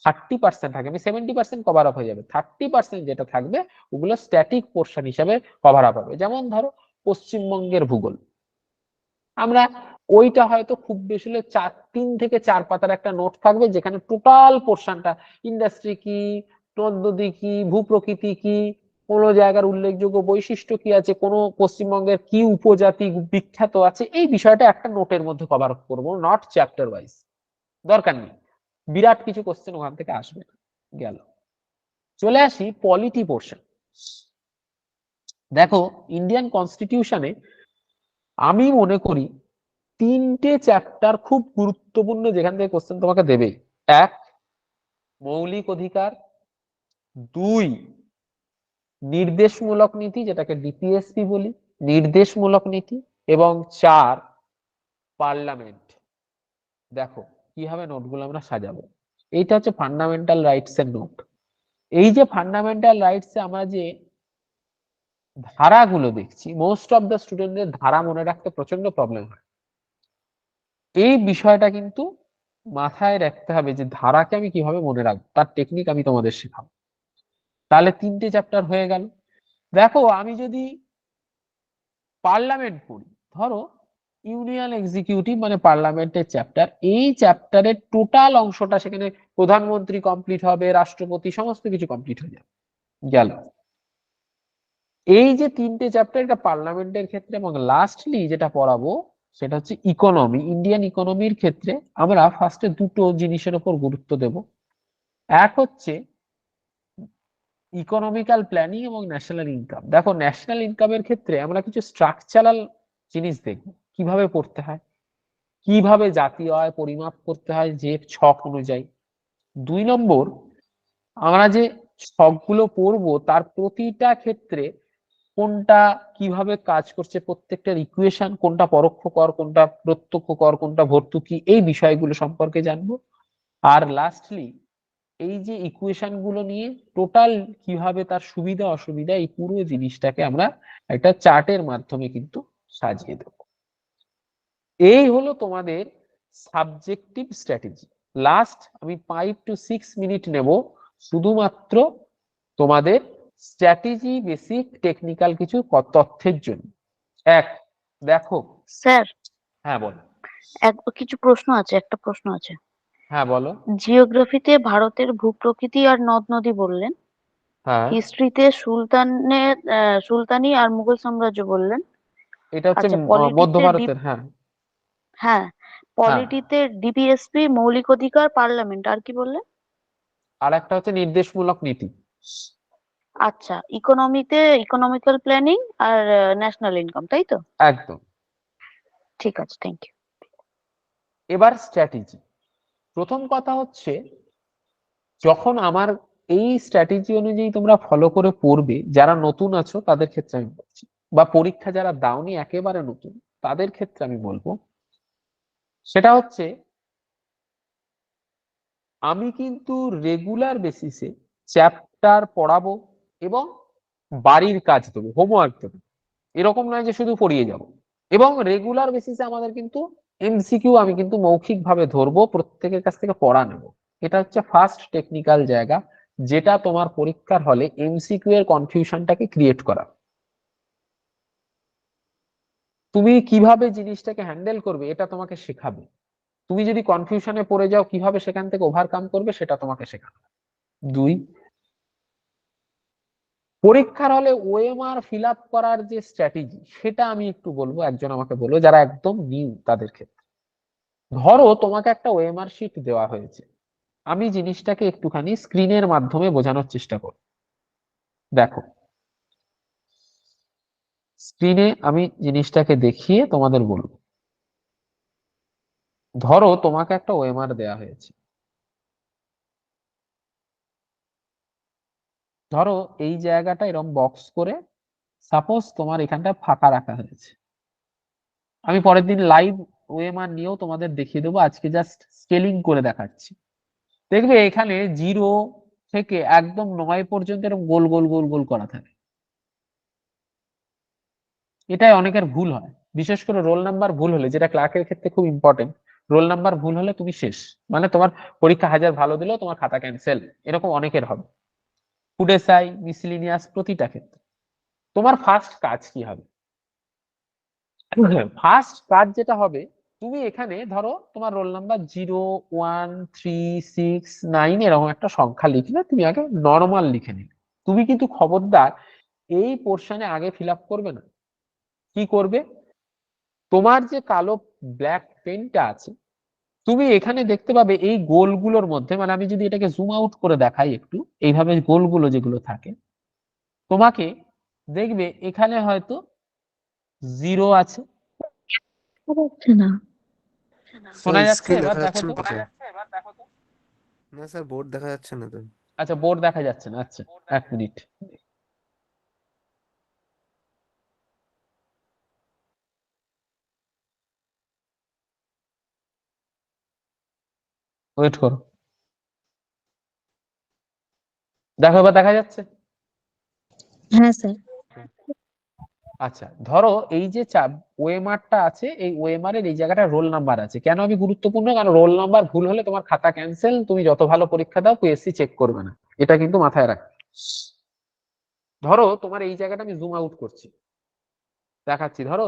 30% থাকে, আমি 70% কভার আপ হয়ে যাবে, 30% যেটা থাকবে ওগুলো স্ট্যাটিক পোর্শন হিসাবে কভার আপ হবে। যেমন ধরো পশ্চিমবঙ্গের ভূগোল, আমরা ওইটা হয়তো খুব বেশি হলে 3 থেকে 4 পাতার একটা নোট থাকবে, যেখানে টোটাল পোর্শনটা ইন্ডাস্ট্রি কি, নদ-নদী কি, ভূপ্রকৃতি কি, কোন জায়গার উল্লেখযোগ্য বৈশিষ্ট্য কি আছে, কোন পশ্চিমবঙ্গের কি উপজাতি বিখ্যাত আছে, এই বিষয়টা একটা নোটের মধ্যে কভার আপ করবো, নট চ্যাপ্টার ওয়াইজ। দরকার নেই, বিরাট কিছু কোশ্চেন ওখান থেকে আসবে না। গেল, চলে আসি পলিটি পোর্শন। দেখো ইন্ডিয়ান কনস্টিটিউশনে আমি মনে করি 3টে চ্যাপ্টার খুব গুরুত্বপূর্ণ, যেখান থেকে কোশ্চেন তোমাকে দেবে। 1 মৌলিক অধিকার, 2 নির্দেশমূলক নীতি, যেটাকে ডিপিএসপি বলি, নির্দেশমূলক নীতি, এবং 4 পার্লামেন্ট। দেখো কিভাবে নোটগুলো আমরা সাজাবো, এইটা হচ্ছে ফান্ডামেন্টাল রাইটস এর নোট। এই যে ফান্ডামেন্টাল রাইটস এ আমরা যে ধারাগুলো দেখছি, মোস্ট অফ দ্য স্টুডেন্টদের ধারা মনে রাখতে প্রচন্ড প্রবলেম হয়। এই বিষয়টা কিন্তু মাথায় রাখতে হবে যে ধারাকে আমি কিভাবে মনে রাখবো, তার টেকনিক আমি তোমাদের শেখাবো। তাহলে 3টে চ্যাপ্টার হয়ে গেল। দেখো আমি যদি পার্লামেন্ট পড়ি, ধরো ইউনিয়ন এক্সিকিউটিভ মানে পার্লামেন্টের চ্যাপ্টার, এই চ্যাপ্টারের টোটাল অংশটা সেখানে প্রধানমন্ত্রী কমপ্লিট হবে, রাষ্ট্রপতি সমস্ত কিছু কমপ্লিট হয়ে যাবে। গেল এই যে তিনটে চ্যাপ্টার, এটা পার্লামেন্টের ক্ষেত্রে। এবং লাস্টলি যেটা পড়াবো সেটা হচ্ছে ইকোনমি। ইন্ডিয়ান ইকোনমির ক্ষেত্রে আমরা ফার্স্টে দুটো জিনিসের উপর গুরুত্ব দেব। এক হচ্ছে ইকোনমিক্যাল প্ল্যানিং এবং ন্যাশনাল ইনকাম। দেখো, ন্যাশনাল ইনকামের ক্ষেত্রে আমরা কিছু স্ট্রাকচারাল জিনিস দেখব, কিভাবে পড়তে হয়, কিভাবে জাতীয় আয় পরিমাপ করতে হয় যে ছক অনুযায়ী। 2 নম্বর, আমরা যে ছকগুলো পড়বো তার প্রতিটা ক্ষেত্রে কোনটা কিভাবে কাজ করছে, প্রত্যেকটার ইকুয়েশন, কোনটা পরোক্ষ কর, কোনটা প্রত্যক্ষ কর, কোনটা ভর্তুকি, এই বিষয়গুলো সম্পর্কে জানবো। আর লাস্টলি এই যে ইকুয়েশন গুলো নিয়ে টোটাল কিভাবে তার সুবিধা অসুবিধা, এই পুরো জিনিসটাকে আমরা একটা চার্টের মাধ্যমে কিন্তু সাজিয়ে দেব। এই হলো তোমাদের সাবজেক্টিভ স্ট্র্যাটেজি। লাস্ট আমি 5 to 6 মিনিট নেব শুধুমাত্র তোমাদের স্ট্র্যাটেজি বেসিক টেকনিক্যাল কিছু তথ্যের জন্য। এক, দেখো। স্যার, হ্যাঁ বলো। কিছু প্রশ্ন আছে, একটা প্রশ্ন আছে। হ্যাঁ বলো। জিওগ্রাফিতে ভারতের ভূপ্রকৃতি আর নদ নদী বললেন, হ্যাঁ, হিস্ট্রিতে সুলতানি আর মুঘল সাম্রাজ্য বললেন। এটা হচ্ছে আচ্ছা, মধ্য ভারতের। হ্যাঁ হ্যাঁ, হ্যাঁ, পলিটিতে ডিপিএসপি, মৌলিক অধিকার, পার্লামেন্ট, আর কি বললেন? আর একটা হচ্ছে নির্দেশমূলক নীতি। আচ্ছা, ইকোনমিতে ইকোনমিক্যাল প্ল্যানিং আর ন্যাশনাল ইনকাম, তাই তো? একদম। ঠিক আছে, থ্যাংক ইউ। এবার স্ট্র্যাটেজি। প্রথম কথা হচ্ছে, যখন আমার এই স্ট্র্যাটেজি অনুযায়ী তোমরা ফলো করে পড়বে, যারা নতুন আছো তাদের ক্ষেত্রে আমি বলছি, বা পরীক্ষা যারা দাওনি একেবারে নতুন তাদের ক্ষেত্রে আমি বলবো, সেটা হচ্ছে আমি কিন্তু রেগুলার বেসিসে চ্যাপ্টার পড়াবো এবং বাড়ির কাজ দেবো, হোমওয়ার্ক দেবো। এরকম নয় যে শুধু পড়িয়ে যাব। এবং রেগুলার বেসিসে আমাদের কিন্তু এমসিকিউ আমি কিন্তু মৌখিক ভাবে ধরবো, প্রত্যেকের কাছ থেকে পড়া নেব। এটা হচ্ছে ফার্স্ট টেকনিক্যাল জায়গা, যেটা তোমার পরীক্ষার হলে এমসিকিউ এর কনফিউশনটাকে ক্রিয়েট করা। তুমি কিভাবে জিনিসটাকে হ্যান্ডেল করবে এটা তোমাকে শেখাবে। তুমি যদি কনফিউশনে পড়ে যাও, কিভাবে সেখান থেকে ওভারকাম করবে সেটা তোমাকে শেখাবে। 2, পরীক্ষার হলে ওএমআর ফিল আপ করার যে স্ট্র্যাটেজি সেটা আমি একটু বলবো। একজন আমাকে বললো, যারা একদম নিউ তাদের ক্ষেত্রে। ধরো তোমাকে একটা ওএমআর শিট দেওয়া হয়েছে, আমি জিনিসটাকে একটুখানি স্ক্রিনের মাধ্যমে বোঝানোর চেষ্টা করব। দেখো, স্ক্রিনে আমি জিনিসটাকে দেখিয়ে তোমাদের বলবো। ধরো তোমাকে একটা ওএমআর দেওয়া হয়েছে। ধরো এই জায়গাটা এরকম বক্স করে সাপোজ তোমার এখানটা ফাঁকা রাখা হয়েছে। আমি পরের দিন লাইভ ওএমআর নিয়েও তোমাদের দেখিয়ে দেবো, আজকে জাস্ট স্কেলিং করে দেখাচ্ছি। দেখবে এখানে 0 থেকে একদম 9 পর্যন্ত এরকম গোল গোল গোল গোল করা থাকে। এটাই অনেকের ভুল হয়, বিশেষ করে রোল নাম্বার ভুল হলে, যেটা ক্লার্কের ক্ষেত্রে খুব ইম্পর্টেন্ট। রোল নাম্বার ভুল হলে তুমি শেষ, মানে তোমার পরীক্ষা 1000 ভালো দিলেও তোমার খাতা ক্যান্সেল, এরকম অনেকের হবে। ফুড এসআই, মিসলিনিয়াস, প্রতিটা ক্ষেত্রে। তোমার ফার্স্ট কাজ কি হবে? ফার্স্ট কাজ যেটা হবে, তুমি এখানে ধরো তোমার রোল নাম্বার 0, 1, 3, 6, 9 এরকম একটা সংখ্যা লিখলে, তুমি আগে নর্মাল লিখে নিলে। তুমি কিন্তু খবরদার এই পোর্শনে আগে ফিল আপ করবে না। কি করবে? তোমার যে কালো ব্ল্যাক পেনটা আছে, তুমি এখানে দেখতে পাবে এই গোলগুলোর মধ্যে, মানে আমি যদি এটাকে জুম আউট করে দেখাই একটু, এইভাবে গোলগুলো যেগুলো থাকে, তোমাকে দেখবে এখানে হয়তো 0 আছে। হচ্ছে না। শোনা যাচ্ছে? স্ক্রিন এবার দেখা দেখো যাচ্ছে তো। না তো। না স্যার, বোর্ড দেখা যাচ্ছে না তো। আচ্ছা, বোর্ড দেখা যাচ্ছে না। আচ্ছা, 1 মিনিট। ওয়েট করো। দেখো এবার দেখা যাচ্ছে? হ্যাঁ স্যার। আচ্ছা, ধরো এই যে ওএমআরটা আছে, এই ওএমআর এর এই জায়গাটা রোল নাম্বার আছে। কেন আমি গুরুত্বপূর্ণ? কারণ রোল নাম্বার ভুল হলে তোমার খাতা ক্যান্সেল, তুমি যত ভালো পরীক্ষা দাও পিএসসি চেক করবে না। এটা কিন্তু মাথায় রাখ। ধরো তোমার এই জায়গাটা আমি জুম আউট করছি, দেখাচ্ছি। ধরো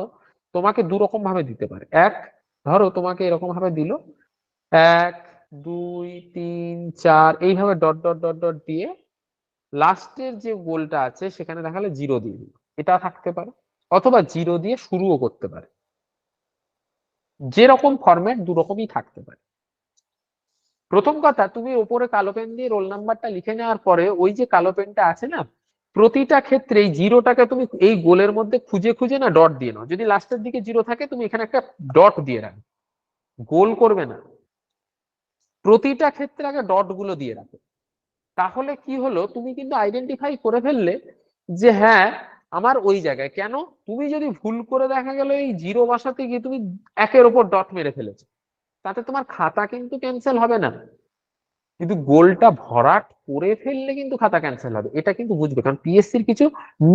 তোমাকে দু রকম ভাবে দিতে পারে। এক, ধরো তোমাকে এরকম ভাবে দিল 1 2 3 4 এইভাবে ডট ডট ডট ডট দিয়ে লাস্টের যে গোলটা আছে সেখানে দেখালে 0 দিয়ে দিল, এটা থাকতে পারে। অথবা 0 দিয়ে শুরুও করতে পারে। যেরকম ফরম্যাট দু রকমই থাকতে পারে। প্রথম কথা, তুমি উপরে কালো পেন দিয়ে রোল নাম্বারটা লিখে নেওয়ার পরে ওই যে কালো পেনটা আছে না, প্রতিটা ক্ষেত্রে এই 0টাকে তুমি এই গোলের মধ্যে খুঁজে খুঁজে না ডট দিয়ে নাও। যদি লাস্টের দিকে 0 থাকে তুমি এখানে একটা ডট দিয়ে রাখো, গোল করবে না, প্রতিটা ক্ষেত্রে আগে ডট গুলো দিয়ে রাখো। তাহলে কি হলো, তুমি কিন্তু আইডেন্টিফাই করে ফেললে যে হ্যাঁ আমার ওই জায়গায়। কেন, তুমি যদি ভুল করে দেখা গেল এই 0 বসাতে গিয়ে তুমি 1-এর ওপর ডট মেরে ফেলেছো, তাতে তোমার খাতা কিন্তু ক্যান্সেল হবে না, কিন্তু গোলটা ভরাট করে ফেললে কিন্তু খাতা ক্যান্সেল হবে। এটা কিন্তু বুঝবে, কারণ পিএসসির কিছু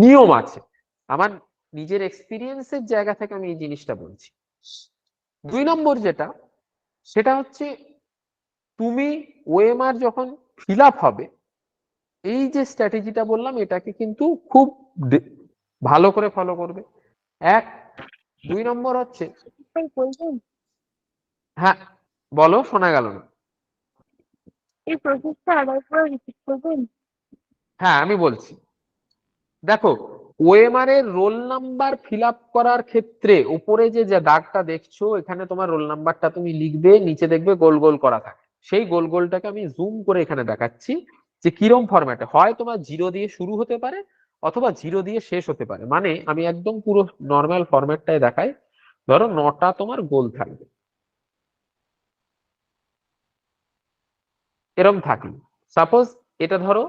নিয়ম আছে। আমার নিজের এক্সপিরিয়েন্সের জায়গা থেকে আমি এই জিনিসটা বলছি। 2 নম্বর যেটা, সেটা হচ্ছে তুমি ওএমআর যখন ফিল আপ হবে, এই যে স্ট্র্যাটেজিটা বললাম এটাকে কিন্তু খুব ভালো করে ফলো করবে। 1 2 নম্বর হচ্ছে, বলবেন হ্যাঁ বলো, শোনা গেল না। এই প্রসেসটা আবার করে রিপিট করবেন? হ্যাঁ আমি বলছি, দেখো ওএমআর এর রোল নাম্বার ফিল আপ করার ক্ষেত্রে উপরে যে যে দাগটা দেখছো, এখানে তোমার রোল নাম্বারটা তুমি লিখবে, নিচে দেখবে গোল গোল করা থাকে। সেই গোল গোলটাকে আমি জুম করে এখানে দেখাচ্ছি যে কিরম ফরম্যাটে হয়। তোমার 0 দিয়ে শুরু হতে পারে অথবা 0 দিয়ে শেষ হতে পারে। মানে আমি একদম পুরো নর্মাল ফরম্যাটটাই দেখাই। ধরো 9টা তোমার গোল থাকবে, এরম থাকলো। সাপোজ এটা ধরো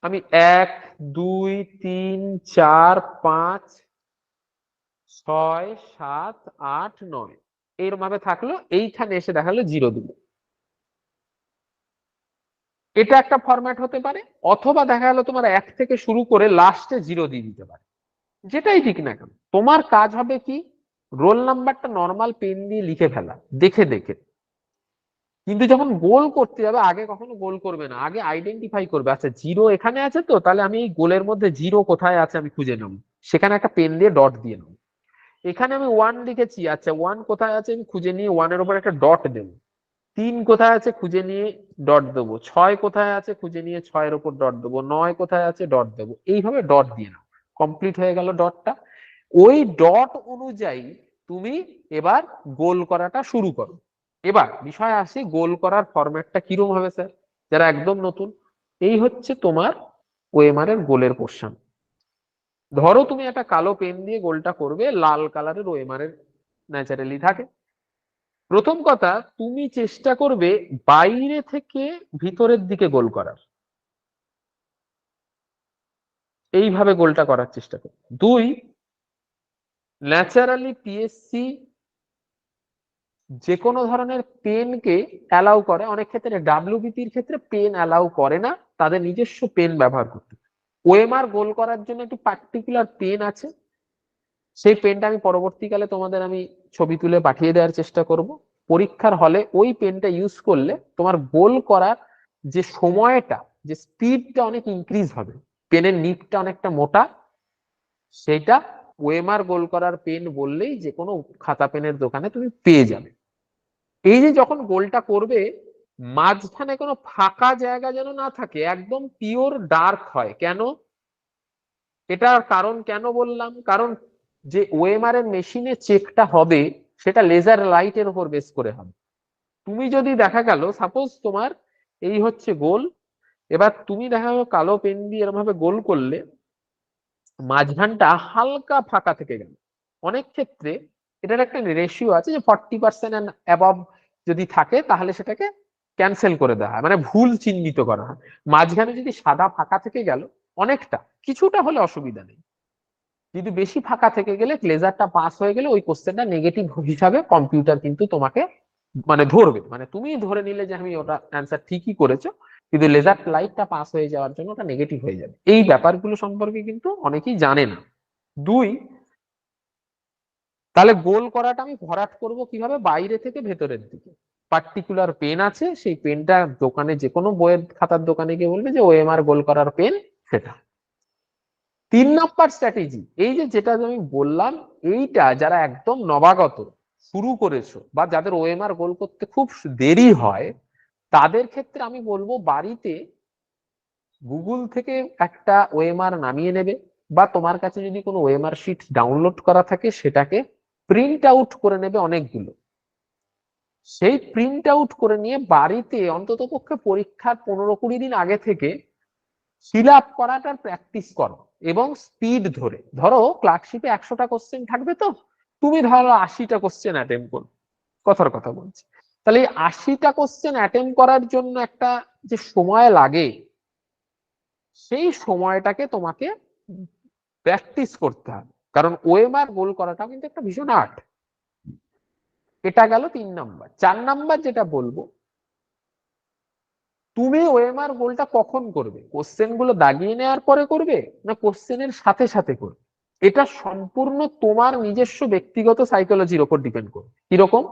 আমি 1 2 3 4 5 6 7 8 9 এরকম ভাবে থাকলো। এইখানে এসে দেখালো 0 দিল, এটা একটা ফরম্যাট হতে পারে। অথবা দেখা গেলো তোমার 1 থেকে শুরু করে লাস্টে 0 দিয়ে দিতে পারে। যেটাই ঠিক না কেন, তোমার কাজ হবে কি, রোল নাম্বারটা নর্মাল পেন দিয়ে লিখে ফেলা দেখে দেখে। কিন্তু যখন গোল করতে যাবে, আগে কখনো গোল করবে না, আগে আইডেন্টিফাই করবে আচ্ছা 0 এখানে আছে, তো তাহলে আমি এই গোলের মধ্যে 0 কোথায় আছে আমি খুঁজে নেব, সেখানে একটা পেন দিয়ে ডট দিয়ে নেব। এখানে আমি 1 লিখেছি, আচ্ছা 1 কোথায় আছে আমি খুঁজে নিয়ে 1 এর উপর একটা ডট দেব। 3 কোথায় আছে খুঁজে নিয়ে ডট দেবো। 6 কোথায় আছে খুঁজে নিয়ে 6 এর উপর ডট দেবো। 9 কোথায় আছে ডট দেবো। এইভাবে ডট দিয়ে নাও, কমপ্লিট হয়ে গেল ডটটা। ওই ডট অনুযায়ী তুমি এবার গোল করাটা শুরু করো। এবার বিষয় আসে, গোল করার ফরম্যাটটা কিরকম হবে স্যার, যারা একদম নতুন। এই হচ্ছে তোমার ওএমআর এর গোলের পোর্শন। ধরো তুমি একটা কালো পেন দিয়ে গোলটা করবে, লাল কালারের ওএমআর এর ন্যাচারালি থাকে। প্রথম কথা, তুমি চেষ্টা করবে বাইরে থেকে ভিতরের দিকে গোল করার, এইভাবে গোলটা করার চেষ্টা করবে। 2, ন্যাচারালি পিএসসি যে কোনো ধরনের পেনকে অ্যালাউ করে, অনেক ক্ষেত্রে ডাব্লিউবিপির ক্ষেত্রে পেন অ্যালাউ করে না, তাদের নিজস্ব পেন ব্যবহার করতে। ওএমআর গোল করার জন্য একটি পার্টিকুলার পেন আছে, সেই পেনটা আমি পরবর্তীকালে তোমাদের আমি ছবি তুলে পাঠিয়ে দেওয়ার চেষ্টা করব। পরীক্ষার হলে ওই পেনটা ইউজ করলে তোমার গোল করার যে সময়টা, যে স্পিডটা অনেক ইনক্রিজ হবে। পেনের নিবটা অনেকটা মোটা, সেটা ওএমআর গোল করার পেন বললেই যে কোনো খাতা পেনের দোকানে তুমি পেয়ে যাবে। এই যে যখন গোলটা করবে, মাঝখানে কোনো ফাঁকা জায়গা যেন না থাকে, একদম পিওর ডার্ক হয়। কেন, এটার কারণ কেন বললাম, কারণ যে ওএমআর এর মেশিনে চেকটা হবে সেটা লেজার লাইটের উপর বেস করে হবে। তুমি যদি দেখা গেল সাপোজ তোমার এই হচ্ছে গোল, এবার তুমি দেখা গেল কালো পেন দিয়ে এরকম ভাবে গোল করলে, মাঝখানটা হালকা ফাঁকা থেকে গেল। অনেক ক্ষেত্রে এটার একটা রেশিও আছে যে 40% এন্ড অ্যাবভ যদি থাকে তাহলে সেটাকে ক্যান্সেল করে দেওয়া হয়, মানে ভুল চিহ্নিত করা হয়। মাঝখানে যদি সাদা ফাঁকা থেকে গেল, অনেকটা কিছুটা হলে অসুবিধা নেই, কিন্তু বেশি ফাঁকা থেকে গেলে, লেজারটা পাস হয়ে গেলে ওই কোশ্চেনটা নেগেটিভ হিসাবে কম্পিউটার কিন্তু তোমাকে মানে ধরবে। মানে তুমি ধরে নিলে যে আমি ওটা অ্যান্সার ঠিকই করেছো, কিন্তু লেজার লাইটটা পাস হয়ে যাওয়ার জন্য ওটা নেগেটিভ হয়ে যাবে। এই ব্যাপারগুলো সম্পর্কে কিন্তু অনেকেই জানে না। 2, তাহলে গোল করাটা আমি ভরাট করব কিভাবে, বাইরে থেকে ভেতরের দিকে। পার্টিকুলার পেন আছে, সেই পেনটা দোকানে যে কোনো বইয়ের খাতার দোকানে গিয়ে বলবে যে ওএমআর গোল করার পেন সেটা। নম্বর স্ট্র্যাটেজি, এই যে যেটা আমি বললাম, এইটা যারা একদম নবাগত শুরু করেছো বা যাদের ওএমআর গোল করতে খুব দেরি হয়, তাদের ক্ষেত্রে আমি বলবো বাড়িতে গুগল থেকে একটা ওএমআর নামিয়ে নেবে, বা তোমার কাছে যদি কোনো ওএমআর শিট ডাউনলোড করা থাকে সেটাকে প্রিন্ট আউট করে নেবে অনেকগুলো। সেই প্রিন্ট আউট করে নিয়ে বাড়িতে অন্তত পক্ষে পরীক্ষার 15-20 দিন আগে থেকে ফিল আপ করাটার প্র্যাকটিস করো, এবং স্পিড ধরে ধরো ক্লার্কশিপে 100টা কোশ্চেন থাকবে, তো তুমি ধরো 80টা কোশ্চেন অ্যাটেম্প করো, কথার কথা বলছি। তাহলে এই 80টা কোশ্চেন অ্যাটেম্প করার জন্য একটা যে সময় লাগে, সেই সময়টাকে তোমাকে প্র্যাকটিস করতে হবে, কারণ ওএমআর গোল করাটাও কিন্তু একটা ভীষণ আর্ট। এটা গেল 3 নাম্বার। 4 নাম্বার যেটা বলবো, তুমি ওএমআর গোলটা কখন করবে? কোশ্চেন গুলো দাগিয়ে নেওয়ার পরে করবে, না কোশ্চেনের সাথে সাথে করবে? এটা সম্পূর্ণ তোমার নিজস্ব ব্যক্তিগত সাইকোলজির উপর ডিপেন্ড করবে। কিরকম?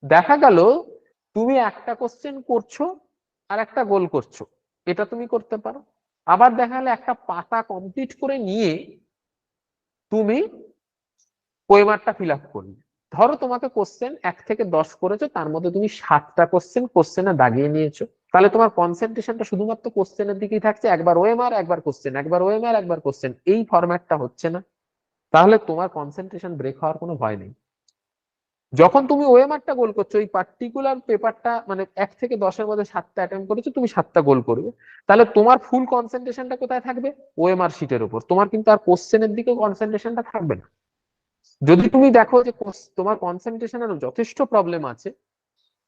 দেখা গেল তুমি একটা কোশ্চেন করছো আর একটা গোল করছো, এটা তুমি করতে পারো। আবার দেখা গেল একটা পাতা কমপ্লিট করে নিয়ে তুমি ওএমআরটা ফিল আপ করবে। ধরো তোমাকে কোশ্চেন 1 থেকে 10 করেছো, তার মধ্যে তুমি 7টা কোশ্চেনে দাগিয়ে নিয়েছো, তাহলে তোমার কনসেন্ট্রেশনটা শুধুমাত্র কোশ্চেনের দিকেই থাকছে, একবার ওএমআর একবার কোশ্চেন, একবার ওএমআর একবার কোশ্চেন, এই ফরম্যাটটা হচ্ছে না। তাহলে তোমার কনসেন্ট্রেশন ব্রেক হওয়ার কোনো ভয় নেই। যখন তুমি ওএমআরটা গোল করছো, ওই পার্টিকুলার পেপারটা মানে 1 থেকে 10-এর মধ্যে 7টা অ্যাটেম্প করেছো, তুমি 7টা গোল করবে, তাহলে তোমার ফুল কনসেন্ট্রেশনটা কোথায় থাকবে? ওএমআর শিটের উপর। তোমার কিন্তু আর কোশ্চেনের দিকে কনসেন্ট্রেশনটা থাকবে না। যদি তুমি দেখো যে তোমার কনসেন্ট্রেশনের যথেষ্ট প্রবলেম আছে,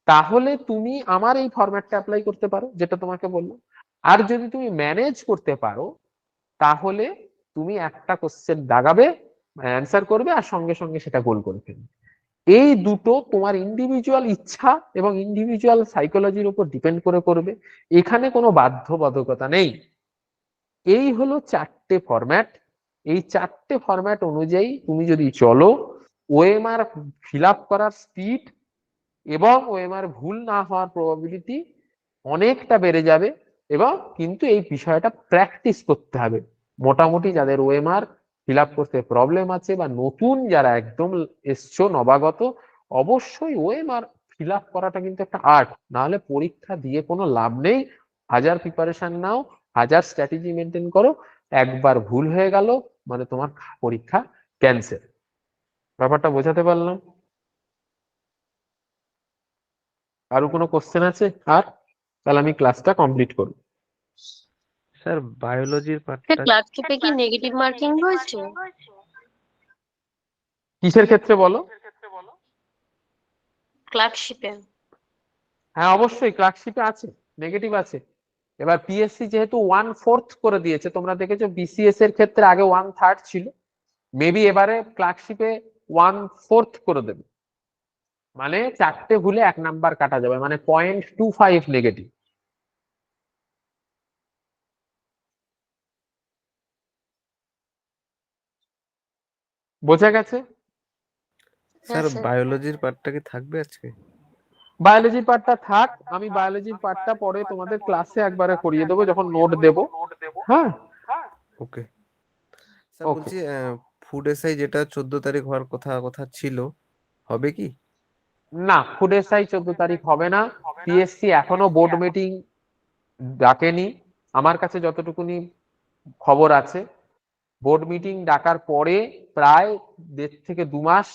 তাহলে তুমি আমার এই ফরম্যাটটা অ্যাপ্লাই করতে পারো, যেটা তোমাকে বললাম। আর যদি তুমি ম্যানেজ করতে পারো, তাহলে তুমি একটা কোশ্চেন দাগাবে, অ্যান্সার করবে, আর সঙ্গে সঙ্গে সেটা গোল করে ফেলবে। এই দুটো তোমার ইন্ডিভিজুয়াল ইচ্ছা এবং ইন্ডিভিজুয়াল সাইকোলজির উপর ডিপেন্ড করে করবে, এখানে কোনো বাধ্যবাধকতা নেই। এই হলো 4টে ফরম্যাট। এই 4টে ফরম্যাট অনুযায়ী তুমি যদি চলো, ওএমআর ফিল আপ করার স্পিড এবং ওএমআর ভুল না হওয়ার প্রবাবিলিটি অনেকটা বেড়ে যাবে। এবং কিন্তু এই বিষয়টা প্র্যাকটিস করতে হবে। মোটামুটি যাদের ওএমআর ফিল আপ করতে প্রবলেম আছে, বা নতুন যারা একদম এসছো নবাগত, অবশ্যই ওএমআর ফিল আপ করাটা কিন্তু একটা আর্ট, না হলে পরীক্ষা দিয়ে কোনো লাভ নেই। হাজার প্রিপারেশন নাও, হাজার স্ট্র্যাটেজি মেনটেন করো, একবার ভুল হয়ে গেল মানে তোমার পরীক্ষা ক্যান্সেল। ব্যাপারটা বোঝাতে পারলাম? আরো কোনো কোশ্চেন আছে? আর তাহলে আমি ক্লাসটা কমপ্লিট করব। স্যার বায়োলজির স্যার পার্টটা ক্লার্কশিপে কি নেগেটিভ মার্কিং হয়েছে? কিসের ক্ষেত্রে বলো? ক্লার্কশিপে হ্যাঁ অবশ্যই ক্লার্কশিপে আছে, নেগেটিভ আছে। এবার পিএসসি যেহেতু 1/4 করে দিয়েছে, তোমরা দেখেছো বিসিএস এর ক্ষেত্রে আগে 1/3 ছিল, মেবি এবারে ক্লার্কশিপে 1/4 করে দেবে, মানে 4টে ভুলে 1 নাম্বার কাটা যাবে, মানে 0.25 নেগেটিভ। বোঝা গেছে? স্যার বায়োলজির পার্টটা কি থাকবে আজকে? বায়োলজির পার্টটা থাক, আমি বায়োলজির পার্টটা পরে তোমাদের ক্লাসে একবারে করিয়ে দেবো যখন নোট দেবো। হ্যাঁ ওকে স্যার, ওকে। বলছি ফুড এসআই যেটা 14 তারিখ হওয়ার কথা ছিল, হবে কি? না, ফুড এসআই 14 তারিখ হবে না। পিএসসি এখনো বোর্ড মিটিং ডাকেনি, আমার কাছে যতটুকুনি খবর আছে। বোর্ড মিটিং ডাকার পরে প্রায় 1.5 থেকে 2 মাস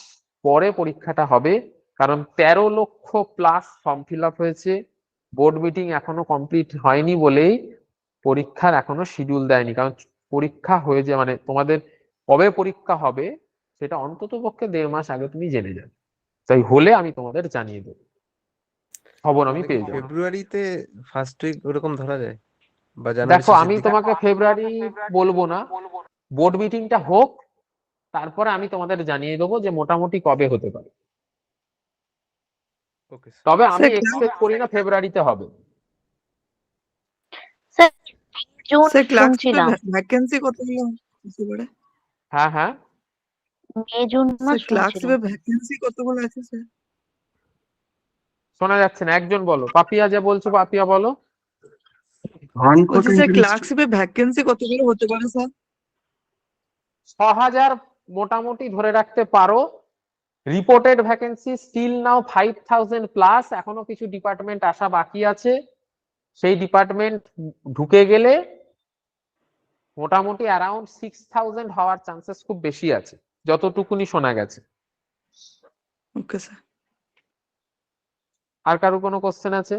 পরে পরীক্ষাটা হবে, কারণ 13 লক্ষ প্লাস ফর্ম ফিল আপ হয়েছে। বোর্ড মিটিং এখনো কমপ্লিট হয়নি বলেই পরীক্ষার এখনো শিডিউল দেয়নি, কারণ পরীক্ষা হয়ে যায় মানে তোমাদের কবে পরীক্ষা হবে সেটা অন্তত পক্ষে 1.5 মাস আগে তুমি জেনে যাবে। তাই হলে আমি তোমাদের জানিয়ে দেবো, খবর আমি তাহলে কি পেয়ে যাবো। ফেব্রুয়ারিতে ফার্স্ট উইক ওরকম ধরা যায়, বা জানুয়ারি দেখো শেষের আমি দিকে? তোমাকে ফেব্রুয়ারি বলবো না, বোর্ড মিটিংটা হোক, তারপরে আমি তোমাদের জানিয়ে দেবো যে মোটামুটি কবে হতে পারে। ওকে তবে আমি স্যার এক্সপেক্ট করি না ফেব্রুয়ারিতে হবে। স্যার জুন স্যার ক্লার্কশিপে শুনছিলাম, ভ্যাকেন্সি কতগুলো আছে পারে? হ্যাঁ হ্যাঁ, মে জুন মাস স্যার শুনছিলাম। ক্লার্কশিপে ভ্যাকেন্সি কতগুলো আছে স্যার? শোনা যাচ্ছে না, একজন বলো। পাপিয়া যা বলছো, পাপিয়া বলো। বলছি স্যার আনকোটেড ক্লার্কশিপে ভ্যাকেন্সি কতগুলো হতে পারে স্যার? 6000 মোটামুটি ধরে রাখতে পারো। Reported vacancy still now 5000 plus, এখনো কিছু ডিপার্টমেন্ট আসা বাকি আছে। সেই ডিপার্টমেন্ট ঢুকে গেলে মোটামুটি অ্যারাউন্ড 6000 হওয়ার চান্সেস খুব বেশি আছে, যতটুকুনি শোনা গেছে। Okay sir. আর কারো কোনো কোশ্চেন আছে?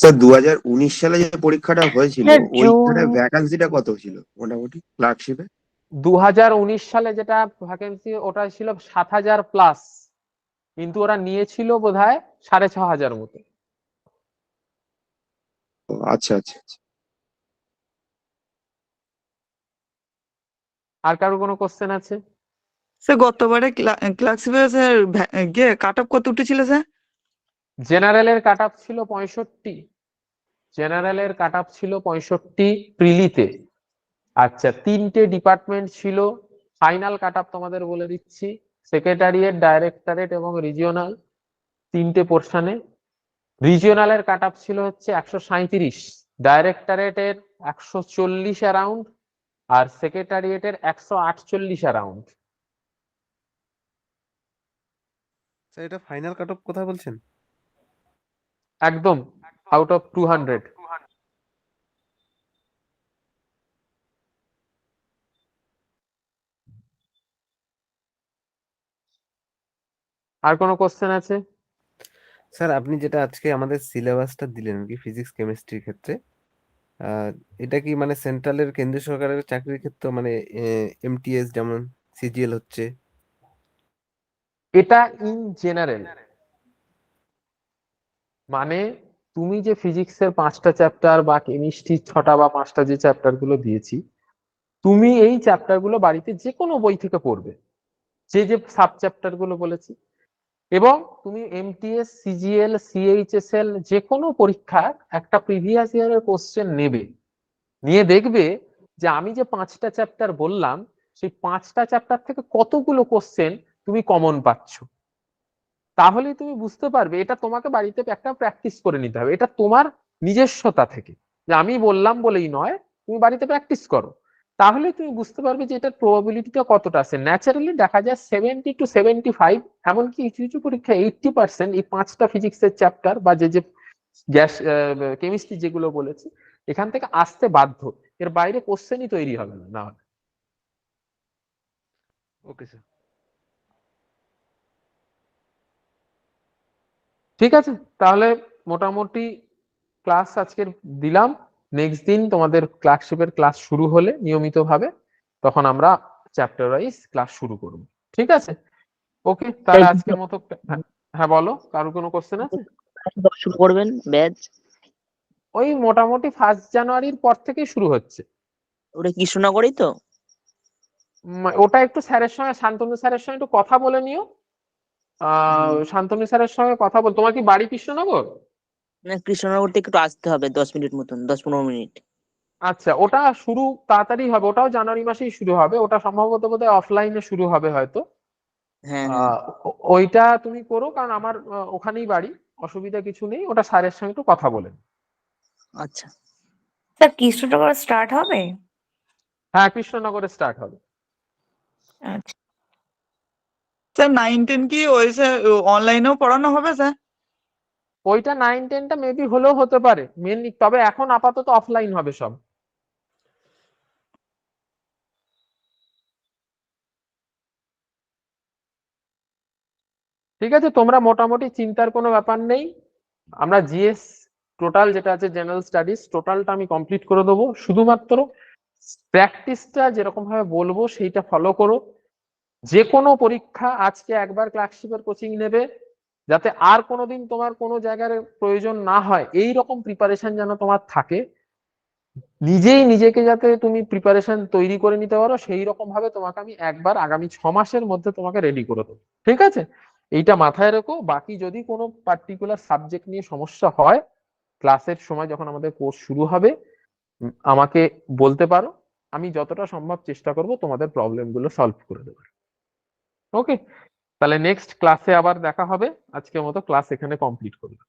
স্যার 2019 সালে যে পরীক্ষাটা হয়েছিল স্যার ওইখানে জুন ভ্যাকান্সিটা কত ছিল মোটামুটি ক্লার্কশিপে? 2019 সালে যেটা ভ্যাকেন্সি ওটা ছিল 7000 প্লাস, কিন্তু ওরা নিয়েছিল বোধহয় 6500 মতো। আচ্ছা আচ্ছা আচ্ছা। আর কারো কোনো কোশ্চেন আছে? স্যার গতবারে ক্লার্কশিপে স্যার কাট অফ কত উঠেছিল স্যার? জেনারেলের কাট অফ ছিল 65, জেনারেলের কাট অফ ছিল 65 প্রিলিতে। আচ্ছা, 3টে ডিপার্টমেন্ট ছিল, ফাইনাল কাট অফ তোমাদের বলে দিচ্ছি। সেক্রেটারিয়েট, ডাইরেক্টরেট এবং রিজিওনাল, 3টে পোর্শনে। রিজিওনালের কাট অফ ছিল হচ্ছে 137, ডাইরেক্টরেটের 140 অ্যারাউন্ড, আর সেক্রেটারিয়েটের 148 অ্যারাউন্ড। স্যার এটা ফাইনাল কাট অফ কথা বলছেন? একদম আউট অফ 200। আর কোনো কোশ্চেন আছে? স্যার আপনি যেটা আজকে আমাদের সিলেবাসটা দিলেন কি ফিজিক্স কেমিস্ট্রির ক্ষেত্রে, এটা কি মানে সেন্ট্রালের কেন্দ্রীয় সরকারের চাকরির ক্ষেত্রে মানে এমটিএস যেমন সিজিএল হচ্ছে? এটা ইন জেনারেল, মানে তুমি যে ফিজিক্সের 5টা চ্যাপ্টার বা কেমিস্ট্রির 6টা বা 5টা যে চ্যাপ্টার গুলো দিয়েছি, তুমি এই চ্যাপ্টার গুলো বাড়িতে যে কোনো বই থেকে পড়বে, যে যে সাব চ্যাপ্টার গুলো বলেছি। এবং তুমি এমটিএস, সিজিএল, সিএইচএসএল যে কোনো পরীক্ষার একটা প্রিভিয়াস ইয়ারের কোশ্চেন নেবে, নিয়ে দেখবে যে আমি যে 5টা চ্যাপ্টার বললাম সেই 5টা চ্যাপ্টার থেকে কতগুলো কোশ্চেন তুমি কমন পাচ্ছ। তাহলেই তুমি বুঝতে পারবে, এটা তোমাকে বাড়িতে একটা প্র্যাকটিস করে নিতে হবে, এটা তোমার নিজস্বতা থেকে, যে আমি বললাম বলেই নয়, তুমি বাড়িতে প্র্যাকটিস করো। তাহলে তুমি বুঝতে পারবে যে এটার প্রবাবিলিটিটা কতটা আছে। ন্যাচারালি দেখা যায় 70 to 75, এমনকি কিছু কিছু পরীক্ষা 80% এই 5টা ফিজিক্সের চ্যাপ্টার বা যে যে গ্যাস কেমিস্ট্রি যেগুলো বলেছি এখান থেকে আসতে বাধ্য, এর বাইরে কোশ্চেনই তৈরি হবে না না হলে। Okay sir. ঠিক আছে, তাহলে মোটামুটি ক্লাস আজকের দিলাম। নেক্সট দিন তোমাদের ক্লার্কশিপের ক্লাস শুরু হলে নিয়মিতভাবে তখন আমরা চ্যাপ্টার ওয়াইজ ক্লাস শুরু করব। ঠিক আছে, ওকে, তাহলে আজকের মতো। হ্যাঁ বলো, কারো কোনো কোশ্চেন আছে? শুরু করবেন ব্যাচ? ওই মোটামুটি 1 জানুয়ারির পর থেকেই শুরু হচ্ছে। ওটা কৃষ্ণনগরেই তো? ওটা একটু স্যারের সঙ্গে, শান্তনু স্যারের সঙ্গে একটু কথা বলে নিও। শান্তনু স্যারের সঙ্গে কথা বল। তোমার কি বাড়ি কৃষ্ণনগর? না, কৃষ্ণনগর থেকে একটু আসতে হবে 10 মিনিট মতন, 10-15 মিনিট। আচ্ছা, ওটা শুরু তাড়াতাড়ি হবে, ওটাও জানুয়ারি মাসেই শুরু হবে, ওটা সম্ভবত বোধহয় অফলাইনে শুরু হবে হয়তো। হ্যাঁ হ্যাঁ। ওইটা তুমি করো, কারণ আমার ওখানেই বাড়ি, অসুবিধা কিছু নেই। ওটা স্যারের সঙ্গে একটু কথা বলেন। আচ্ছা স্যার কৃষ্ণনগর স্টার্ট হবে? হ্যাঁ, কৃষ্ণনগরে স্টার্ট হবে। আচ্ছা স্যার 9-10 কি ওই স্যার অনলাইনেও পড়ানো হবে স্যার? ওইটা 9-10টা মেবি হলেও হতে পারে মেনলি, তবে এখন আপাতত অফলাইন হবে সব। ঠিক আছে, তোমরা মোটামুটি চিন্তার কোনো ব্যাপার নেই। আমরা জিএস টোটাল যেটা আছে জেনারেল স্টাডিজ টোটালটা আমি কমপ্লিট করে দেবো, শুধুমাত্র প্র্যাকটিসটা যেরকম ভাবে বলবো সেইটা ফলো করো। যে কোনো পরীক্ষা আজকে একবার ক্লার্কশিপের কোচিং নেবে, যাতে আর কোনোদিন তোমার কোনো জায়গার প্রয়োজন না হয়, এই রকম প্রিপারেশন যেন তোমার থাকে। নিজেই নিজেকে যাতে তুমি প্রিপারেশন তৈরি করে নিতে পারো, সেই রকম ভাবে তোমাকে আমি একবার আগামী 6 মাসের মধ্যে তোমাকে রেডি করে দেবো। ঠিক আছে, এইটা মাথায় রেখো। বাকি যদি কোনো পার্টিকুলার সাবজেক্ট নিয়ে সমস্যা হয়, ক্লাসের সময় যখন আমাদের কোর্স শুরু হবে আমাকে বলতে পারো, আমি যতটা সম্ভব চেষ্টা করব তোমাদের প্রবলেম গুলো সলভ করে দেবার। ওকে, তাহলে নেক্সট ক্লাসে আবার দেখা হবে। আজকের মতো ক্লাস এখানে কমপ্লিট করলাম।